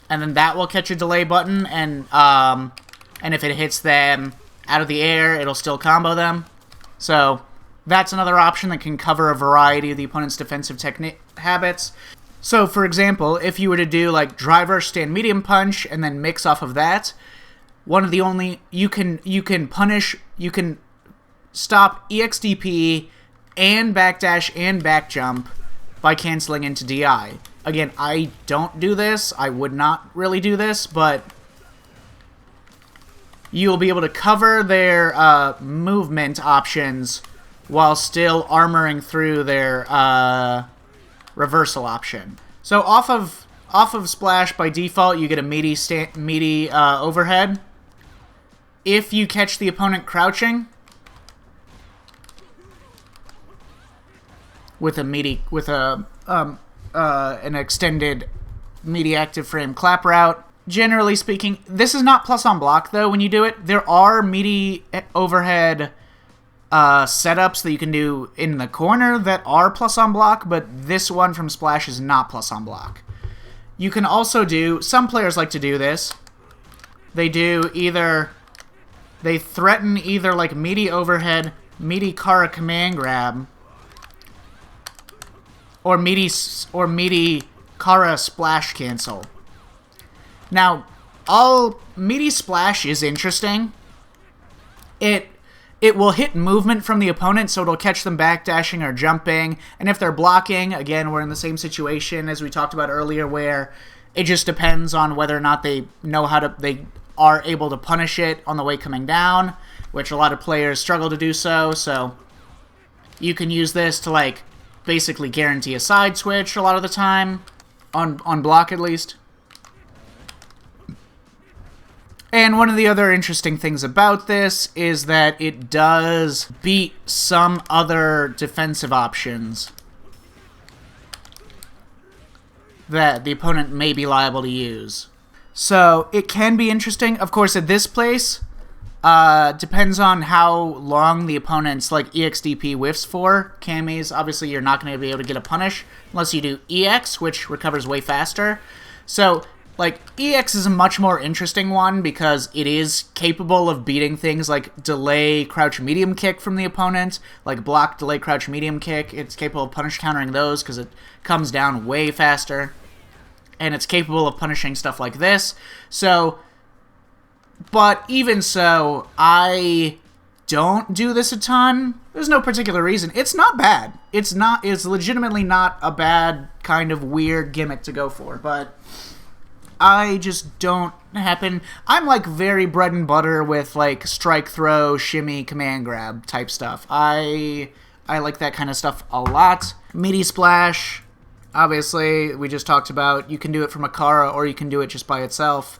and then that will catch a delay button, and if it hits them out of the air, it'll still combo them. So that's another option that can cover a variety of the opponent's defensive technique habits. So for example, if you were to do like driver stand medium punch and then mix off of that, you can stop EXDP and backdash and back jump by canceling into DI. Again, I don't do this. I would not really do this, but you'll be able to cover their movement options while still armoring through their reversal option. So off of splash by default, you get a meaty overhead. If you catch the opponent crouching with an extended meaty active frame clap route. Generally speaking, this is not plus on block though when you do it. There are meaty overhead setups that you can do in the corner that are plus on block, but this one from Splash is not plus on block. You can also do, some players like to do this, they threaten either like meaty overhead, meaty Kara command grab, or meaty Kara splash cancel. Now, meaty splash is interesting. it will hit movement from the opponent, so it'll catch them backdashing or jumping. And if they're blocking, again, we're in the same situation as we talked about earlier, where it just depends on whether or not they know how to, they are able to punish it on the way coming down, which a lot of players struggle to do so. So you can use this to, like, basically guarantee a side switch a lot of the time, on block at least. And one of the other interesting things about this is that it does beat some other defensive options that the opponent may be liable to use. So it can be interesting. Of course, at this place, depends on how long the opponent's like EXDP whiffs for. Camis, obviously you're not going to be able to get a punish unless you do EX, which recovers way faster. So like, EX is a much more interesting one because it is capable of beating things like delay, crouch, medium kick from the opponent, like block, delay, crouch, medium kick. It's capable of punish countering those because it comes down way faster. And it's capable of punishing stuff like this. So, but even so, I don't do this a ton. There's no particular reason. It's not bad. It's legitimately not a bad kind of weird gimmick to go for, but I just don't happen. I'm like very bread and butter with like strike, throw, shimmy, command grab type stuff. I like that kind of stuff a lot. Meaty splash, obviously, we just talked about. You can do it from a Kara or you can do it just by itself.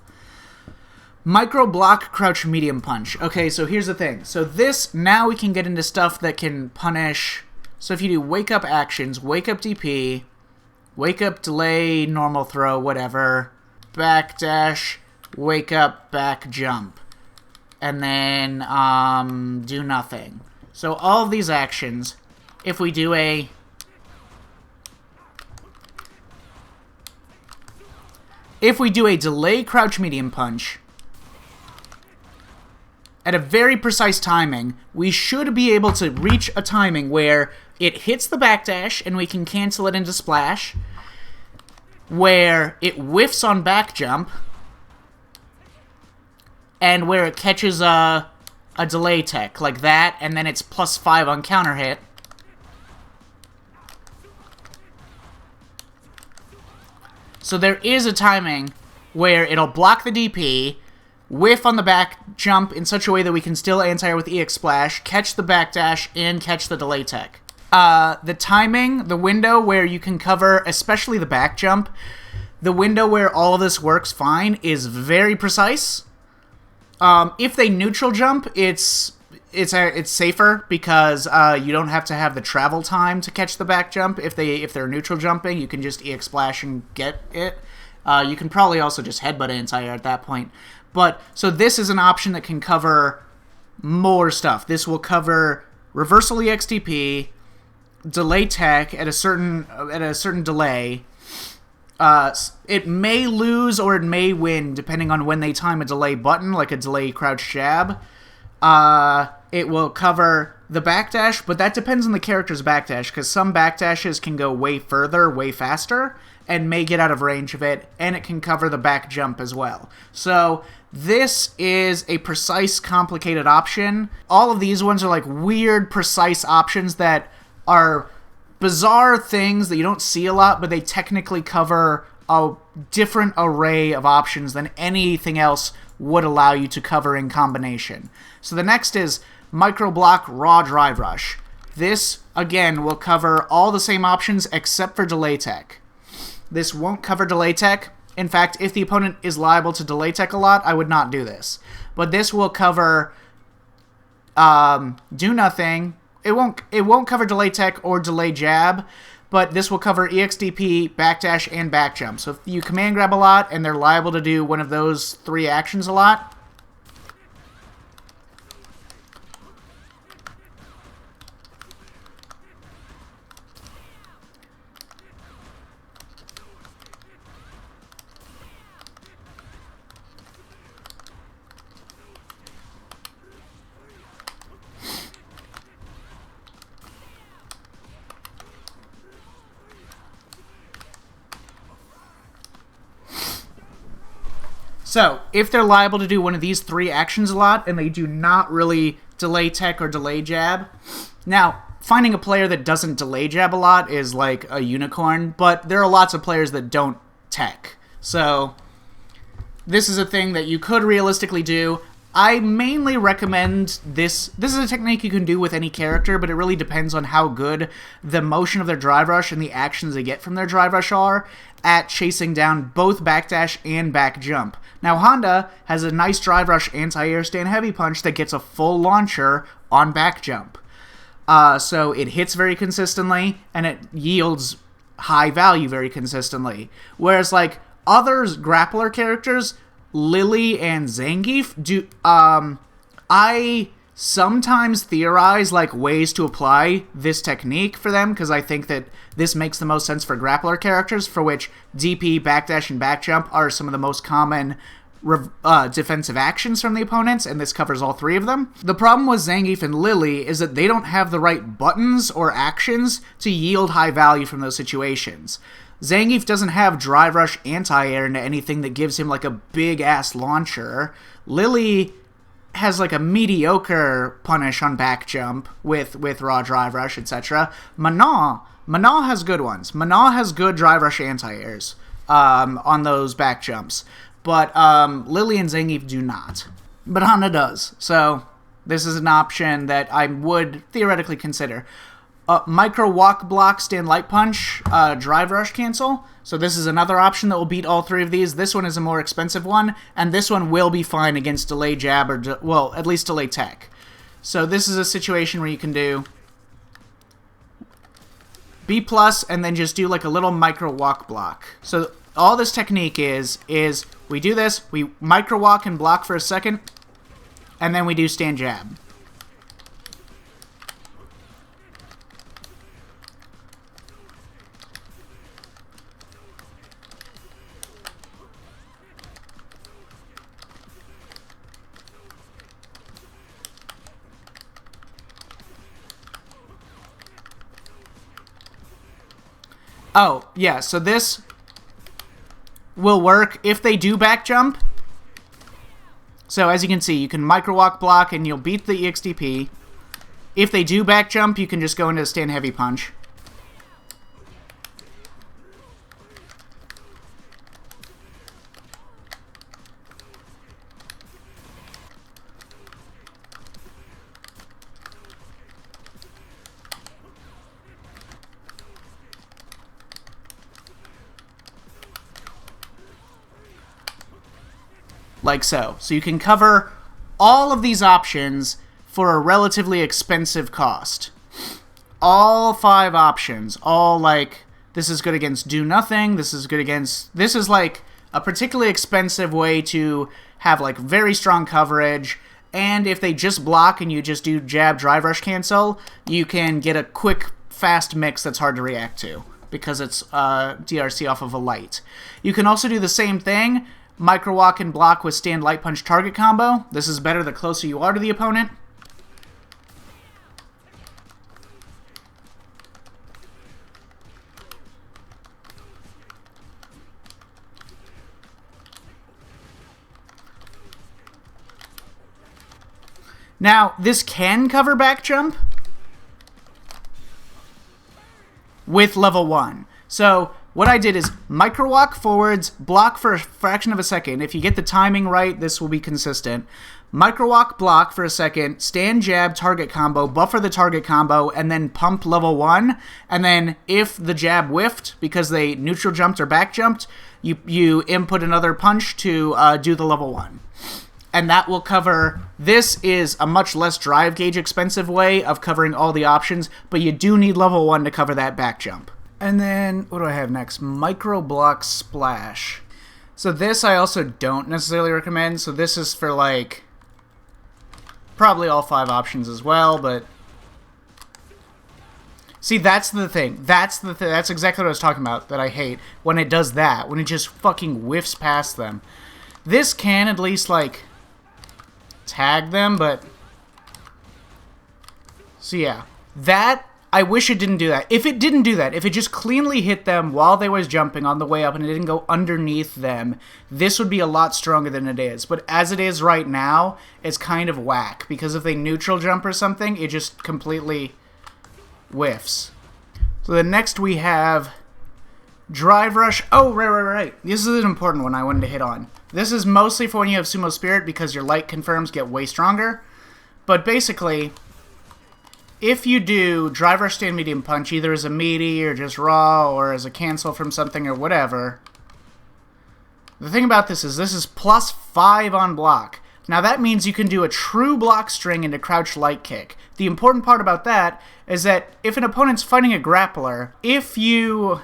Micro block, crouch, medium punch. Okay, so here's the thing. So this, now we can get into stuff that can punish. So if you do wake up actions, wake up DP, wake up delay, normal throw, whatever, backdash, wake up, back jump, and then do nothing. So all of these actions, if we do a delay, crouch, medium punch at a very precise timing, we should be able to reach a timing where it hits the backdash and we can cancel it into splash, where it whiffs on back jump, and where it catches a delay tech, like that, and then it's +5 on counter hit. So there is a timing where it'll block the DP, whiff on the back jump in such a way that we can still anti-air with EX Splash, catch the backdash, and catch the delay tech. The timing, the window where you can cover, especially the back jump, the window where all of this works fine is very precise. If they neutral jump, it's safer because you don't have to have the travel time to catch the back jump. If they're neutral jumping, you can just EX Splash and get it. You can probably also just headbutt anti-air at that point. But so this is an option that can cover more stuff. This will cover reversal EXTP, delay tech at a certain delay. It may lose or it may win depending on when they time a delay button, like a delay crouch jab. It will cover the backdash, but that depends on the character's backdash, because some backdashes can go way further, way faster, and may get out of range of it, and it can cover the back jump as well. So this is a precise, complicated option. All of these ones are like weird, precise options that are bizarre things that you don't see a lot, but they technically cover a different array of options than anything else would allow you to cover in combination. So the next is Micro Block Raw Drive Rush. This, again, will cover all the same options except for delay tech. This won't cover delay tech. In fact, if the opponent is liable to delay tech a lot, I would not do this. But this will cover do nothing. It won't cover delay tech or delay jab, but this will cover EXDP, backdash, and back jump. So if you command grab a lot and they're liable to do one of those 3 actions a lot, so if they're liable to do one of these 3 actions a lot and they do not really delay tech or delay jab. Now, finding a player that doesn't delay jab a lot is like a unicorn, but there are lots of players that don't tech. So this is a thing that you could realistically do. I mainly recommend this. This is a technique you can do with any character, but it really depends on how good the motion of their drive rush and the actions they get from their drive rush are at chasing down both backdash and back jump. Now, Honda has a nice drive rush anti-air stand heavy punch that gets a full launcher on back jump. So it hits very consistently, and it yields high value very consistently. Whereas, like, other grappler characters, Lily and Zangief, do I sometimes theorize like ways to apply this technique for them, because I think that this makes the most sense for grappler characters, for which DP, backdash, and back jump are some of the most common defensive actions from the opponents, and this covers all three of them. The problem with Zangief and Lily is that they don't have the right buttons or actions to yield high value from those situations. Zangief doesn't have drive rush anti-air into anything that gives him like a big-ass launcher. Lily has like a mediocre punish on back jump with raw drive rush, etc. Mana has good ones. Mana has good drive rush anti-airs on those back jumps. But Lily and Zangief do not. But Honda does. So this is an option that I would theoretically consider. Micro walk block, stand light punch, drive rush cancel. So this is another option that will beat all three of these. This one is a more expensive one, and this one will be fine against delay jab or, well, at least delay tech. So this is a situation where you can do B+, and then just do like a little micro walk block. So all this technique is we do this, we micro walk and block for a second, and then we do stand jab. Oh, yeah, so this will work if they do back jump. So as you can see, you can micro walk block and you'll beat the EXDP. If they do back jump, you can just go into stand heavy punch. Like so. So you can cover all of these options for a relatively expensive cost. All 5 options. All like, this is good against do nothing, this is good against... This is like a particularly expensive way to have like very strong coverage, and if they just block and you just do jab, drive, rush, cancel, you can get a quick, fast mix that's hard to react to, because it's DRC off of a light. You can also do the same thing, micro walk and block with stand light punch target combo. This is better the closer you are to the opponent. Now, this can cover back jump with level 1. So what I did is micro walk forwards, block for a fraction of a second. If you get the timing right, this will be consistent. Micro walk, block for a second, stand jab, target combo, buffer the target combo, and then pump level 1. And then if the jab whiffed because they neutral jumped or back jumped, you input another punch to do the level 1. And that will cover... This is a much less drive gauge expensive way of covering all the options, but you do need level 1 to cover that back jump. And then, what do I have next? Micro block splash. So this I also don't necessarily recommend. So this is for like probably all 5 options as well, but see, that's the thing. That's exactly what I was talking about that I hate, when it does that, when it just fucking whiffs past them. This can at least like tag them, but so yeah, that I wish it didn't do that. If it didn't do that, if it just cleanly hit them while they was jumping on the way up and it didn't go underneath them, this would be a lot stronger than it is. But as it is right now, it's kind of whack. Because if they neutral jump or something, it just completely whiffs. So then next we have Drive Rush. Oh, right. This is an important one I wanted to hit on. This is mostly for when you have Sumo Spirit because your light confirms get way stronger. But basically, if you do Drive Rush Stand Medium Punch, either as a meaty or just raw or as a cancel from something or whatever, the thing about this is +5 on block. Now that means you can do a true block string into crouch light kick. The important part about that is that if an opponent's fighting a grappler, if you're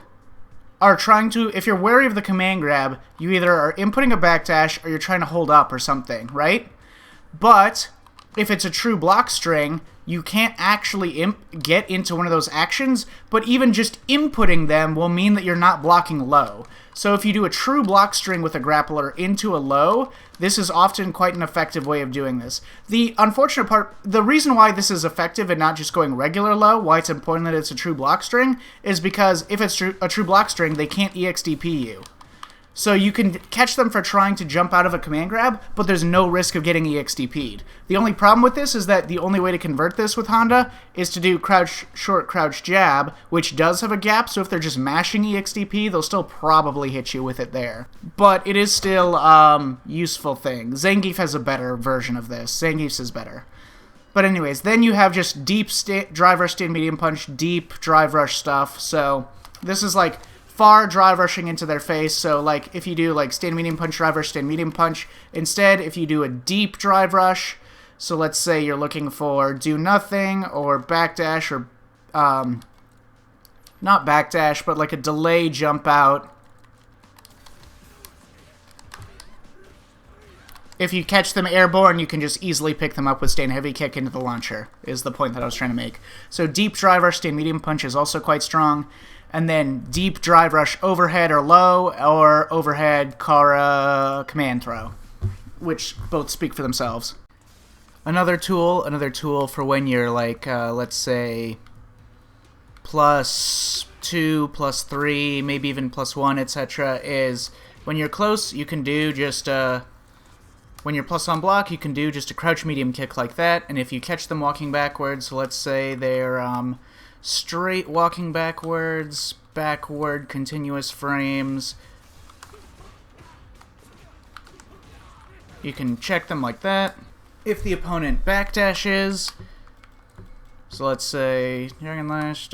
wary of the command grab, you either are inputting a backdash or you're trying to hold up or something, right? But if it's a true block string, you can't actually get into one of those actions, but even just inputting them will mean that you're not blocking low. So if you do a true block string with a grappler into a low, this is often quite an effective way of doing this. The unfortunate part, the reason why this is effective and not just going regular low, why it's important that it's a true block string, is because if it's a true block string, they can't EXDP you. So you can catch them for trying to jump out of a command grab, but there's no risk of getting EXDP'd. The only problem with this is that the only way to convert this with Honda is to do crouch short, crouch jab, which does have a gap, so if they're just mashing EXDP, they'll still probably hit you with it there. But it is still useful thing. Zangief has a better version of this. Zangief's is better. But anyways, then you have just deep drive rush, stand medium punch, deep drive rush stuff. So this is like far drive rushing into their face. So like if you do like stand medium punch, drive rush, stand medium punch, instead if you do a deep drive rush, so let's say you're looking for do nothing or backdash or not backdash, but like a delay jump out. If you catch them airborne, you can just easily pick them up with stand heavy kick into the launcher, is the point that I was trying to make. So deep drive rush, stand medium punch is also quite strong. And then deep drive rush overhead or low, or overhead Kara command throw, which both speak for themselves. Another tool for when you're like, let's say, +2, +3, maybe even +1, etc., is when you're close, you can do just when you're plus on block, you can do just a crouch medium kick like that, and if you catch them walking backwards, so let's say they're straight walking backwards, backward continuous frames, you can check them like that. If the opponent backdashes, so let's say Dragon Lash,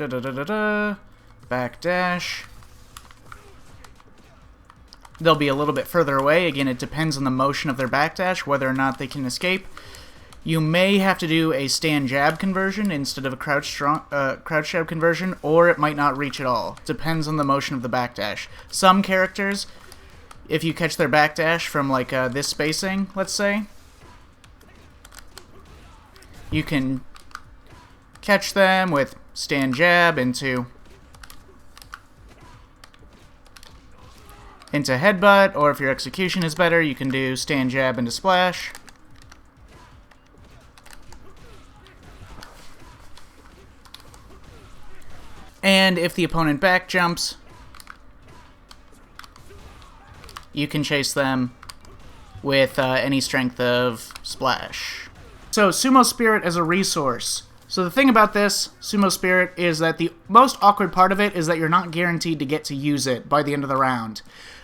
backdash, they'll be a little bit further away. Again, it depends on the motion of their backdash, whether or not they can escape. You may have to do a stand jab conversion instead of a crouch jab conversion, or it might not reach at all. Depends on the motion of the backdash. Some characters, if you catch their backdash from like this spacing, let's say, you can catch them with stand jab into headbutt, or if your execution is better, you can do stand jab into splash. And if the opponent back jumps, you can chase them with any strength of splash. So Sumo Spirit as a resource. So the thing about this Sumo Spirit is that the most awkward part of it is that you're not guaranteed to get to use it by the end of the round.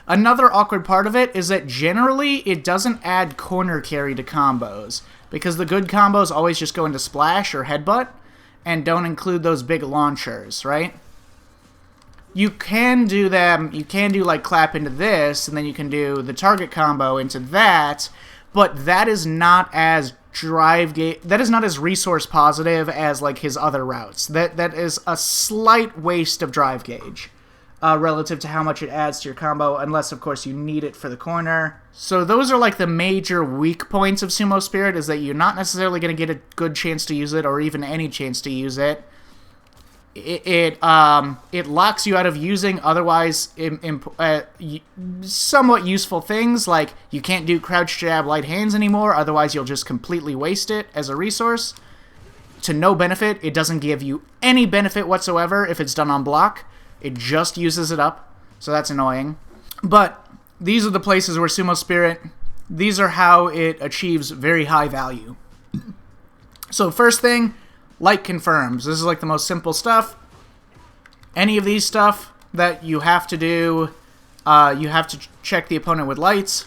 Another awkward part of it is that generally it doesn't add corner carry to combos, because the good combos always just go into splash or headbutt and don't include those big launchers, right? You can do them, you can do like clap into this, and then you can do the target combo into that, but that is not as that is not as resource positive as like his other routes. That is a slight waste of drive gauge relative to how much it adds to your combo, unless of course you need it for the corner. So those are like the major weak points of Sumo Spirit, is that you're not necessarily going to get a good chance to use it, or even any chance to use it. It locks you out of using otherwise somewhat useful things, like you can't do crouch jab light hands anymore, otherwise you'll just completely waste it as a resource. to no benefit. It doesn't give you any benefit whatsoever if it's done on block. It just uses it up, so that's annoying. But these are the places where Sumo Spirit, these are how it achieves very high value. So first thing, light confirms. This is like the most simple stuff. Any of these stuff that you have to do, you have to check the opponent with lights.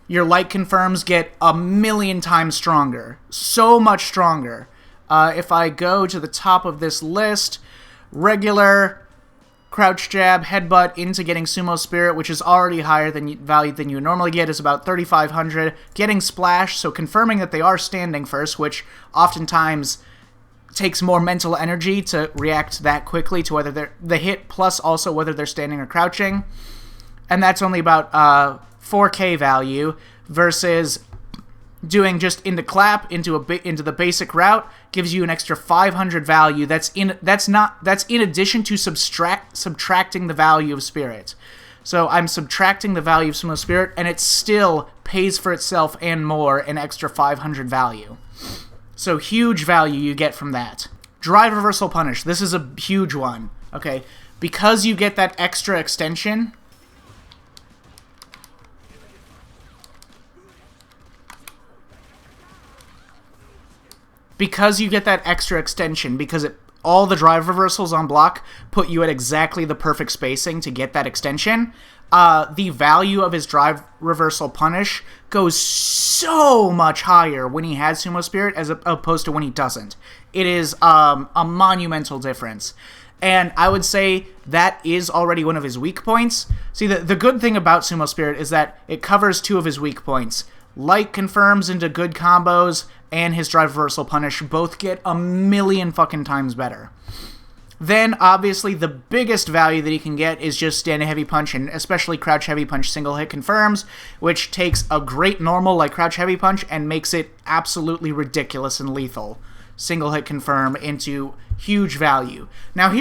Your light confirms get 1,000,000 times stronger. So much stronger. If I go to the top of this list, regular, crouch jab, headbutt into getting Sumo Spirit, which is already higher than value than you normally get, is about 3,500. Getting splash, so confirming that they are standing first, which oftentimes takes more mental energy to react that quickly to whether they're the hit, plus also whether they're standing or crouching. And that's only about 4K value versus doing just into clap into the basic route gives you an extra 500 value. That's in addition to subtracting the value of Spirit. So I'm subtracting the value of Sumo Spirit, and it still pays for itself and more, an extra 500 value. So huge value you get from that. Drive reversal punish. This is a huge one. Okay, because you get that extra extension. Because you get that extra extension, because all the drive reversals on block put you at exactly the perfect spacing to get that extension, the value of his drive reversal punish goes so much higher when he has Sumo Spirit as opposed to when he doesn't. It is a monumental difference. And I would say that is already one of his weak points. See, the good thing about Sumo Spirit is that it covers 2 of his weak points. Light confirms into good combos, and his drive reversal punish both get 1,000,000 fucking times better. Then, obviously, the biggest value that he can get is just stand heavy punch, and especially crouch heavy punch single hit confirms, which takes a great normal like crouch heavy punch and makes it absolutely ridiculous and lethal. Single hit confirm into huge value. Now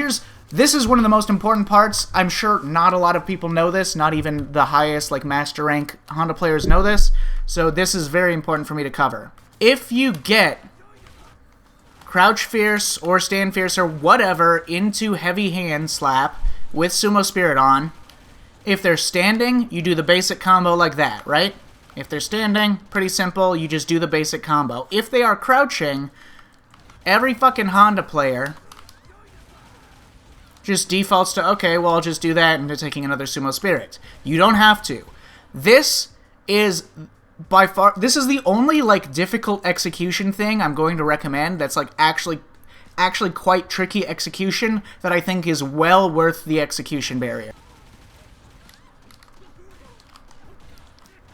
this is one of the most important parts. I'm sure not a lot of people know this, not even the highest like master rank Honda players know this, so this is very important for me to cover. If you get crouch fierce or stand fierce or whatever into heavy hand slap with Sumo Spirit on, if they're standing, you do the basic combo like that, right? If they're standing, pretty simple, you just do the basic combo. If they are crouching, every fucking Honda player just defaults to, okay, well, I'll just do that into taking another Sumo Spirit. You don't have to. This is by far, this is the only like difficult execution thing I'm going to recommend that's like actually quite tricky execution that I think is well worth the execution barrier.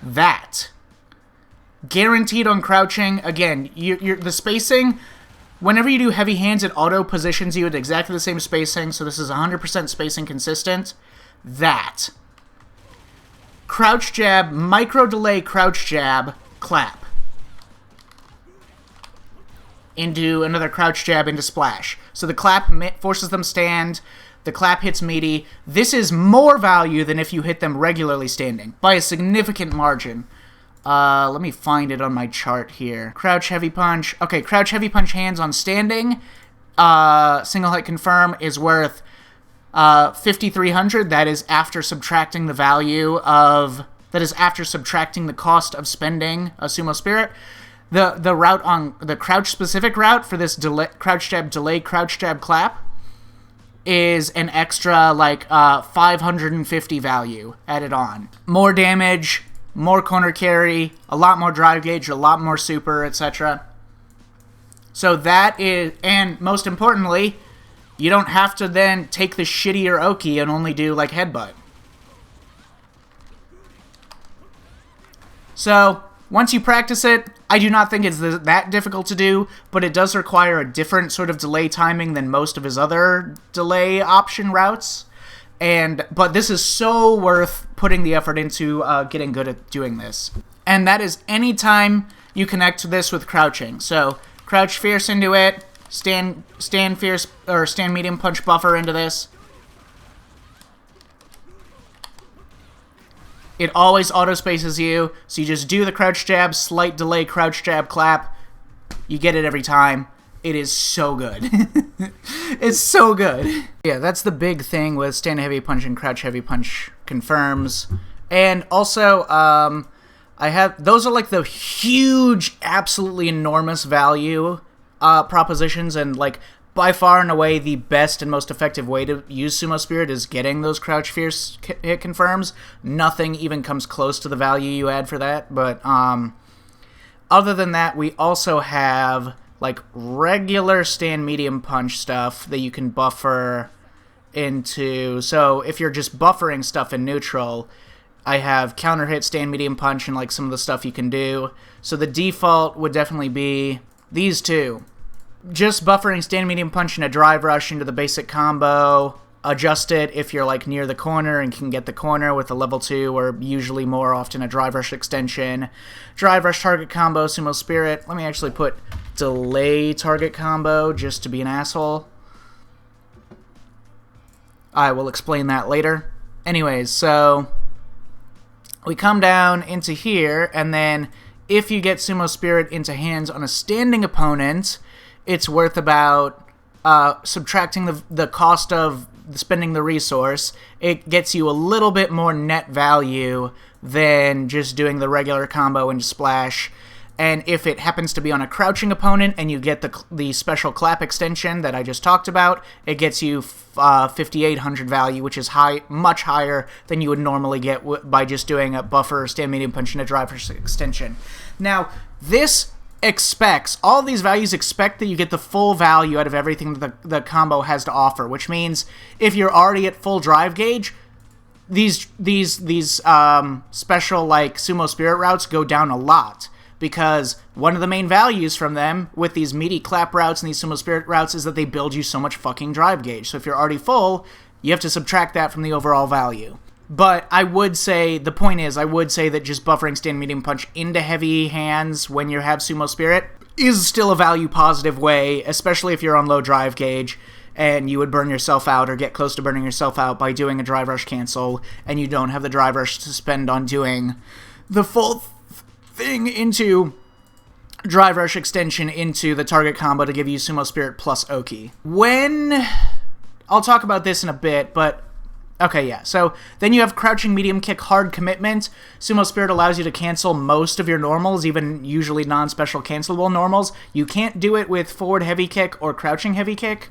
That. Guaranteed on crouching. Again, the spacing, whenever you do heavy hands, it auto positions you at exactly the same spacing, so this is 100% spacing consistent. That. Crouch jab, micro delay crouch jab, clap. Into another crouch jab into splash. So the clap forces them stand, the clap hits meaty. This is more value than if you hit them regularly standing, by a significant margin. Let me find it on my chart here. Crouch heavy punch. Okay, crouch heavy punch hands on standing. Single hit confirm is worth 5,300. That is after subtracting the value of. That is after subtracting the cost of spending a Sumo Spirit. The route on the crouch specific route for this crouch jab delay crouch jab clap is an extra like 550 value added on. More damage, more corner carry, a lot more drive gauge, a lot more super, etc. So that is, and most importantly, you don't have to then take the shittier Oki and only do like headbutt. So once you practice it, I do not think it's that difficult to do, but it does require a different sort of delay timing than most of his other delay option routes. But this is so worth putting the effort into getting good at doing this. And that is anytime you connect this with crouching. So crouch fierce into it, stand fierce or stand medium punch buffer into this. It always auto spaces you, so you just do the crouch jab, slight delay crouch jab clap, You get it every time. It is so good. It's so good. Yeah, that's the big thing with stand heavy punch and crouch heavy punch confirms. And also, those are like the huge, absolutely enormous value propositions, and like by far and away the best and most effective way to use Sumo Spirit is getting those crouch fierce hit confirms. Nothing even comes close to the value you add for that, but other than that, we also have like regular stand medium punch stuff that you can buffer into. So if you're just buffering stuff in neutral, I have counter hit, stand medium punch, and like some of the stuff you can do. So the default would definitely be these two. Just buffering stand medium punch and a drive rush into the basic combo. Adjust it if you're like near the corner and can get the corner with a level 2, or usually more often a drive rush extension. Drive rush target combo, Sumo Spirit. Let me actually put delay target combo just to be an asshole. I will explain that later. Anyways, so we come down into here, and then if you get Sumo Spirit into hands on a standing opponent, it's worth about subtracting the cost of spending the resource. It gets you a little bit more net value than just doing the regular combo and splash. And if it happens to be on a crouching opponent and you get the special clap extension that I just talked about, it gets you 5,800 value, which is much higher than you would normally get by just doing a buffer, stand medium punch, and a drive extension. Now, all these values expect that you get the full value out of everything that the combo has to offer, which means if you're already at full drive gauge, these special like Sumo Spirit routes go down a lot, because one of the main values from them with these meaty clap routes and these Sumo Spirit routes is that they build you so much fucking drive gauge. So if you're already full, you have to subtract that from the overall value. But I would say that just buffering stand medium punch into heavy hands when you have Sumo Spirit is still a value positive way, especially if you're on low drive gauge and you would burn yourself out or get close to burning yourself out by doing a drive rush cancel, and you don't have the drive rush to spend on doing the full thing into drive rush extension into the target combo to give you Sumo Spirit plus Oki. I'll talk about this in a bit, but okay, yeah. So then you have crouching medium kick hard commitment. Sumo Spirit allows you to cancel most of your normals, even usually non-special cancelable normals. You can't do it with forward heavy kick or crouching heavy kick,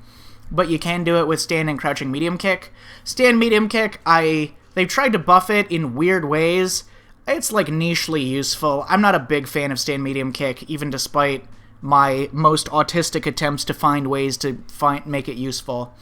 but you can do it with stand and crouching medium kick. Stand medium kick, they've tried to buff it in weird ways. It's like nichely useful. I'm not a big fan of stand medium kick, even despite my most autistic attempts to find ways to make it useful.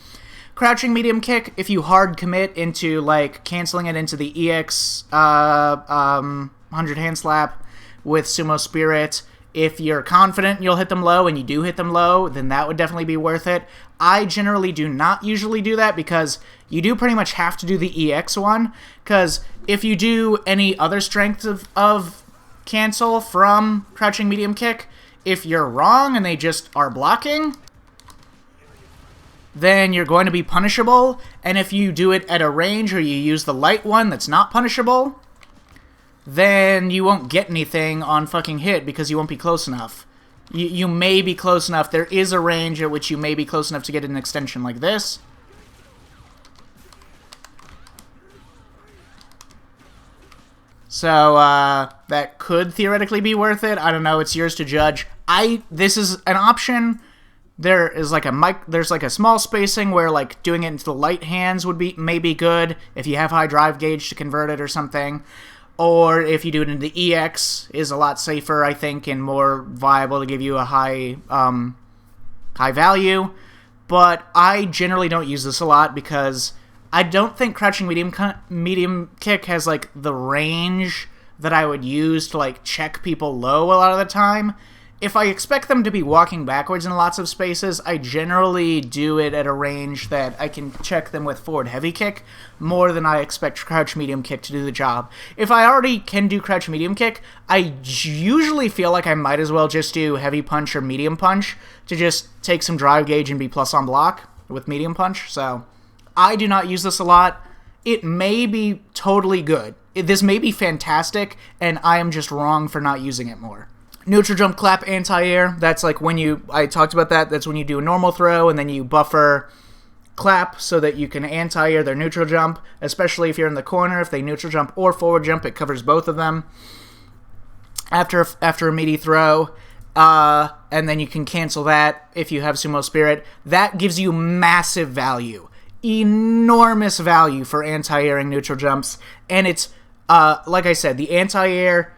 Crouching medium kick, if you hard commit into like canceling it into the EX 100 hand slap with Sumo Spirit, if you're confident you'll hit them low and you do hit them low, then that would definitely be worth it. I generally do not usually do that because you do pretty much have to do the EX one, because if you do any other strength of cancel from crouching medium kick, if you're wrong and they just are blocking, then you're going to be punishable. And if you do it at a range or you use the light one that's not punishable, then you won't get anything on fucking hit because you won't be close enough. You may be close enough. There is a range at which you may be close enough to get an extension like this. So, that could theoretically be worth it. I don't know. It's yours to judge. This is an option. There's like a small spacing where like doing it into the light hands may be good if you have high drive gauge to convert it or something. Or if you do it into the EX is a lot safer, I think, and more viable to give you a high value. But I generally don't use this a lot because I don't think crouching medium kick has like the range that I would use to like check people low a lot of the time. If I expect them to be walking backwards in lots of spaces, I generally do it at a range that I can check them with forward heavy kick more than I expect crouch medium kick to do the job. If I already can do crouch medium kick, I usually feel like I might as well just do heavy punch or medium punch to just take some drive gauge and be plus on block with medium punch. So I do not use this a lot. It may be totally good. This may be fantastic, and I am just wrong for not using it more. Neutral jump, clap, anti-air. That's like when I talked about that. That's when you do a normal throw and then you buffer clap so that you can anti-air their neutral jump, especially if you're in the corner. If they neutral jump or forward jump, it covers both of them after a meaty throw. And then you can cancel that if you have Sumo Spirit. That gives you massive value. Enormous value for anti-airing neutral jumps. And it's, like I said, the anti-air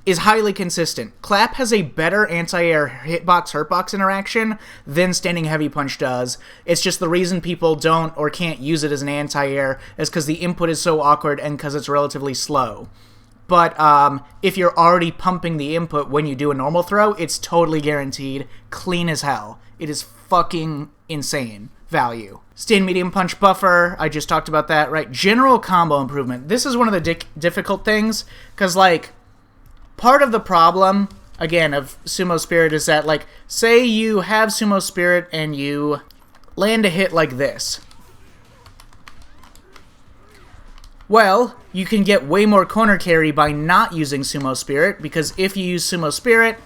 is highly consistent. Clap has a better anti-air hitbox-hurtbox interaction than standing heavy punch does. It's just the reason people don't or can't use it as an anti-air is because the input is so awkward and because it's relatively slow. But if you're already pumping the input when you do a normal throw, it's totally guaranteed, clean as hell. It is fucking insane value. Stand medium punch buffer, I just talked about that, right? General combo improvement. This is one of the difficult things, because, like, part of the problem, again, of Sumo Spirit is that, like, say you have Sumo Spirit and you land a hit like this. Well, you can get way more corner carry by not using Sumo Spirit, because if you use Sumo Spirit,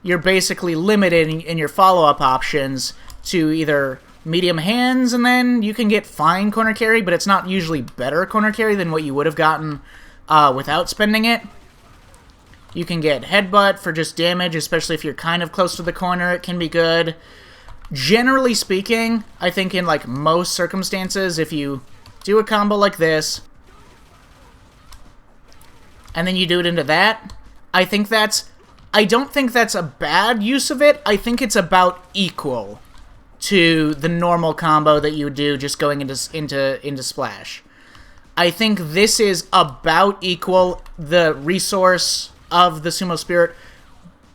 you're basically limited in your follow-up options to either medium hands, and then you can get fine corner carry, but it's not usually better corner carry than what you would have gotten without spending it. You can get headbutt for just damage, especially if you're kind of close to the corner, it can be good. Generally speaking, I think in like most circumstances, if you do a combo like this, and then you do it into that, I don't think that's a bad use of it. I think it's about equal to the normal combo that you would do just going into Splash. I think this is about equal. The resource of the Sumo Spirit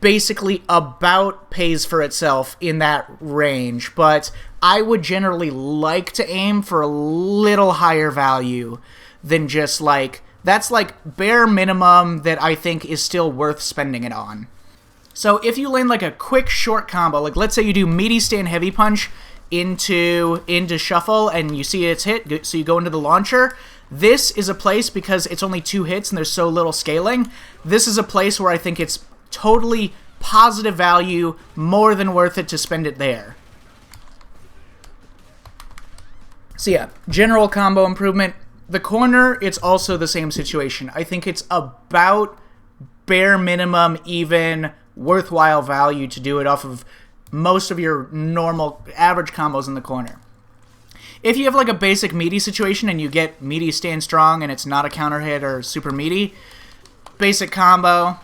basically about pays for itself in that range, but I would generally like to aim for a little higher value than just like, that's like bare minimum that I think is still worth spending it on. So if you land like a quick short combo, like let's say you do meaty stand heavy punch into shuffle and you see it's hit, so you go into the launcher. This is a place, because it's only 2 hits and there's so little scaling, this is a place where I think it's totally positive value, more than worth it to spend it there. So yeah, general combo improvement. The corner, it's also the same situation. I think it's about bare minimum even worthwhile value to do it off of most of your normal average combos in the corner. If you have like a basic meaty situation and you get meaty stand strong and it's not a counter hit or super meaty, basic combo,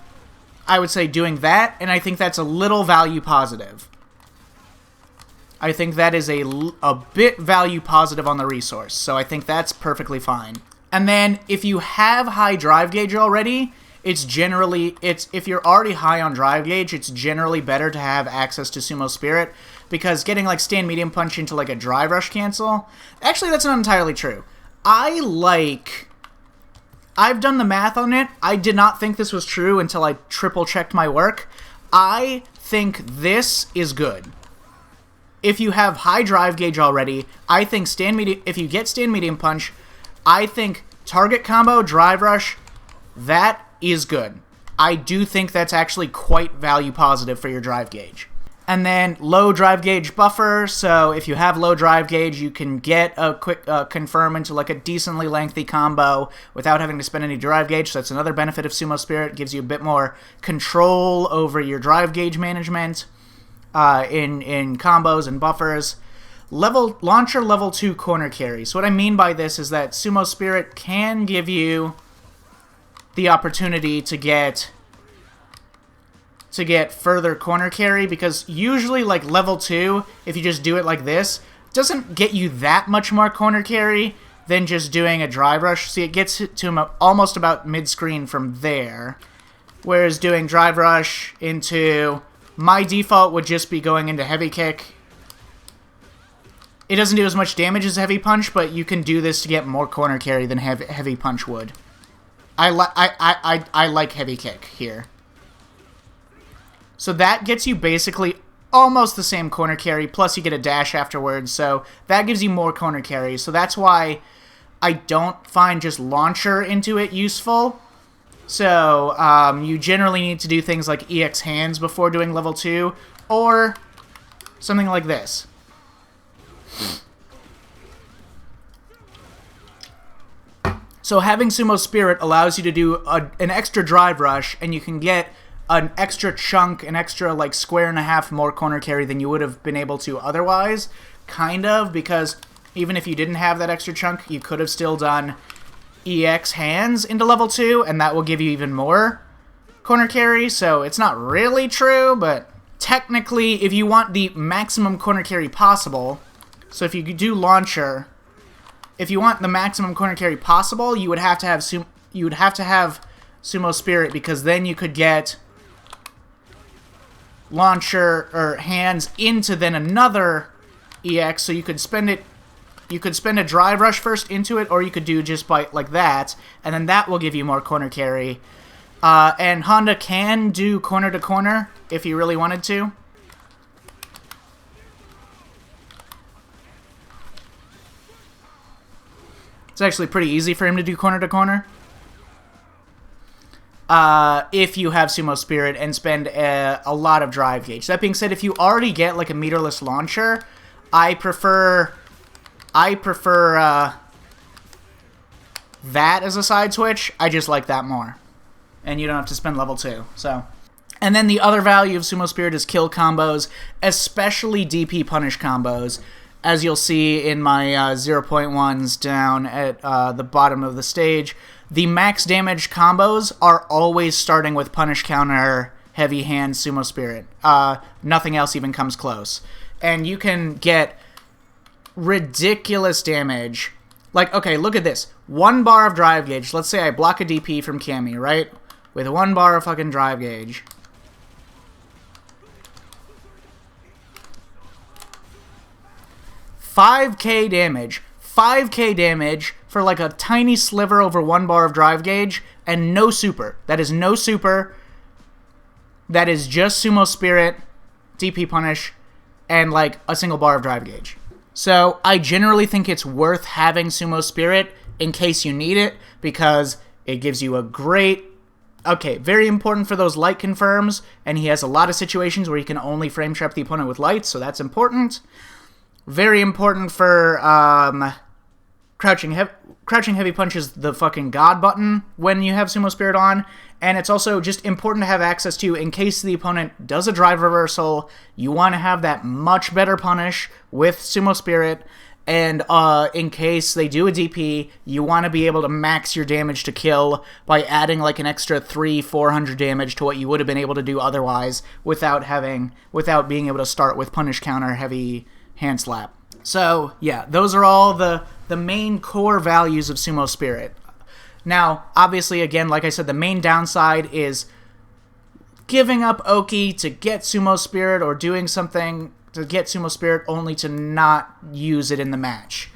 I would say doing that, and I think that's a little value positive. I think that is a bit value positive on the resource, so I think that's perfectly fine. And then if you have high drive gauge already, if you're already high on drive gauge, it's generally better to have access to Sumo Spirit, because getting like stand medium punch into like a drive rush cancel, actually that's not entirely true. I've done the math on it. I did not think this was true until I triple checked my work. I think this is good. If you have high drive gauge already, I think if you get stand medium punch, I think target combo, drive rush, that is good. I do think that's actually quite value positive for your drive gauge. And then low drive gauge buffer, so if you have low drive gauge, you can get a quick confirm into like a decently lengthy combo without having to spend any drive gauge, so that's another benefit of Sumo Spirit. It gives you a bit more control over your drive gauge management in combos and buffers. Launcher level 2 corner carry. So what I mean by this is that Sumo Spirit can give you the opportunity to get further corner carry, because usually like level 2, if you just do it like this, doesn't get you that much more corner carry than just doing a drive rush. See, it gets to him almost about mid-screen from there, whereas doing drive rush into, my default would just be going into heavy kick. It doesn't do as much damage as heavy punch, but you can do this to get more corner carry than heavy punch would. I like heavy kick here. So that gets you basically almost the same corner carry, plus you get a dash afterwards, so that gives you more corner carry. So that's why I don't find just launcher into it useful. So you generally need to do things like EX hands before doing level 2, or something like this. So having Sumo Spirit allows you to do an extra drive rush, and you can get an extra chunk, an extra like square and a half more corner carry than you would have been able to otherwise. Kind of, because even if you didn't have that extra chunk, you could have still done EX hands into level 2, and that will give you even more corner carry. So it's not really true, but technically, if you want the maximum corner carry possible, so if you do launcher, if you want the maximum corner carry possible, you would have to have Sumo Spirit, because then you could get launcher or hands into then another EX, so you could spend it. You could spend a drive rush first into it, or you could do just by like that, and then that will give you more corner carry. And Honda can do corner to corner if you really wanted to. It's actually pretty easy for him to do corner to corner. If you have Sumo Spirit and spend a lot of drive gauge. That being said, if you already get like a meterless launcher, I prefer that as a side switch. I just like that more. And you don't have to spend level 2. So, and then the other value of Sumo Spirit is kill combos, especially DP punish combos. As you'll see in my 0.1s down at the bottom of the stage, the max damage combos are always starting with punish counter, heavy hand, Sumo Spirit. Nothing else even comes close. And you can get ridiculous damage. Like, okay, look at this. 1 bar of drive gauge. Let's say I block a DP from Cammy, right? With 1 bar of fucking drive gauge. $5K damage. 5K damage for like a tiny sliver over 1 bar of drive gauge, and no super. That is no super. That is just Sumo Spirit, DP punish, and like a single bar of drive gauge. So I generally think it's worth having Sumo Spirit in case you need it, because it gives you a great... Okay, very important for those light confirms, and he has a lot of situations where he can only frame trap the opponent with lights, so that's important. Very important for crouching heavy punch is the fucking God button when you have Sumo Spirit on, and it's also just important to have access to in case the opponent does a drive reversal. You want to have that much better punish with Sumo Spirit, and in case they do a DP, you want to be able to max your damage to kill by adding like an extra 300-400 damage to what you would have been able to do otherwise without being able to start with punish counter heavy hand slap. So yeah, those are all the main core values of Sumo Spirit. Now, obviously, again, like I said, the main downside is giving up Oki to get Sumo Spirit, or doing something to get Sumo Spirit only to not use it in the match.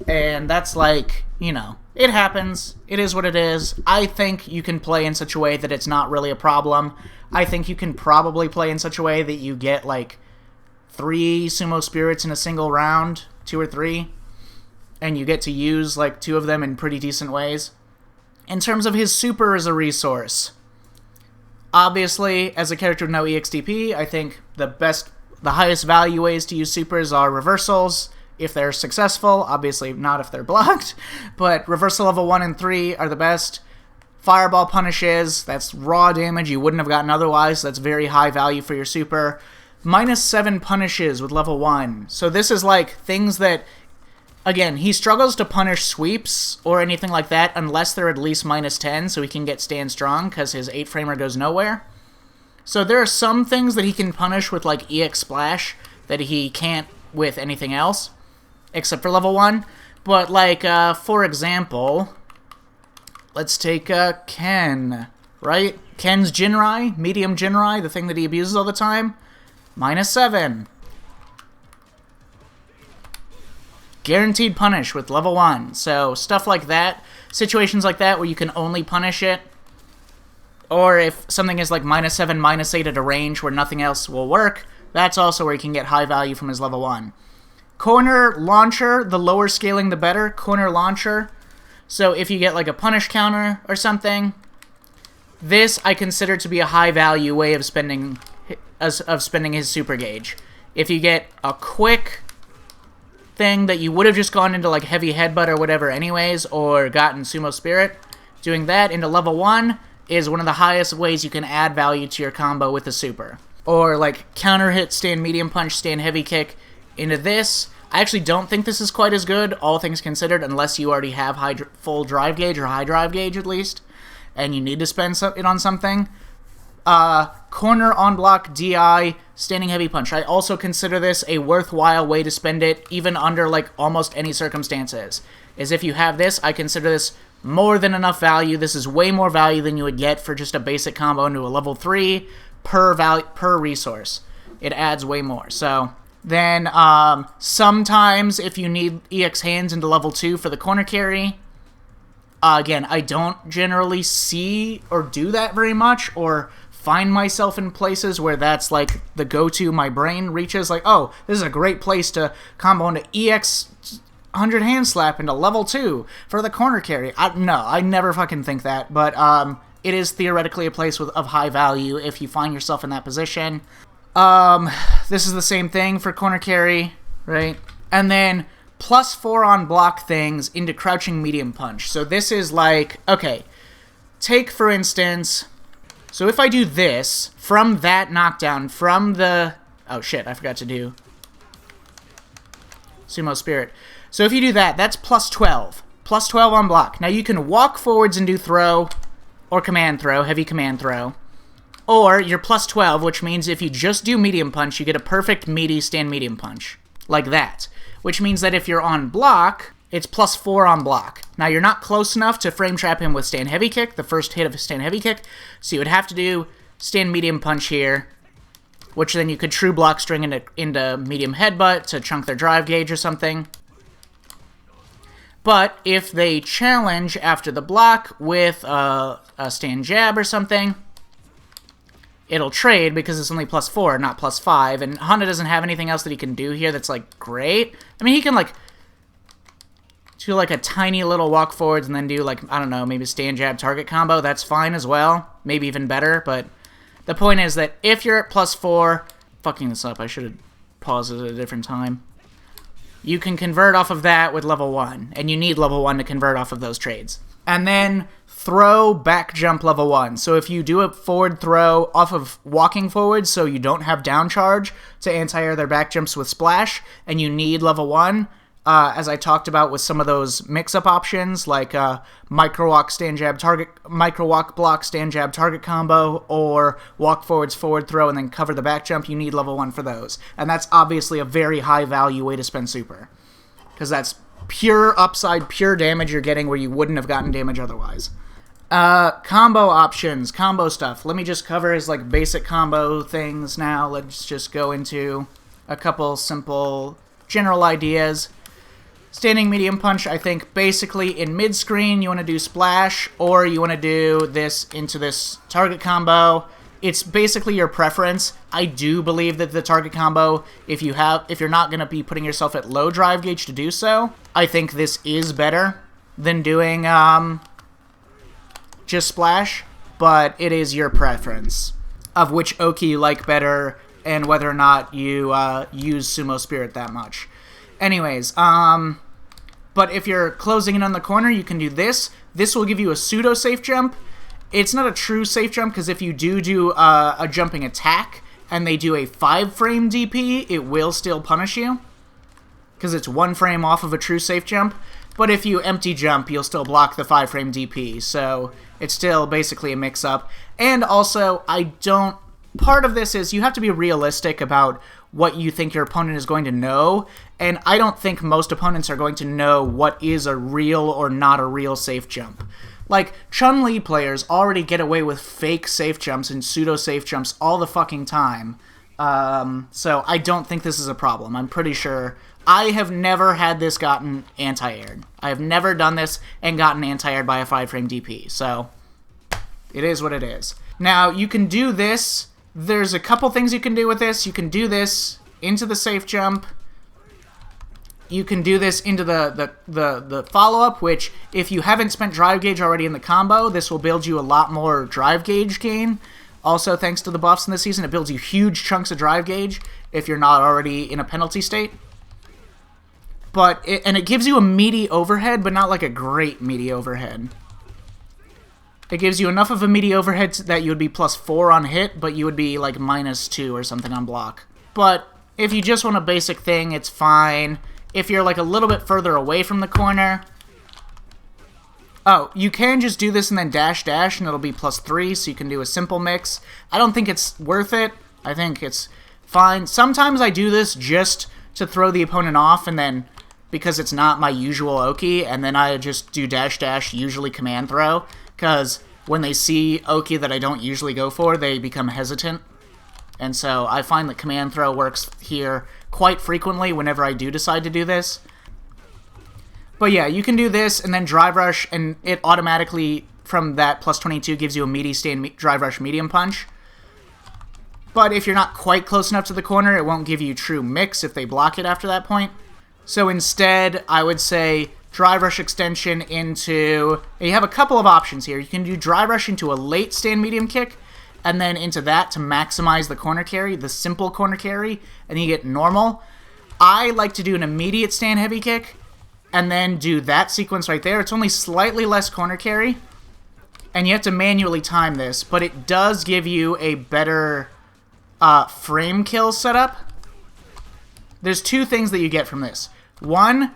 And that's like, you know, it happens. It is what it is. I think you can play in such a way that it's not really a problem. I think you can probably play in such a way that you get like 3 Sumo Spirits in a single round, 2 or 3, and you get to use like 2 of them in pretty decent ways. In terms of his super as a resource, obviously, as a character with no EXDP, I think the highest value ways to use supers are reversals, if they're successful, obviously not if they're blocked, but reversal level 1 and 3 are the best. Fireball punishes, that's raw damage you wouldn't have gotten otherwise, that's very high value for your super. -7 punishes with level 1. So this is like things that, again, he struggles to punish sweeps or anything like that unless they're at least -10, so he can get stand strong because his 8-framer goes nowhere. So there are some things that he can punish with like EX Splash that he can't with anything else, except for level 1. But like, for example, let's take Ken, right? Ken's Jinrai, medium Jinrai, the thing that he abuses all the time. -7. Guaranteed punish with level 1. So stuff like that, situations like that where you can only punish it, or if something is like -7, -8 at a range where nothing else will work, that's also where you can get high value from his level 1. Corner launcher, the lower scaling the better. Corner launcher. So if you get like a punish counter or something, This I consider to be a high value way of spending his super gauge. If you get a quick thing that you would have just gone into like heavy headbutt or whatever anyways, or gotten Sumo Spirit, doing that into level 1 is one of the highest ways you can add value to your combo with the super. Or like counter hit, stand medium punch, stand heavy kick into this. I actually don't think this is quite as good, all things considered, unless you already have full drive gauge or high drive gauge at least, and you need to spend it on something. Corner on block DI, standing heavy punch. I also consider this a worthwhile way to spend it, even under like almost any circumstances. Is if you have this, I consider this more than enough value. This is way more value than you would get for just a basic combo into a level 3 per resource. It adds way more. So then sometimes if you need EX hands into level 2 for the corner carry, again, I don't generally see or do that very much, or find myself in places where that's like the go-to my brain reaches, like, oh, this is a great place to combo into EX 100 hand slap into level 2 for the corner carry. No, I never fucking think that, but it is theoretically a place of high value if you find yourself in that position. This is the same thing for corner carry, right? And then +4 on block things into crouching medium punch. So this is like, okay, take for instance, so if I do this, from that knockdown, from the, oh shit, I forgot to do Sumo Spirit. So if you do that, that's +12. +12 on block. Now you can walk forwards and do throw, or command throw, heavy command throw. Or you're +12, which means if you just do medium punch, you get a perfect meaty stand medium punch. Like that. Which means that if you're on block, it's +4 on block. Now you're not close enough to frame trap him with stand heavy kick, the first hit of stand heavy kick, so you would have to do stand medium punch here, which then you could true block string into medium headbutt to chunk their drive gauge or something. But if they challenge after the block with a stand jab or something, it'll trade because it's only +4, not +5, and Honda doesn't have anything else that he can do here that's, like, great. I mean, he can, like, do, like, a tiny little walk forwards and then do, like, I don't know, maybe stand jab target combo. That's fine as well. Maybe even better, but the point is that if you're at +4, fucking this up, I should have paused it at a different time. You can convert off of that with level 1, and you need level 1 to convert off of those trades. And then throw back jump level 1. So if you do a forward throw off of walking forward so you don't have down charge to anti-air their back jumps with splash, and you need level 1, as I talked about with some of those mix-up options, like micro walk stand jab target, micro walk block stand jab target combo, or walk forwards forward throw and then cover the back jump, you need level 1 for those. And that's obviously a very high value way to spend super, because that's pure upside, pure damage you're getting where you wouldn't have gotten damage otherwise. Combo options, combo stuff. Let me just cover his like basic combo things now. Let's just go into a couple simple general ideas. Standing medium punch, I think basically in mid-screen you want to do splash, or you want to do this into this target combo. It's basically your preference. I do believe that the target combo, if you're not going to be putting yourself at low drive gauge to do so, I think this is better than doing just splash, but it is your preference of which Oki you like better and whether or not you use Sumo Spirit that much. Anyways, but if you're closing in on the corner, you can do this. This will give you a pseudo safe jump. It's not a true safe jump, because if you do a jumping attack and they do a 5-frame DP, it will still punish you, because it's 1 frame off of a true safe jump. But if you empty jump, you'll still block the 5-frame DP, so it's still basically a mix-up. And also, part of this is you have to be realistic about what you think your opponent is going to know, and I don't think most opponents are going to know what is a real or not a real safe jump. Like, Chun-Li players already get away with fake safe jumps and pseudo-safe jumps all the fucking time, so I don't think this is a problem. I'm pretty sure I have never had this gotten anti-aired. I have never done this and gotten anti-aired by a 5-frame DP, so it is what it is. Now, you can do this. There's a couple things you can do with this. You can do this into the safe jump, You can do this into the follow-up, which if you haven't spent drive gauge already in the combo, this will build you a lot more drive gauge gain. Also, thanks to the buffs in this season, it builds you huge chunks of drive gauge if you're not already in a penalty state. And it gives you a meaty overhead, but not like a great meaty overhead. It gives you enough of a meaty overhead that you would be +4 on hit, but you would be like -2 or something on block. But if you just want a basic thing, it's fine. If you're like a little bit further away from the corner... Oh, you can just do this and then dash and it'll be +3, so you can do a simple mix. I don't think it's worth it. I think it's fine. Sometimes I do this just to throw the opponent off, and then because it's not my usual Oki, and then I just do dash, usually command throw, because when they see Oki that I don't usually go for, they become hesitant. And so I find that command throw works here quite frequently whenever I do decide to do this. But yeah, you can do this and then drive rush, and it automatically, from that +22, gives you a meaty stand drive rush medium punch. But if you're not quite close enough to the corner, it won't give you true mix if they block it after that point. So instead, I would say drive rush extension into... You have a couple of options here. You can do drive rush into a late stand medium kick, and then into that to maximize the corner carry, the simple corner carry, and you get normal. I like to do an immediate stand heavy kick, and then do that sequence right there. It's only slightly less corner carry, and you have to manually time this, but it does give you a better frame kill setup. There's two things that you get from this. One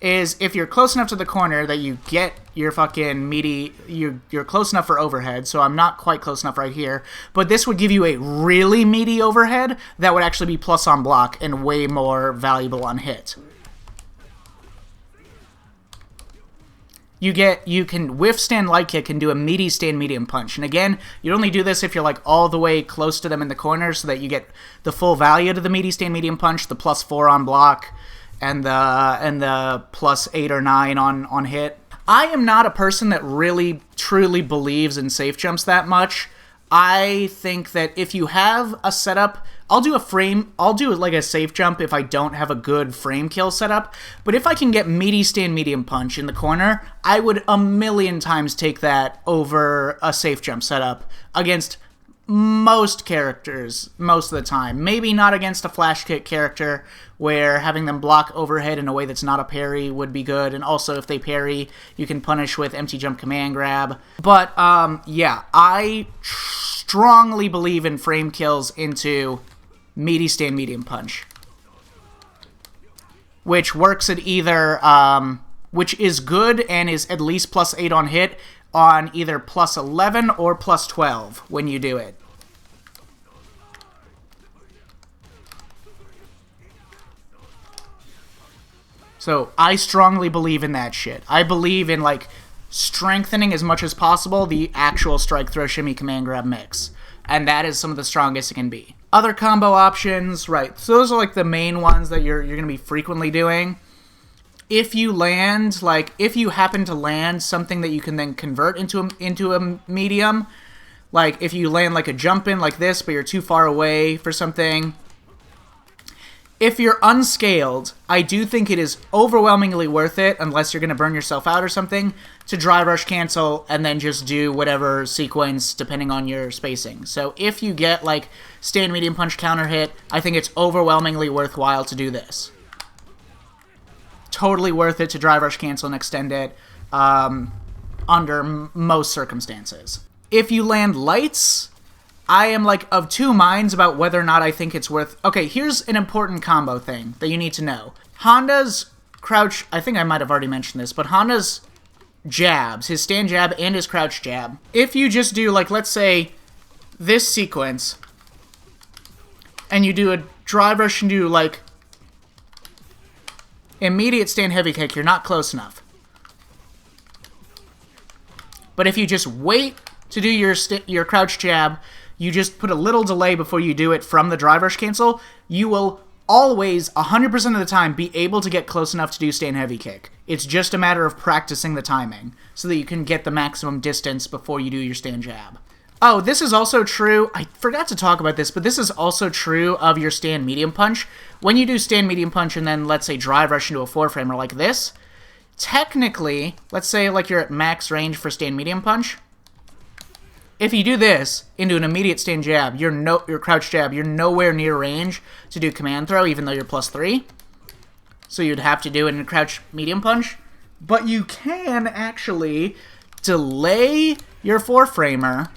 is if you're close enough to the corner that you get your fucking meaty, you're close enough for overhead, so I'm not quite close enough right here, but this would give you a really meaty overhead that would actually be plus on block and way more valuable on hit. You can whiff stand light kick and do a meaty stand medium punch. And again, you only do this if you're like all the way close to them in the corner so that you get the full value to the meaty stand medium punch, the +4 on block, and the +8 or 9 on hit. I am not a person that really truly believes in safe jumps that much. I think that if you have a setup, I'll do like a safe jump if I don't have a good frame kill setup, but if I can get meaty stand medium punch in the corner, I would a million times take that over a safe jump setup against most characters most of the time. Maybe not against a flash kick character where having them block overhead in a way that's not a parry would be good, and also if they parry, you can punish with empty jump command grab. But yeah, I strongly believe in frame kills into meaty stand medium punch, which works at either which is good and is at least +8 on hit on either +11 or +12 when you do it. So I strongly believe in that shit. I believe in like strengthening as much as possible the actual strike throw shimmy command grab mix, and that is some of the strongest it can be. Other combo options, right? So those are like the main ones that you're gonna be frequently doing. If you land, like, if you happen to land something that you can then convert into a medium, like if you land like a jump in like this, but you're too far away for something. If you're unscaled, I do think it is overwhelmingly worth it, unless you're going to burn yourself out or something, to drive rush cancel and then just do whatever sequence depending on your spacing. So if you get like stand medium punch counter hit, I think it's overwhelmingly worthwhile to do this. Totally worth it to drive rush cancel and extend it under most circumstances. If you land lights, I am like of two minds about whether or not I think it's worth... Okay, here's an important combo thing that you need to know. Honda's crouch... I think I might have already mentioned this, but Honda's jabs, his stand jab and his crouch jab, if you just do, like, let's say, this sequence, and you do a drive rush and do, like, immediate stand heavy kick, you're not close enough. But if you just wait to do your crouch jab, you just put a little delay before you do it from the drive rush cancel, you will always, 100% of the time, be able to get close enough to do stand heavy kick. It's just a matter of practicing the timing so that you can get the maximum distance before you do your stand jab. Oh, this is also true. I forgot to talk about this, but this is also true of your stand medium punch. When you do stand medium punch and then, let's say, drive rush into a 4-framer like this, technically, let's say like you're at max range for stand medium punch. If you do this into an immediate stand jab, your crouch jab, you're nowhere near range to do command throw, even though you're +3. So you'd have to do it in a crouch medium punch. But you can actually delay your 4-framer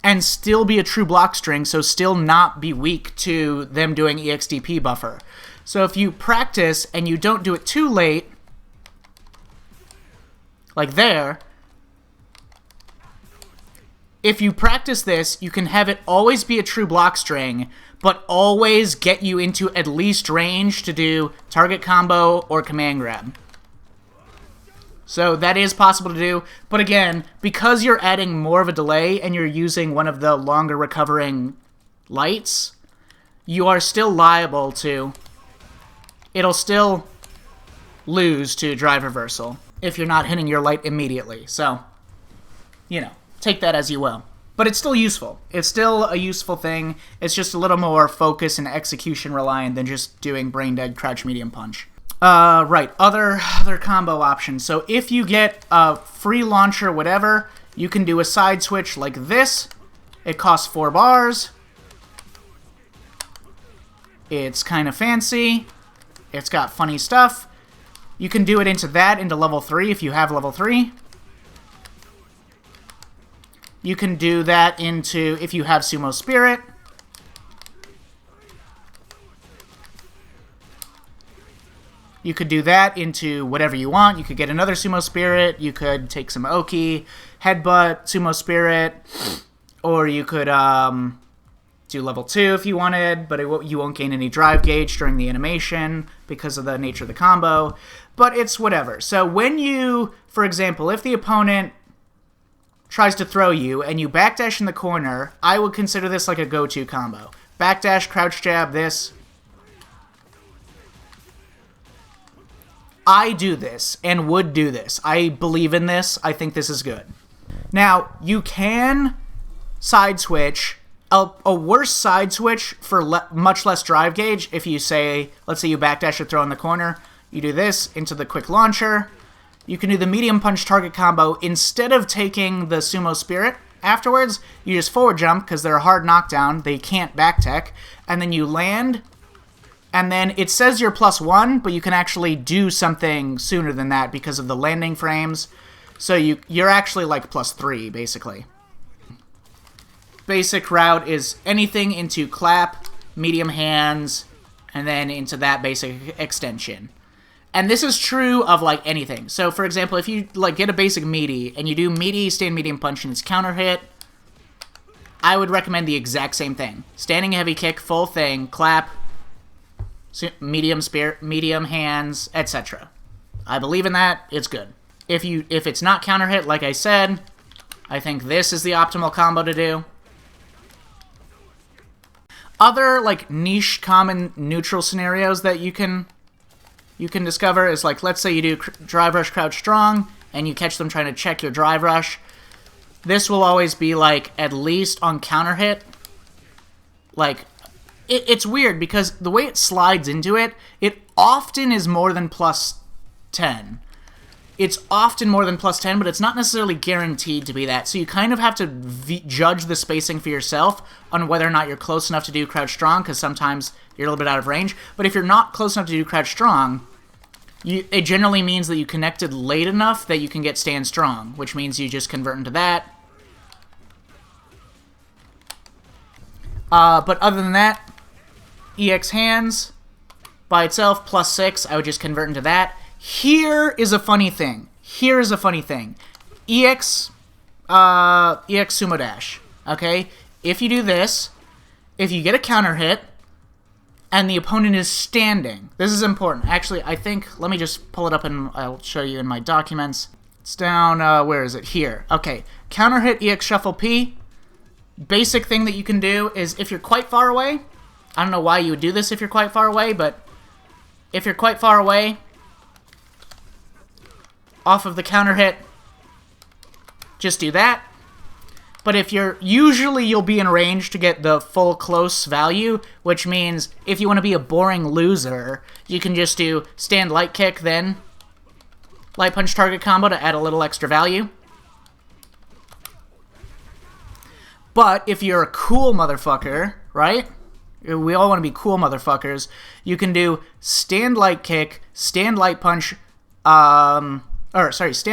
and still be a true block string, so still not be weak to them doing EXDP buffer. So if you practice and you don't do it too late, like there, if you practice this, you can have it always be a true block string, but always get you into at least range to do target combo or command grab. So that is possible to do, but again, because you're adding more of a delay and you're using one of the longer recovering lights, you are still liable to... It'll still lose to drive reversal if you're not hitting your light immediately. So, you know, take that as you will. But it's still useful. It's still a useful thing. It's just a little more focus and execution reliant than just doing brain dead crouch medium punch. Right, other combo options. So if you get a free launcher, whatever, you can do a side switch like this. It costs 4 bars. It's kind of fancy. It's got funny stuff. You can do it into level 3 if you have level 3. You can do that into if you have Sumo Spirit. You could do that into whatever you want. You could get another Sumo Spirit. You could take some Oki, headbutt, Sumo Spirit. Or you could do level 2 if you wanted, but you won't gain any drive gauge during the animation because of the nature of the combo. But it's whatever. So when you, for example, if the opponent tries to throw you and you backdash in the corner, I would consider this like a go-to combo. Backdash, crouch jab, this. I do this and would do this. I believe in this. I think this is good. Now, you can side switch. A worse side switch for much less drive gauge if you say, let's say you backdash or throw in the corner. You do this into the quick launcher. You can do the medium punch target combo. Instead of taking the Sumo Spirit afterwards, you just forward jump because they're a hard knockdown. They can't back tech. And then you land. And then it says you're +1, but you can actually do something sooner than that because of the landing frames. So you're actually like +3, basically. Basic route is anything into clap, medium hands, and then into that basic extension. And this is true of like anything. So for example, if you like get a basic meaty and you do meaty stand medium punch and it's counter hit, I would recommend the exact same thing. Standing heavy kick, full thing, clap, medium spirit, medium hands, etc. I believe in that. It's good. If it's not counter hit, like I said, I think this is the optimal combo to do. Other like niche, common, neutral scenarios that you can discover is like, let's say you do drive rush crouch strong and you catch them trying to check your drive rush. This will always be like at least on counter hit. Like it's weird because the way it slides into it, it often is more than +10. It's often more than +10, but it's not necessarily guaranteed to be that. So you kind of have to judge the spacing for yourself on whether or not you're close enough to do crouch strong, because sometimes you're a little bit out of range. But if you're not close enough to do crouch strong, it generally means that you connected late enough that you can get stand strong, which means you just convert into that. But other than that, EX hands by itself, +6, I would just convert into that. Here is a funny thing. EX sumo dash, okay? If you do this, if you get a counter hit, and the opponent is standing, this is important. Actually, I think, let me just pull it up and I'll show you in my documents. It's down, where is it? Here. Okay, counter hit EX shuffle P. Basic thing that you can do is if you're quite far away, I don't know why you would do this if you're quite far away, but if you're quite far away, off of the counter hit, just do that. But if usually you'll be in range to get the full close value, which means if you want to be a boring loser, you can just do stand light kick, then light punch target combo to add a little extra value. But if you're a cool motherfucker, right? We all want to be cool motherfuckers. You can do stand light kick, stand light punch, stand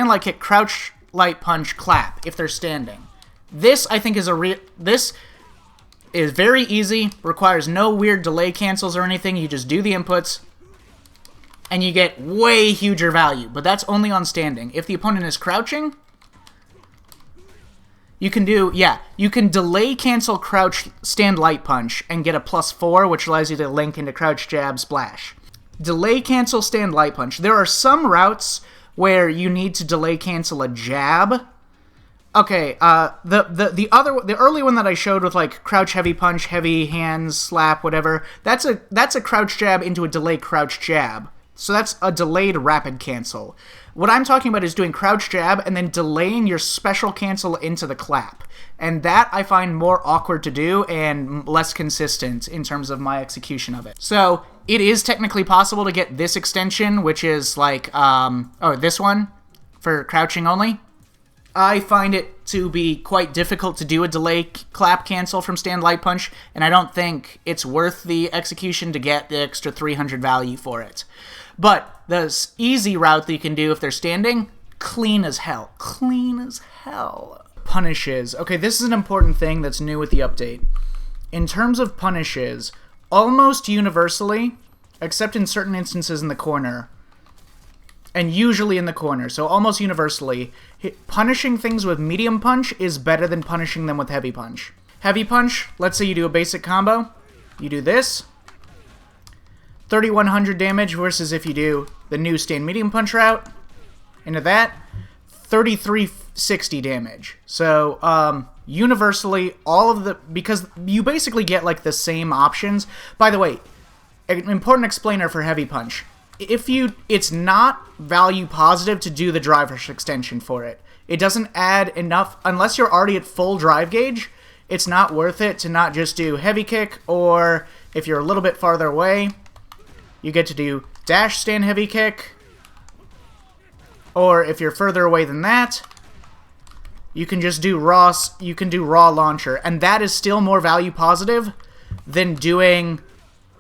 light kick, crouch light punch, clap if they're standing. This, I think, this is very easy, requires no weird delay cancels or anything. You just do the inputs, and you get way huger value. But that's only on standing. If the opponent is crouching, you can delay cancel crouch stand light punch and get a +4, which allows you to link into crouch jab splash. Delay cancel stand light punch. There are some routes where you need to delay cancel a jab. Okay, the early one that I showed with like crouch heavy punch, heavy hands, slap, whatever, that's a crouch jab into a delay crouch jab. So that's a delayed rapid cancel. What I'm talking about is doing crouch jab and then delaying your special cancel into the clap. And that I find more awkward to do and less consistent in terms of my execution of it. So it is technically possible to get this extension, which is like, this one for crouching only. I find it to be quite difficult to do a delay clap cancel from stand light punch, and I don't think it's worth the execution to get the extra 300 value for it. But the easy route that you can do if they're standing, clean as hell. Clean as hell. Punishes. Okay, this is an important thing that's new with the update. In terms of punishes, almost universally, except in certain instances in the corner, and usually in the corner, so almost universally, punishing things with medium punch is better than punishing them with heavy punch. Heavy punch, let's say you do a basic combo, you do this, 3,100 damage versus if you do the new stand medium punch route, into that, 3,360 damage. So, universally, because you basically get like the same options. By the way, an important explainer for heavy punch. It's not value positive to do the drive rush extension for it. It doesn't add enough, unless you're already at full drive gauge, it's not worth it to not just do heavy kick, or if you're a little bit farther away, you get to do dash stand heavy kick, or if you're further away than that, you can just do raw launcher, and that is still more value positive than doing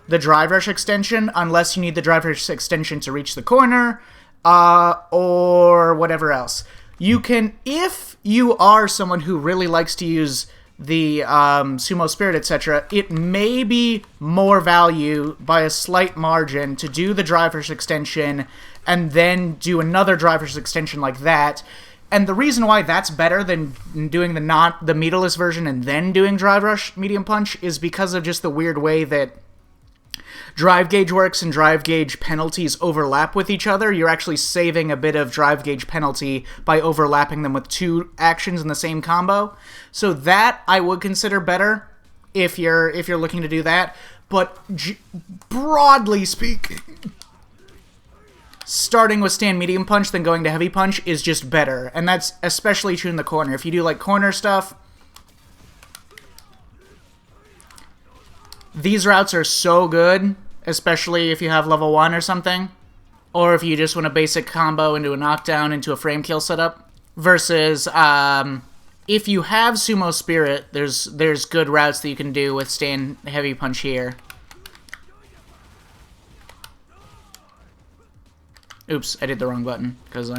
the drive rush extension, unless you need the drive rush extension to reach the corner, or whatever else. You can, if you are someone who really likes to use the Sumo Spirit, etc., it may be more value by a slight margin to do the drive rush extension and then do another drive rush extension like that. And the reason why that's better than doing the meterless version and then doing drive rush medium punch is because of just the weird way that drive gauge works and drive gauge penalties overlap with each other. You're actually saving a bit of drive gauge penalty by overlapping them with two actions in the same combo. So that I would consider better if you're looking to do that. But broadly speaking, starting with stand medium punch then going to heavy punch is just better. And that's especially true in the corner. If you do like corner stuff, these routes are so good, especially if you have level 1 or something, or if you just want a basic combo into a knockdown into a frame kill setup, versus if you have Sumo Spirit, there's good routes that you can do with stand heavy punch here. Oops, I did the wrong button, because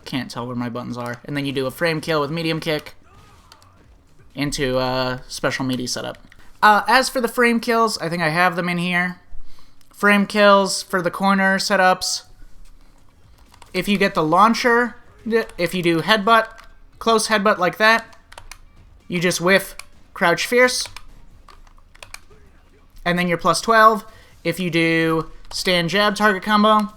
can't tell where my buttons are. And then you do a frame kill with medium kick into a special meaty setup. As for the frame kills, I think I have them in here. Frame kills for the corner setups. If you get the launcher, if you do headbutt, close headbutt like that, you just whiff crouch fierce, and then you're plus 12. If you do stand jab target combo,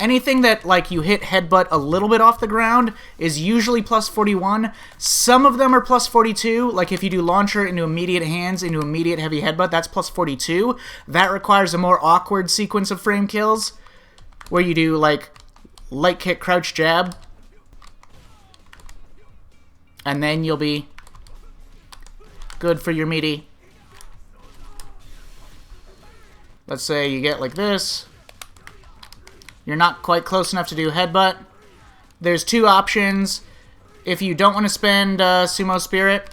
anything that like you hit headbutt a little bit off the ground is usually plus 41. Some of them are plus 42. Like if you do launcher into immediate hands into immediate heavy headbutt, that's plus 42. That requires a more awkward sequence of frame kills where you do like light kick crouch jab, and then you'll be good for your meaty. Let's say you get like this. You're not quite close enough to do headbutt. There's two options. If you don't want to spend Sumo Spirit,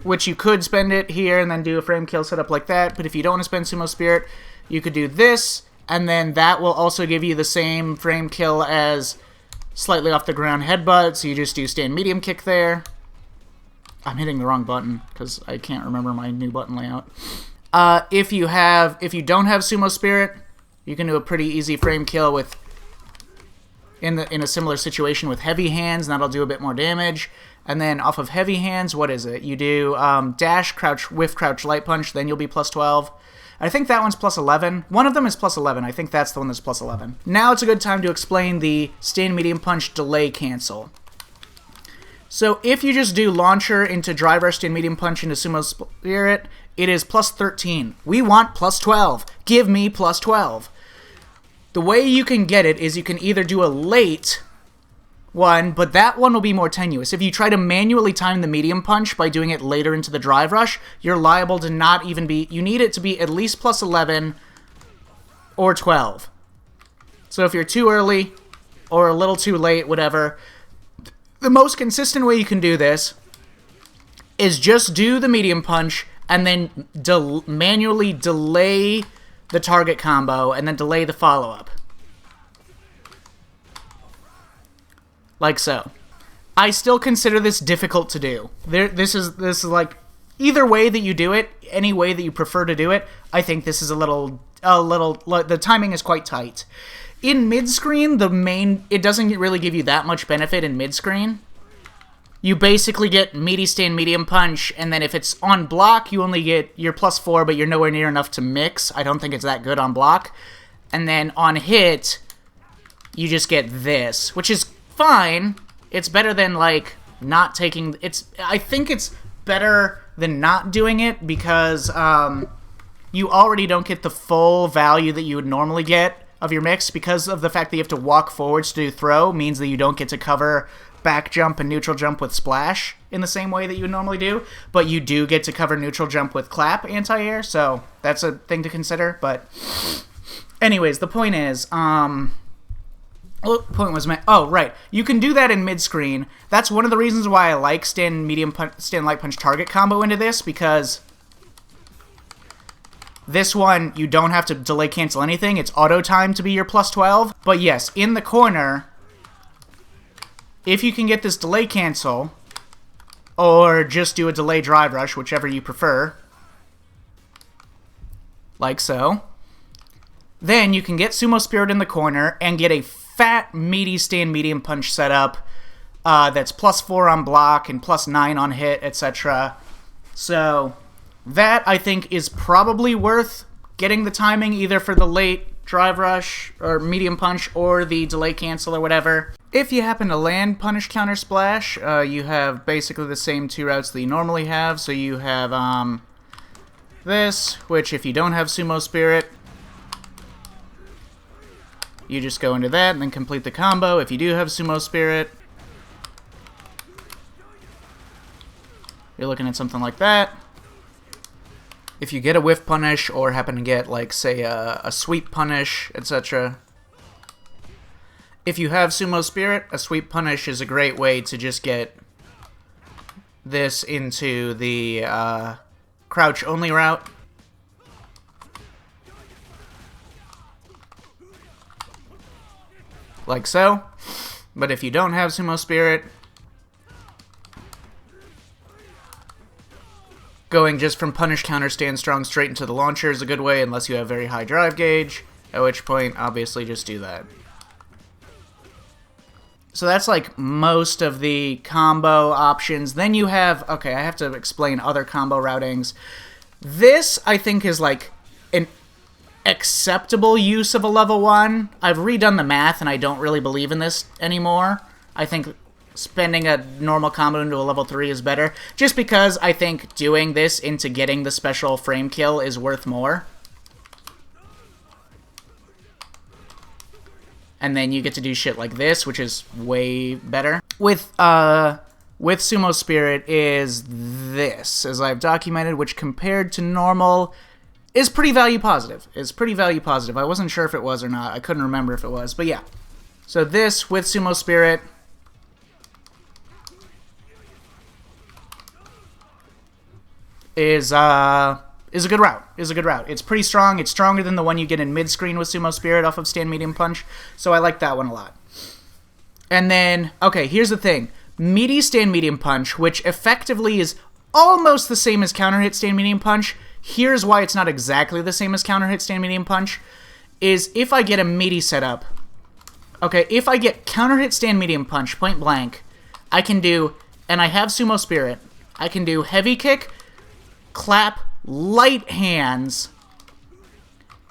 which you could spend it here and then do a frame kill setup like that, but if you don't want to spend Sumo Spirit, you could do this, and then that will also give you the same frame kill as slightly off the ground headbutt, so you just do stand medium kick there. I'm hitting the wrong button because I can't remember my new button layout. If you don't have Sumo Spirit, you can do a pretty easy frame kill with in a similar situation with heavy hands, and that'll do a bit more damage. And then off of heavy hands, what is it? You do dash, crouch, whiff, crouch, light punch, then you'll be plus 12. I think that one's plus 11. One of them is plus 11. I think that's the one that's plus 11. Now it's a good time to explain the stand medium punch delay cancel. So if you just do launcher into drive rush, stand medium punch into Sumo Spirit, it is plus 13. We want plus 12. Give me plus 12. The way you can get it is you can either do a late one, but that one will be more tenuous. If you try to manually time the medium punch by doing it later into the drive rush, you're liable to not even be... You need it to be at least plus 11 or 12. So if you're too early or a little too late, whatever, the most consistent way you can do this is just do the medium punch and then manually delay the target combo, and then delay the follow-up. Like so. I still consider this difficult to do. This is like, either way that you do it, any way that you prefer to do it, I think this is a little, the timing is quite tight. In mid-screen, it doesn't really give you that much benefit in mid-screen. You basically get meaty stand medium punch, and then if it's on block, you only get your plus 4, but you're nowhere near enough to mix. I don't think it's that good on block. And then on hit, you just get this, which is fine. It's better than, like, not taking... I think it's better than not doing it, because you already don't get the full value that you would normally get of your mix, because of the fact that you have to walk forwards to do throw, means that you don't get to cover back jump and neutral jump with splash in the same way that you would normally do, but you do get to cover neutral jump with clap anti-air, so that's a thing to consider. But anyways, the point is, oh, right, you can do that in mid-screen. That's one of the reasons why I like stand light punch target combo into this, because this one, you don't have to delay cancel anything. It's auto time to be your plus 12. But yes, in the corner, if you can get this delay cancel, or just do a delay drive rush, whichever you prefer, like so, then you can get Sumo Spirit in the corner and get a fat, meaty stand medium punch setup that's plus 4 on block and plus 9 on hit, etc. So that, I think, is probably worth getting the timing either for the late drive rush or medium punch or the delay cancel or whatever. If you happen to land punish counter splash, you have basically the same two routes that you normally have. So you have this, which if you don't have Sumo Spirit, you just go into that and then complete the combo. If you do have Sumo Spirit, you're looking at something like that. If you get a whiff punish or happen to get, like, say, a sweep punish, etc., if you have Sumo Spirit, a sweep punish is a great way to just get this into the crouch only route. Like so. But if you don't have Sumo Spirit, going just from punish counter stand strong straight into the launcher is a good way, unless you have very high drive gauge, at which point obviously just do that. So that's like most of the combo options. Then you have, okay, I have to explain other combo routings. This, I think, is like an acceptable use of a level 1. I've redone the math and I don't really believe in this anymore. I think spending a normal combo into a level 3 is better, just because I think doing this into getting the special frame kill is worth more. And then you get to do shit like this, which is way better. With with Sumo Spirit is this, as I've documented, which compared to normal is pretty value positive. I wasn't sure if it was or not. I couldn't remember if it was, but yeah. So this with Sumo Spirit is a good route. It's pretty strong. It's stronger than the one you get in mid-screen with Sumo Spirit off of Stand Medium Punch, so I like that one a lot. And then, okay, here's the thing. Meaty Stand Medium Punch, which effectively is almost the same as Counter Hit Stand Medium Punch. Here's why it's not exactly the same as Counter Hit Stand Medium Punch, is if I get a meaty setup, okay, if I get Counter Hit Stand Medium Punch, point blank, I can do, and I have Sumo Spirit, I can do Heavy Kick, Clap, Light Hands,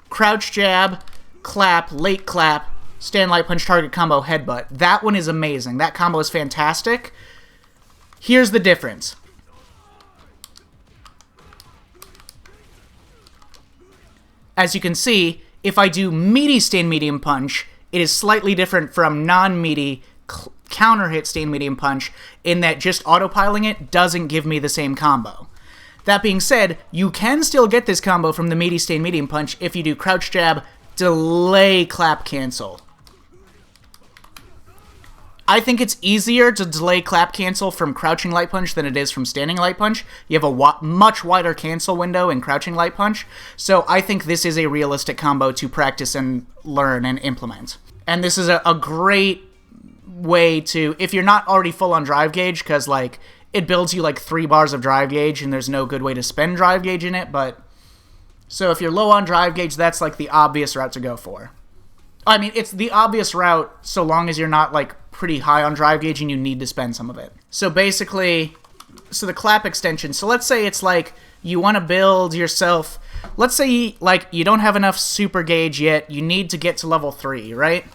Crouch Jab, Clap, Late Clap, Stand Light Punch, Target Combo, Headbutt. That one is amazing. That combo is fantastic. Here's the difference. As you can see, if I do meaty Stand Medium Punch, it is slightly different from non-meaty Counter Hit Stand Medium Punch in that just autopiling it doesn't give me the same combo. That being said, you can still get this combo from the meaty Stand Medium Punch if you do Crouch Jab, Delay Clap Cancel. I think it's easier to delay clap cancel from Crouching Light Punch than it is from Standing Light Punch. You have a much wider cancel window in Crouching Light Punch, so I think this is a realistic combo to practice and learn and implement. And this is a great way to, if you're not already full on drive gauge, because like it builds you like 3 bars of drive gauge and there's no good way to spend drive gauge in it, but so if you're low on drive gauge, that's like the obvious route to go for. I mean, it's the obvious route so long as you're not like pretty high on drive gauge and you need to spend some of it. So basically, so the clap extension, so let's say it's like you want to build yourself, let's say like you don't have enough super gauge yet, you need to get to level 3, right?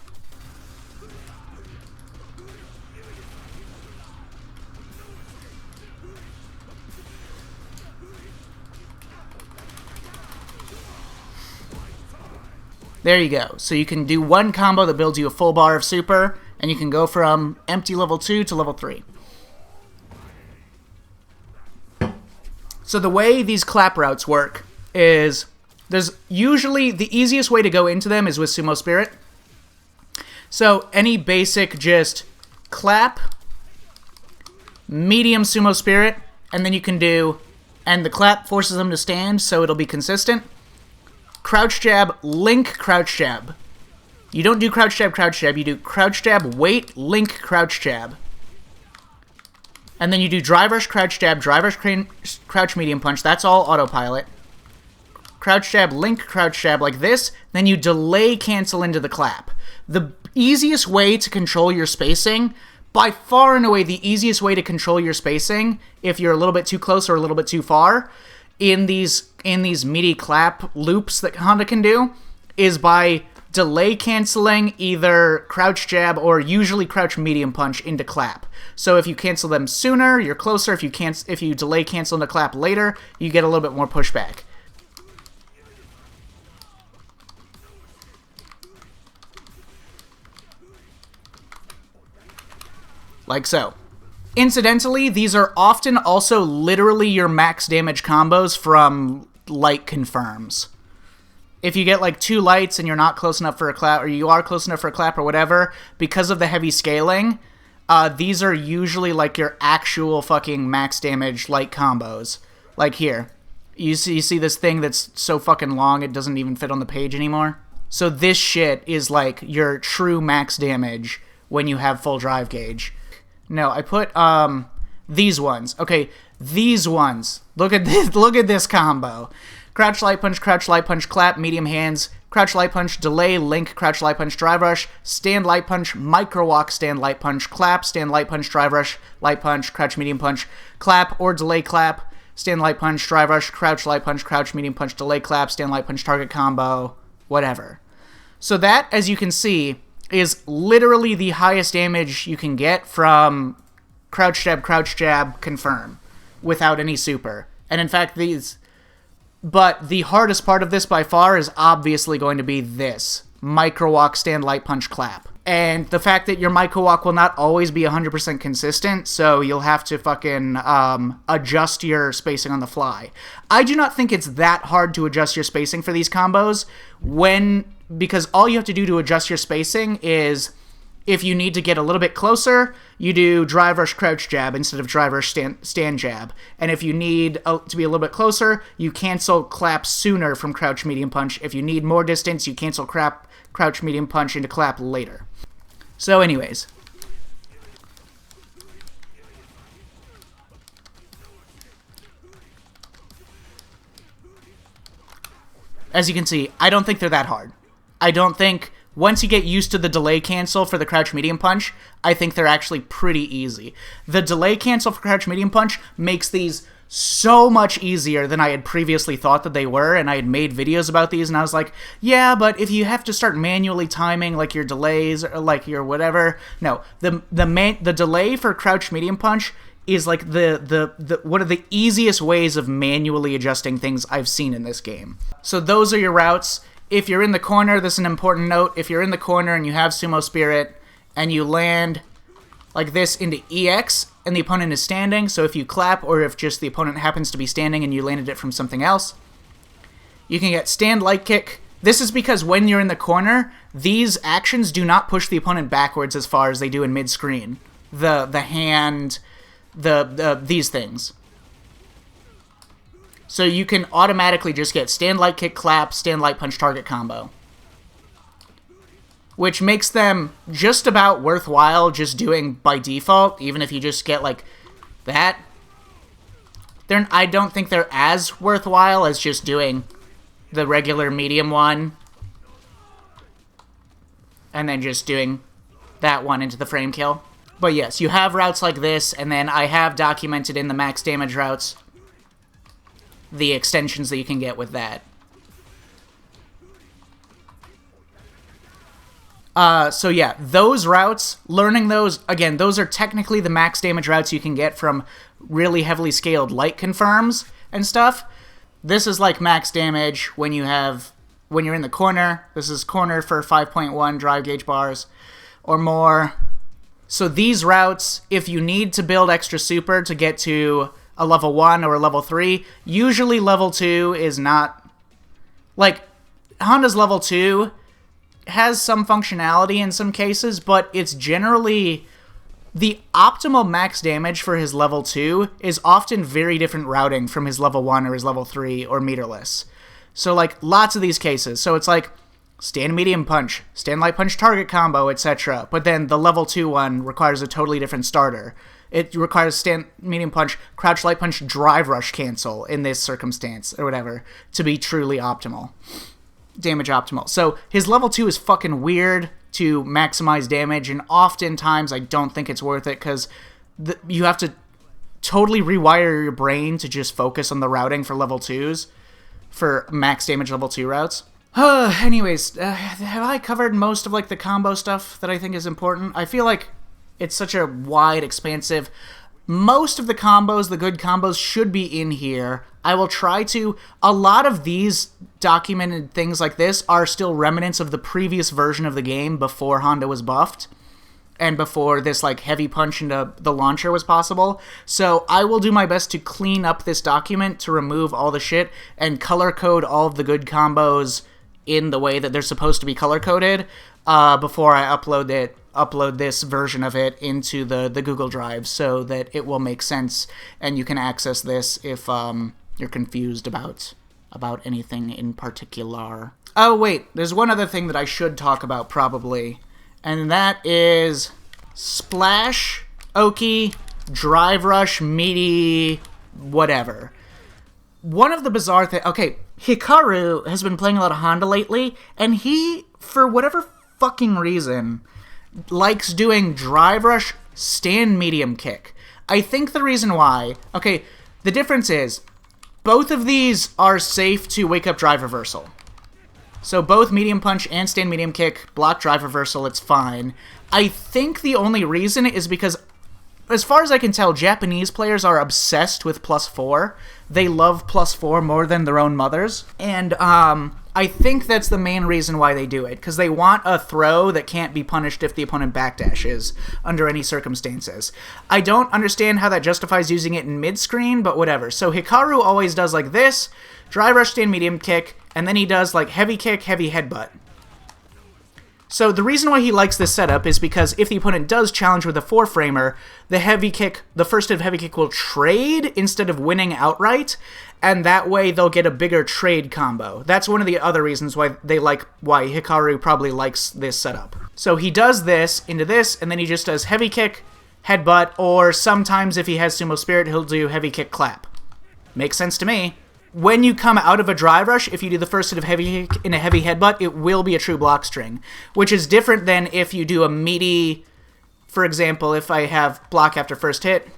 There you go. So you can do one combo that builds you a full bar of super, and you can go from empty level 2 to level 3. So the way these clap routes work is, there's usually, the easiest way to go into them is with Sumo Spirit. So any basic just clap, medium Sumo Spirit, and then you can do, and the clap forces them to stand so it'll be consistent. Crouch Jab, Link Crouch Jab. You don't do Crouch Jab, you do Crouch Jab, wait, Link Crouch Jab. And then you do Drive Rush Crouch Jab, Drive Rush Crouch Medium Punch, that's all autopilot. Crouch Jab, Link Crouch Jab like this, then you delay cancel into the clap. The easiest way to control your spacing, by far and away the easiest way to control your spacing, if you're a little bit too close or a little bit too far, in these meaty clap loops that Honda can do, is by delay canceling either Crouch Jab or usually Crouch Medium Punch into clap. So if you cancel them sooner, you're closer. If you delay cancel into clap later, you get a little bit more pushback. Like so. Incidentally, these are often also literally your max damage combos from light confirms. If you get like 2 lights and you're not close enough for a clap, or you are close enough for a clap or whatever, because of the heavy scaling, these are usually like your actual fucking max damage light combos. Like here. You see this thing that's so fucking long it doesn't even fit on the page anymore? So this shit is like your true max damage when you have full drive gauge. No, I put these ones. Okay, these ones. Look at this. Look at this combo. Crouch Light Punch, Clap, Medium Hands, Crouch Light Punch, Delay, Link, Crouch Light Punch, Drive Rush, Stand Light Punch, Micro Walk, Stand Light Punch, Clap, Stand Light Punch, Drive Rush, Light Punch, Crouch Medium Punch, Clap or Delay Clap, Stand Light Punch, Drive Rush, Crouch Light Punch, Crouch Medium Punch, Delay Clap, Stand Light Punch, Target Combo, whatever. So that, as you can see, is literally the highest damage you can get from Crouch Jab, Confirm, without any super. And in fact, these But the hardest part of this by far is obviously going to be this. Micro walk, stand, light punch, clap. And the fact that your micro walk will not always be 100% consistent, so you'll have to fucking adjust your spacing on the fly. I do not think it's that hard to adjust your spacing for these combos because all you have to do to adjust your spacing is if you need to get a little bit closer, you do drive rush crouch jab instead of drive rush stand jab. And if you need to be a little bit closer, you cancel clap sooner from crouch medium punch. If you need more distance, you cancel crouch medium punch into clap later. So anyways. As you can see, I don't think they're that hard. I don't think... Once you get used to the delay cancel for the crouch medium punch, I think they're actually pretty easy. The delay cancel for crouch medium punch makes these so much easier than I had previously thought that they were, and I had made videos about these, and I was like, yeah, but if you have to start manually timing like your delays or like your whatever, no, the delay for crouch medium punch is like the one of the easiest ways of manually adjusting things I've seen in this game. So those are your routes. If you're in the corner, this is an important note. If you're in the corner and you have Sumo Spirit and you land like this into EX and the opponent is standing, so if you clap or if just the opponent happens to be standing and you landed it from something else, you can get stand light kick. This is because when you're in the corner, these actions do not push the opponent backwards as far as they do in mid-screen. The hand, these things. So you can automatically just get stand light kick, clap, stand light punch, target combo. Which makes them just about worthwhile just doing by default, even if you just get like that. I don't think they're as worthwhile as just doing the regular medium one. And then just doing that one into the frame kill. But yes, you have routes like this, and then I have documented in the max damage routes the extensions that you can get with that. So yeah, those routes, learning those, again, those are technically the max damage routes you can get from really heavily scaled light confirms and stuff. This is like max damage when you're in the corner. This is corner for 5.1 drive gauge bars or more. So these routes, if you need to build extra super to get to a level 1 or a level 3, usually level 2 is not... Like, Honda's level 2 has some functionality in some cases, but it's generally... The optimal max damage for his level 2 is often very different routing from his level 1 or his level 3 or meterless. So, like, lots of these cases. So it's like, stand medium punch, stand light punch target combo, etc. But then the level 2 one requires a totally different starter. It requires stand medium punch, crouch light punch, drive rush cancel in this circumstance, or whatever, to be truly optimal. Damage optimal. So his level 2 is fucking weird to maximize damage, and oftentimes I don't think it's worth it, because you have to totally rewire your brain to just focus on the routing for level 2s, for max damage level 2 routes. Anyways, have I covered most of like the combo stuff that I think is important? I feel like it's such a wide, expansive... Most of the combos, the good combos, should be in here. I will try to... A lot of these documented things like this are still remnants of the previous version of the game before Honda was buffed. And before this, like, heavy punch into the launcher was possible. So I will do my best to clean up this document to remove all the shit and color code all of the good combos in the way that they're supposed to be color coded before I upload this version of it into the Google Drive, so that it will make sense and you can access this if you're confused about anything in particular. Oh wait, there's one other thing that I should talk about probably, and that is Splash, Oki, Drive Rush, Meaty, whatever. One of the bizarre things... Okay, Hikaru has been playing a lot of Honda lately, and he, for whatever fucking reason, likes doing Drive Rush, Stand Medium Kick. I think the reason why... Okay, the difference is, both of these are safe to wake up drive reversal. So both Medium Punch and Stand Medium Kick block drive reversal, it's fine. I think the only reason is because as far as I can tell, Japanese players are obsessed with +4. They love +4 more than their own mothers. And I think that's the main reason why they do it, because they want a throw that can't be punished if the opponent backdashes under any circumstances. I don't understand how that justifies using it in mid-screen, but whatever. So Hikaru always does like this, drive rush, stand medium kick, and then he does like heavy kick, heavy headbutt. So the reason why he likes this setup is because if the opponent does challenge with a 4-framer, the heavy kick, the first hit of heavy kick will trade instead of winning outright, and that way they'll get a bigger trade combo. That's one of the other reasons why Hikaru probably likes this setup. So he does this into this, and then he just does heavy kick, headbutt, or sometimes if he has Sumo Spirit, he'll do heavy kick clap. Makes sense to me. When you come out of a drive rush, if you do the first hit of heavy kick in a heavy headbutt, it will be a true block string, which is different than if you do a meaty, for example, if I have block after first hit.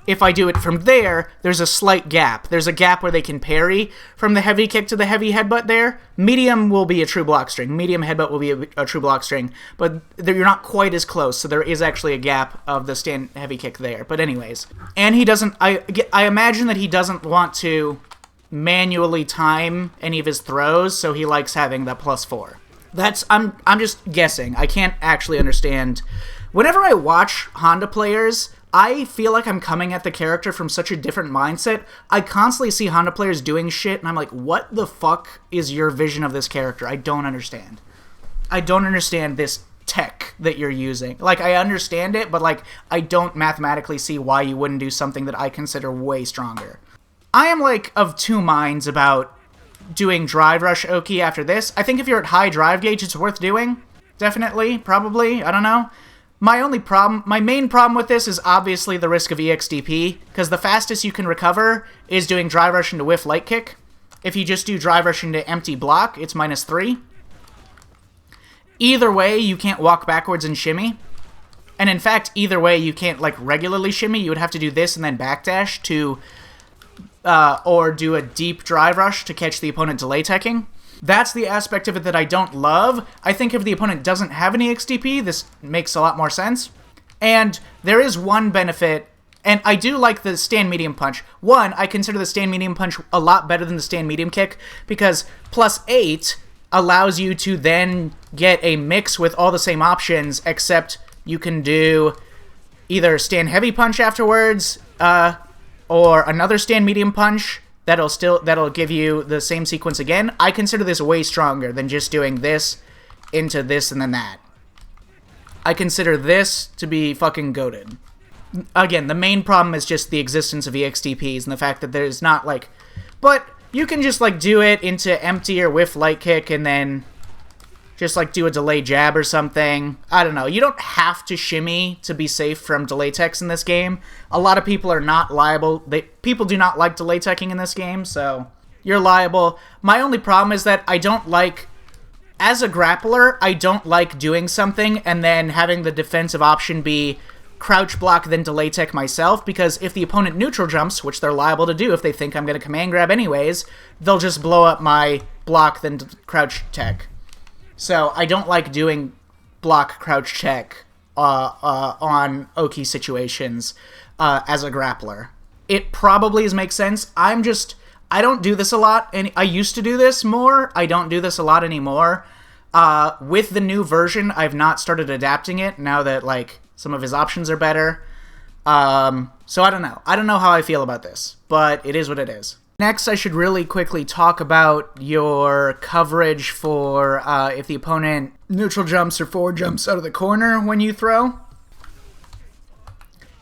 If I do it from there, there's a slight gap. There's a gap where they can parry from the heavy kick to the heavy headbutt there. Medium will be a true block string. Medium headbutt will be a true block string, but you're not quite as close, so there is actually a gap of the stand heavy kick there. But anyways, and he doesn't, I imagine that he doesn't want to manually time any of his throws, so he likes having that +4. I'm just guessing. I can't actually understand. Whenever I watch Honda players, I feel like I'm coming at the character from such a different mindset. I constantly see Honda players doing shit, and I'm like, what the fuck is your vision of this character? I don't understand. I don't understand this tech that you're using. Like, I understand it, but, like, I don't mathematically see why you wouldn't do something that I consider way stronger. I am, like, of two minds about doing Drive Rush Oki after this. I think if you're at high drive gauge, it's worth doing. Definitely. Probably. I don't know. My main problem with this is obviously the risk of EXDP, because the fastest you can recover is doing drive rush into whiff light kick. If you just do drive rush into empty block, it's -3. Either way, you can't walk backwards and shimmy. And in fact, either way, you can't like regularly shimmy. You would have to do this and then backdash to, or do a deep drive rush to catch the opponent delay teching. That's the aspect of it that I don't love. I think if the opponent doesn't have any XDP, this makes a lot more sense. And there is one benefit, and I do like the stand medium punch. One, I consider the stand medium punch a lot better than the stand medium kick, because +8 allows you to then get a mix with all the same options, except you can do either stand heavy punch afterwards, or another stand medium punch, that'll give you the same sequence again. I consider this way stronger than just doing this into this and then that. I consider this to be fucking goated. Again, the main problem is just the existence of EXDPs and the fact that there's not like... But you can just like do it into empty or whiff light kick and then just like do a delay jab or something. I don't know. You don't have to shimmy to be safe from delay techs in this game. A lot of people are not liable. People do not like delay teching in this game, so you're liable. My only problem is that I don't like, as a grappler, I don't like doing something and then having the defensive option be crouch block then delay tech myself, because if the opponent neutral jumps, which they're liable to do if they think I'm going to command grab anyways, they'll just blow up my block then crouch tech. So I don't like doing block crouch check on Oki situations as a grappler. It probably makes sense. I don't do this a lot, and I used to do this more. I don't do this a lot anymore. With the new version, I've not started adapting it now that like some of his options are better. So I don't know. I don't know how I feel about this, but it is what it is. Next, I should really quickly talk about your coverage for if the opponent neutral jumps or forward jumps out of the corner when you throw.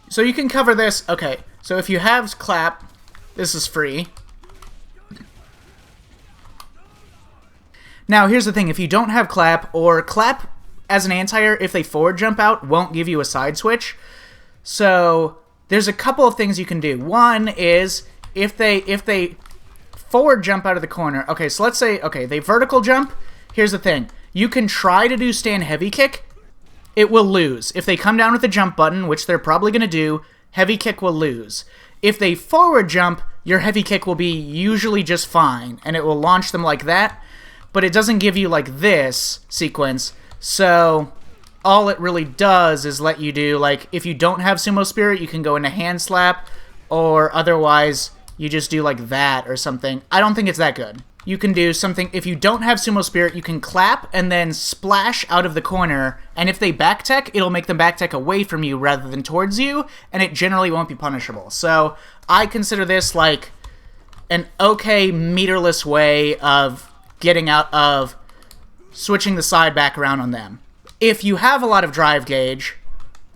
So you can cover this. Okay, so if you have clap, this is free. Now, here's the thing. If you don't have clap, or clap as an anti-air, if they forward jump out, won't give you a side switch. So there's a couple of things you can do. One is... If they forward jump out of the corner, okay, so let's say, okay, they vertical jump, here's the thing. You can try to do stand heavy kick, it will lose. If they come down with the jump button, which they're probably going to do, heavy kick will lose. If they forward jump, your heavy kick will be usually just fine, and it will launch them like that, but it doesn't give you like this sequence, so all it really does is let you do, like, if you don't have Sumo Spirit, you can go into hand slap, or otherwise you just do like that or something. I don't think it's that good. You can do something, if you don't have Sumo Spirit, you can clap and then splash out of the corner, and if they back tech, it'll make them back tech away from you rather than towards you, and it generally won't be punishable. So I consider this like an okay meterless way of getting out of switching the side back around on them. If you have a lot of drive gauge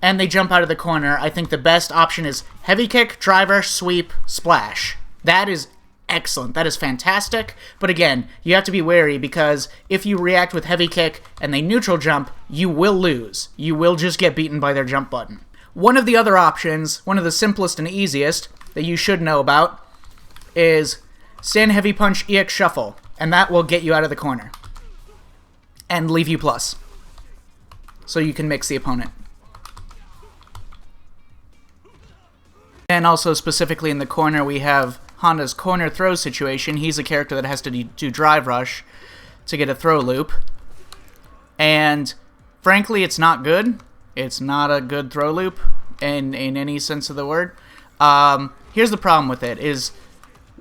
and they jump out of the corner, I think the best option is heavy kick, driver, sweep, splash. That is excellent. That is fantastic. But again, you have to be wary because if you react with heavy kick and they neutral jump, you will lose. You will just get beaten by their jump button. One of the other options, one of the simplest and easiest that you should know about, is stand heavy punch EX shuffle, and that will get you out of the corner and leave you plus, so you can mix the opponent. And also specifically in the corner, we have Honda's corner throw situation. He's a character that has to do drive rush to get a throw loop. And frankly, it's not good. It's not a good throw loop in any sense of the word. Here's the problem with it is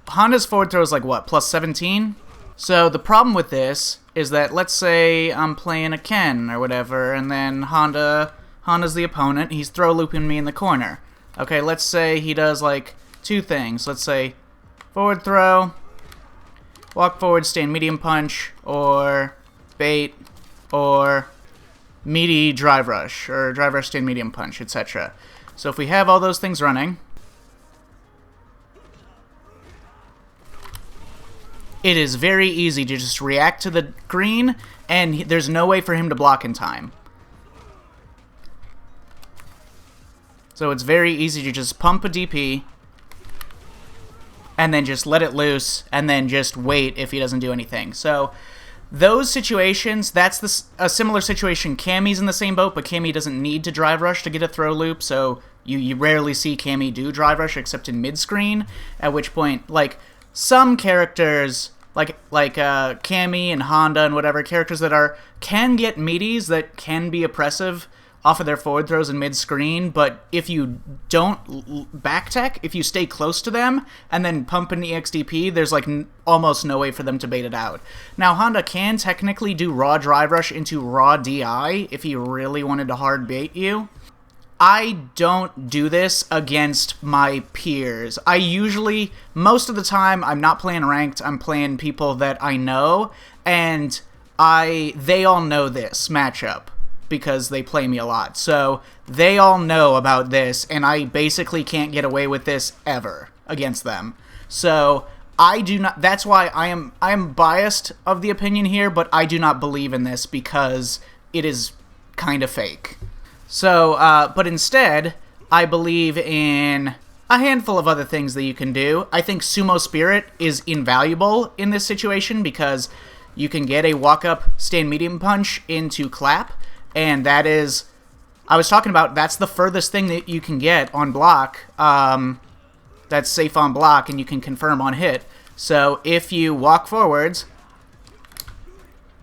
Honda's forward throw is like what, plus 17? So the problem with this is that let's say I'm playing a Ken or whatever, and then Honda's the opponent. He's throw looping me in the corner. Okay, let's say he does like two things. Let's say forward throw, walk forward, stand medium punch, or bait, or meaty drive rush, or drive rush, stand medium punch, etc. So if we have all those things running, it is very easy to just react to the green, and there's no way for him to block in time. So it's very easy to just pump a DP, and then just let it loose, and then just wait if he doesn't do anything. So those situations, that's a similar situation. Cammy's in the same boat, but Cammy doesn't need to drive rush to get a throw loop, so you rarely see Cammy do drive rush except in mid-screen, at which point, like, some characters, like Cammy and Honda and whatever, characters that can get meaties that can be oppressive off of their forward throws in mid-screen, but if you don't back tech, if you stay close to them and then pump an EXDP, there's like almost no way for them to bait it out. Now, Honda can technically do raw drive rush into raw DI if he really wanted to hard bait you. I don't do this against my peers. I usually, most of the time, I'm not playing ranked, I'm playing people that I know, and they all know this matchup because they play me a lot. So they all know about this, and I basically can't get away with this ever against them. So I do not, that's why I am biased of the opinion here, but I do not believe in this because it is kind of fake. So, but instead, I believe in a handful of other things that you can do. I think Sumo Spirit is invaluable in this situation because you can get a walk-up stand medium punch into clap, and that is, I was talking about, that's the furthest thing that you can get on block, that's safe on block, and you can confirm on hit. So if you walk forwards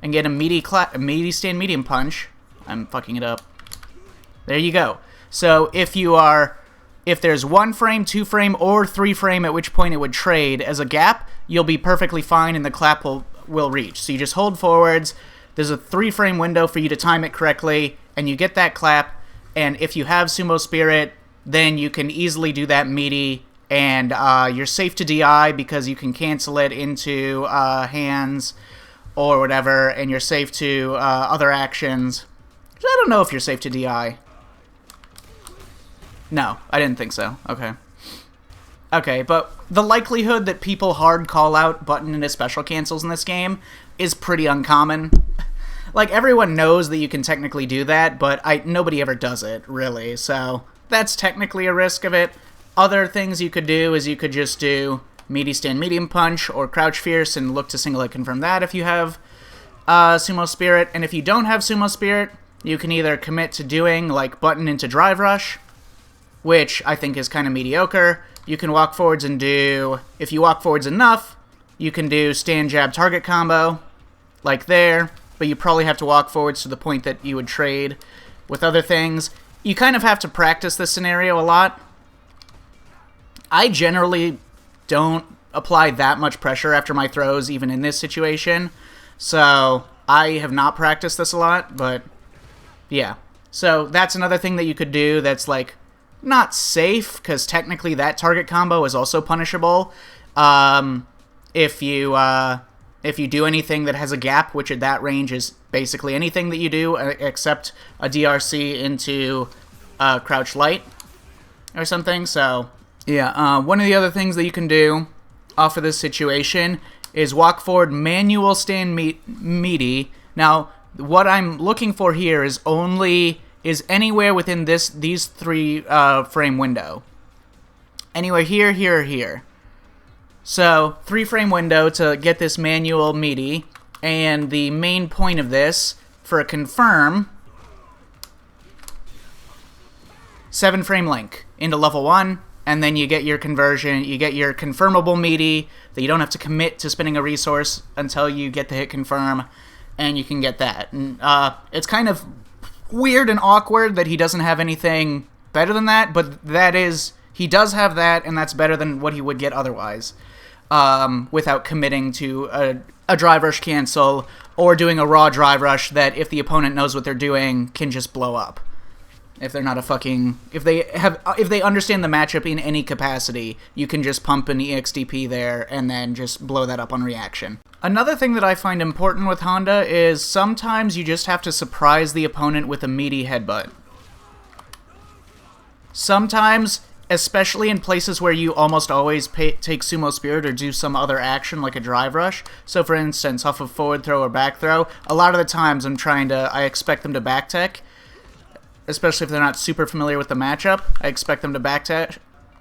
and get a meaty stand medium punch, I'm fucking it up. There you go. So if there's 1 frame, 2 frame, or 3 frame, at which point it would trade as a gap, you'll be perfectly fine and the clap will reach. So you just hold forwards, there's a 3 frame window for you to time it correctly, and you get that clap, and if you have Sumo Spirit, then you can easily do that meaty, and you're safe to DI because you can cancel it into hands or whatever, and you're safe to other actions. I don't know if you're safe to DI. No, I didn't think so. Okay. Okay, but the likelihood that people hard call out button into special cancels in this game is pretty uncommon. Like, everyone knows that you can technically do that, but nobody ever does it, really. So that's technically a risk of it. Other things you could do is you could just do meaty stand medium punch or crouch fierce and look to single hit confirm that if you have Sumo Spirit. And if you don't have Sumo Spirit, you can either commit to doing like button into drive rush, which I think is kind of mediocre. You can walk forwards and do, if you walk forwards enough, you can do stand jab target combo, like there, but you probably have to walk forwards to the point that you would trade with other things. You kind of have to practice this scenario a lot. I generally don't apply that much pressure after my throws, even in this situation. So I have not practiced this a lot, but yeah. So that's another thing that you could do that's like not safe, because technically that target combo is also punishable. If you do anything that has a gap, which at that range is basically anything that you do except a DRC into crouch light or something. So yeah, one of the other things that you can do off of this situation is walk forward, manual stand meaty. Now, what I'm looking for here is anywhere within these 3 frame window. Anywhere here, here, or here. So 3 frame window to get this manual meaty, and the main point of this for a confirm 7 frame link into level 1. And then you get your conversion, you get your confirmable meaty, that you don't have to commit to spending a resource until you get the hit confirm, and you can get that. And it's kind of weird and awkward that he doesn't have anything better than that, but he does have that, and that's better than what he would get otherwise, without committing to a drive rush cancel, or doing a raw drive rush that, if the opponent knows what they're doing, can just blow up. If they're not if they understand the matchup in any capacity, you can just pump an EXDP there and then just blow that up on reaction. Another thing that I find important with Honda is sometimes you just have to surprise the opponent with a meaty headbutt. Sometimes, especially in places where you almost always take Sumo Spirit or do some other action like a drive rush. So for instance, off of forward throw or back throw, a lot of the times I expect them to back tech. Especially if they're not super familiar with the matchup, I expect them to back tech.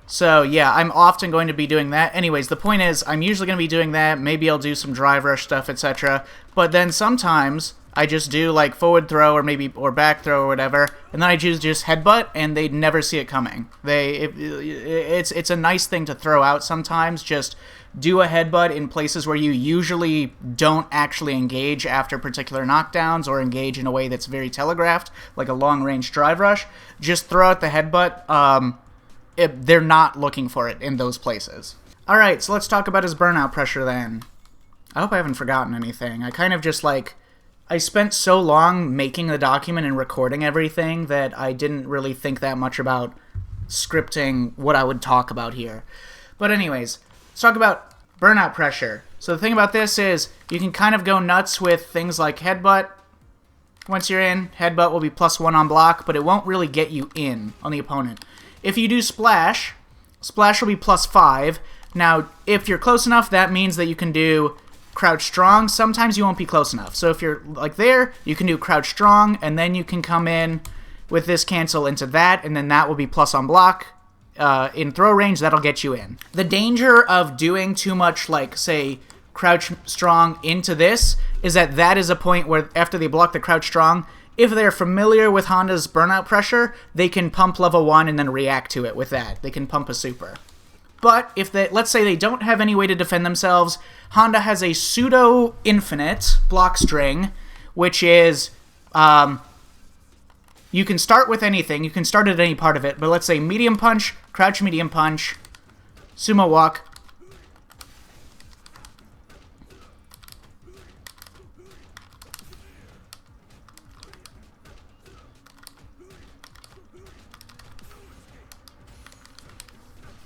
So yeah, I'm often going to be doing that. Anyways, the point is, I'm usually going to be doing that. Maybe I'll do some drive rush stuff, etc. But then sometimes I just do like forward throw or back throw or whatever, and then I just headbutt, and they never see it coming. It's a nice thing to throw out sometimes. Just do a headbutt in places where you usually don't actually engage after particular knockdowns or engage in a way that's very telegraphed, like a long-range drive rush. Just throw out the headbutt. They're not looking for it in those places. Alright, so let's talk about his burnout pressure then. I hope I haven't forgotten anything. I kind of just I spent so long making the document and recording everything that I didn't really think that much about scripting what I would talk about here. But anyways, let's talk about burnout pressure. So the thing about this is you can kind of go nuts with things like headbutt. Once you're in, headbutt will be +1 on block, but it won't really get you in on the opponent. If you do splash, splash will be +5. Now, if you're close enough, that means that you can do crouch strong. Sometimes you won't be close enough. So if you're like there, you can do crouch strong, and then you can come in with this cancel into that, and then that will be + on block. In throw range, that'll get you in. The danger of doing too much, like, say, crouch strong into this, is that is a point where after they block the crouch strong, if they're familiar with Honda's burnout pressure, they can pump level 1 and then react to it with that. They can pump a super. But if let's say they don't have any way to defend themselves, Honda has a pseudo-infinite block string, which is, you can start with anything. You can start at any part of it. But let's say medium punch, crouch medium punch, sumo walk.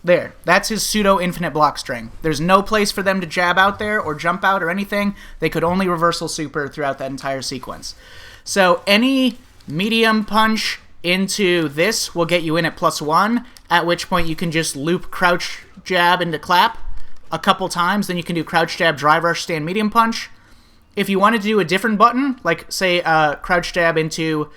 There, that's his pseudo-infinite block string. There's no place for them to jab out there or jump out or anything. They could only reversal super throughout that entire sequence. So any medium punch into this will get you in at +1, at which point you can just loop crouch jab into clap a couple times. Then you can do crouch jab, drive rush, stand medium punch. If you wanted to do a different button, like say crouch jab into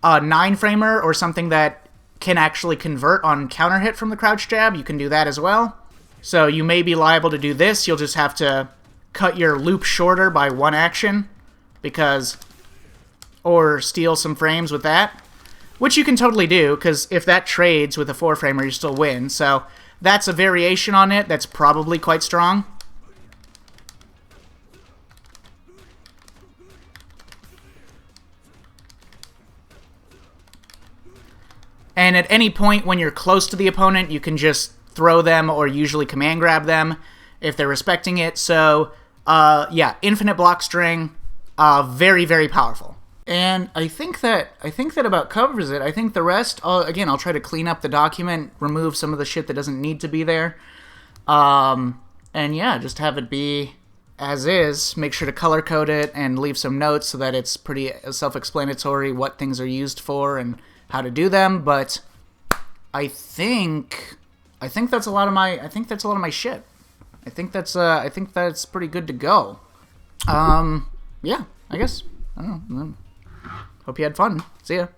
a 9-framer or something that can actually convert on counter hit from the crouch jab, you can do that as well. So you may be liable to do this. You'll just have to cut your loop shorter by 1 action, or steal some frames with that, which you can totally do, because if that trades with a 4-framer, you still win. So that's a variation on it that's probably quite strong. And at any point when you're close to the opponent, you can just throw them or usually command grab them if they're respecting it. So, yeah, infinite block string, very, very powerful. And I think that about covers it. I think the rest, again, I'll try to clean up the document, remove some of the shit that doesn't need to be there. And yeah, just have it be as is. Make sure to color code it and leave some notes so that it's pretty self-explanatory what things are used for and how to do them. But I think that's a lot of my shit. I think that's pretty good to go. Yeah, I guess. I don't know. Hope you had fun. See ya.